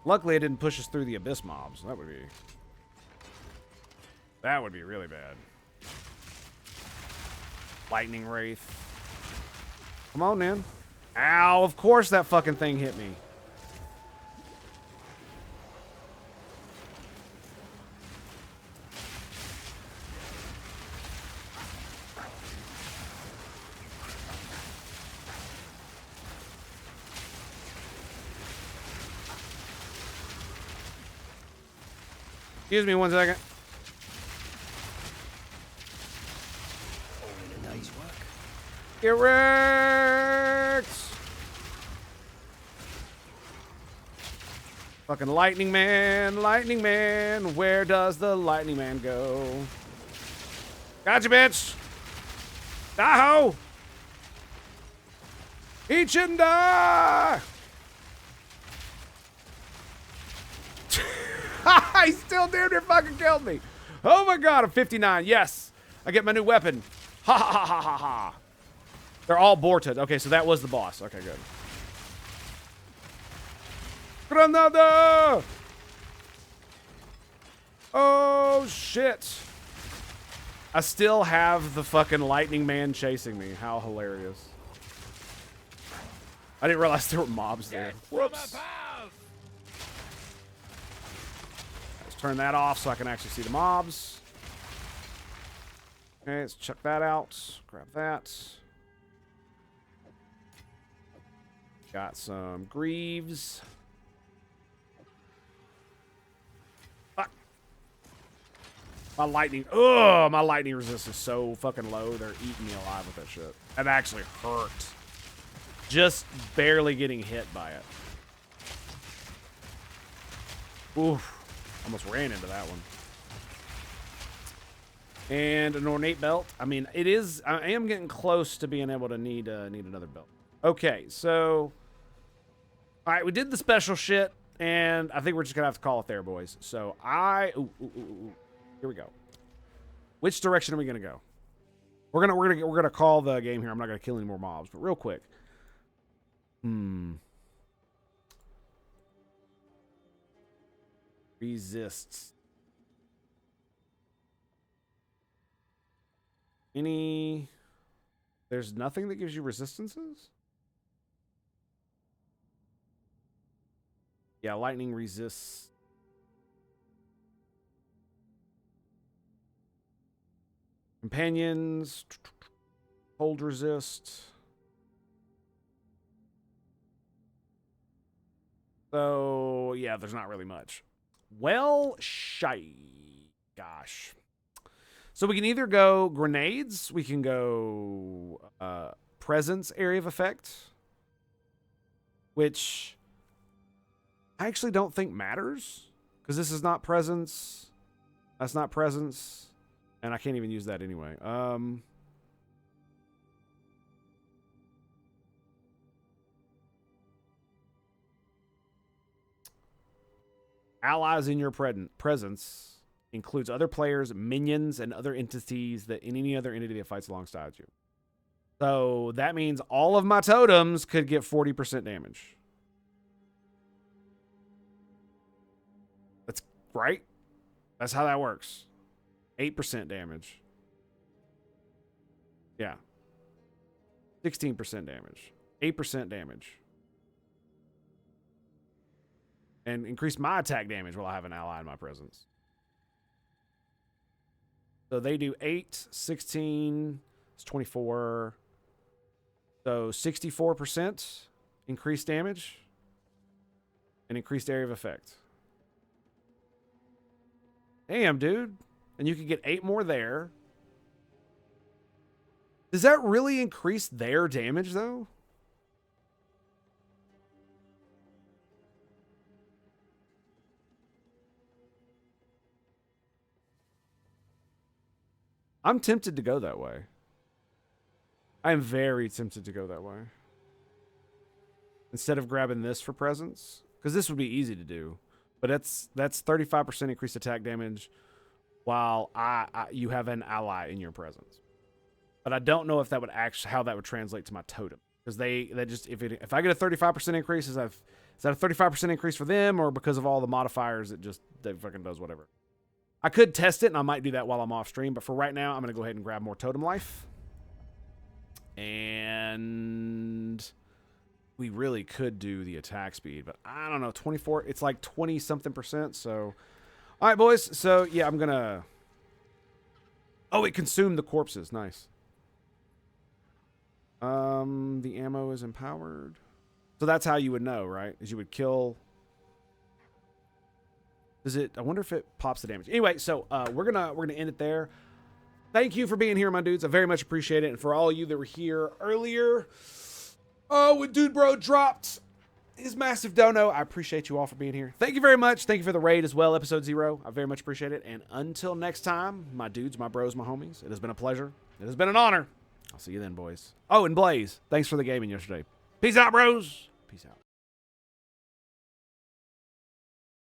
Luckily it didn't push us through the abyss mobs. That would be really bad. Lightning Wraith. Come on, man. Ow, of course that fucking thing hit me. Excuse me 1 second. Get wrecked! Fucking Lightning Man, where does the Lightning Man go? Gotcha, bitch! Die-ho! Each and die! He still damn near fucking killed me. Oh my god, I'm 59. Yes! I get my new weapon. Ha ha ha ha ha ha. They're all bolted. Okay, so that was the boss. Okay, good. Granada! Oh, shit. I still have the fucking Lightning Man chasing me. How hilarious. I didn't realize there were mobs there. Whoops. Let's turn that off so I can actually see the mobs. Okay, let's check that out. Grab that. Got some Greaves. Fuck. My lightning resistance is so fucking low. They're eating me alive with that shit. That actually hurt. Just barely getting hit by it. Oof. Almost ran into that one. And an ornate belt. I mean, it is. I am getting close to being able to need another belt. Okay, so. All right, we did the special shit, and I think we're just gonna have to call it there, boys. So here we go. Which direction are we gonna go? We're gonna call the game here. I'm not gonna kill any more mobs, but real quick. Resists. There's nothing that gives you resistances? Yeah, lightning resists. Companions. Cold resist. So, yeah, there's not really much. Well, gosh. So we can either go grenades, we can go presence area of effect, which I actually don't think matters, because this is not presence, that's not presence, and I can't even use that anyway. Allies in your presence includes other players, minions, and other entities that in any other entity that fights alongside you. So that means all of my totems could get 40% damage. That's right. That's how that works. 8% damage. Yeah. 16% damage. 8% damage. And increase my attack damage while I have an ally in my presence. So they do 8, 16, it's 24. So 64% increased damage and increased area of effect. Damn, dude. And you can get 8 more there. Does that really increase their damage, though? I'm tempted to go that way. I am very tempted to go that way. Instead of grabbing this for presence. Because this would be easy to do. But that's 35% increased attack damage while you have an ally in your presence. But I don't know if that would actually how that would translate to my totem. Because they just if I get a 35% increase, is that a 35% increase for them, or because of all the modifiers it fucking does whatever. I could test it, and I might do that while I'm off stream, but for right now, I'm going to go ahead and grab more totem life. And we really could do the attack speed, but I don't know, 24, it's like 20-something%, so... All right, boys, so, yeah, I'm going to... Oh, it consumed the corpses, nice. The ammo is empowered. So that's how you would know, right? Is you would kill... I wonder if it pops the damage. Anyway, so we're gonna end it there. Thank you for being here, my dudes. I very much appreciate it. And for all of you that were here earlier, when Dude Bro dropped his massive dono, I appreciate you all for being here. Thank you very much. Thank you for the raid as well, episode 0. I very much appreciate it. And until next time, my dudes, my bros, my homies, it has been a pleasure. It has been an honor. I'll see you then, boys. Oh, and Blaze, thanks for the gaming yesterday. Peace out, bros. Peace out.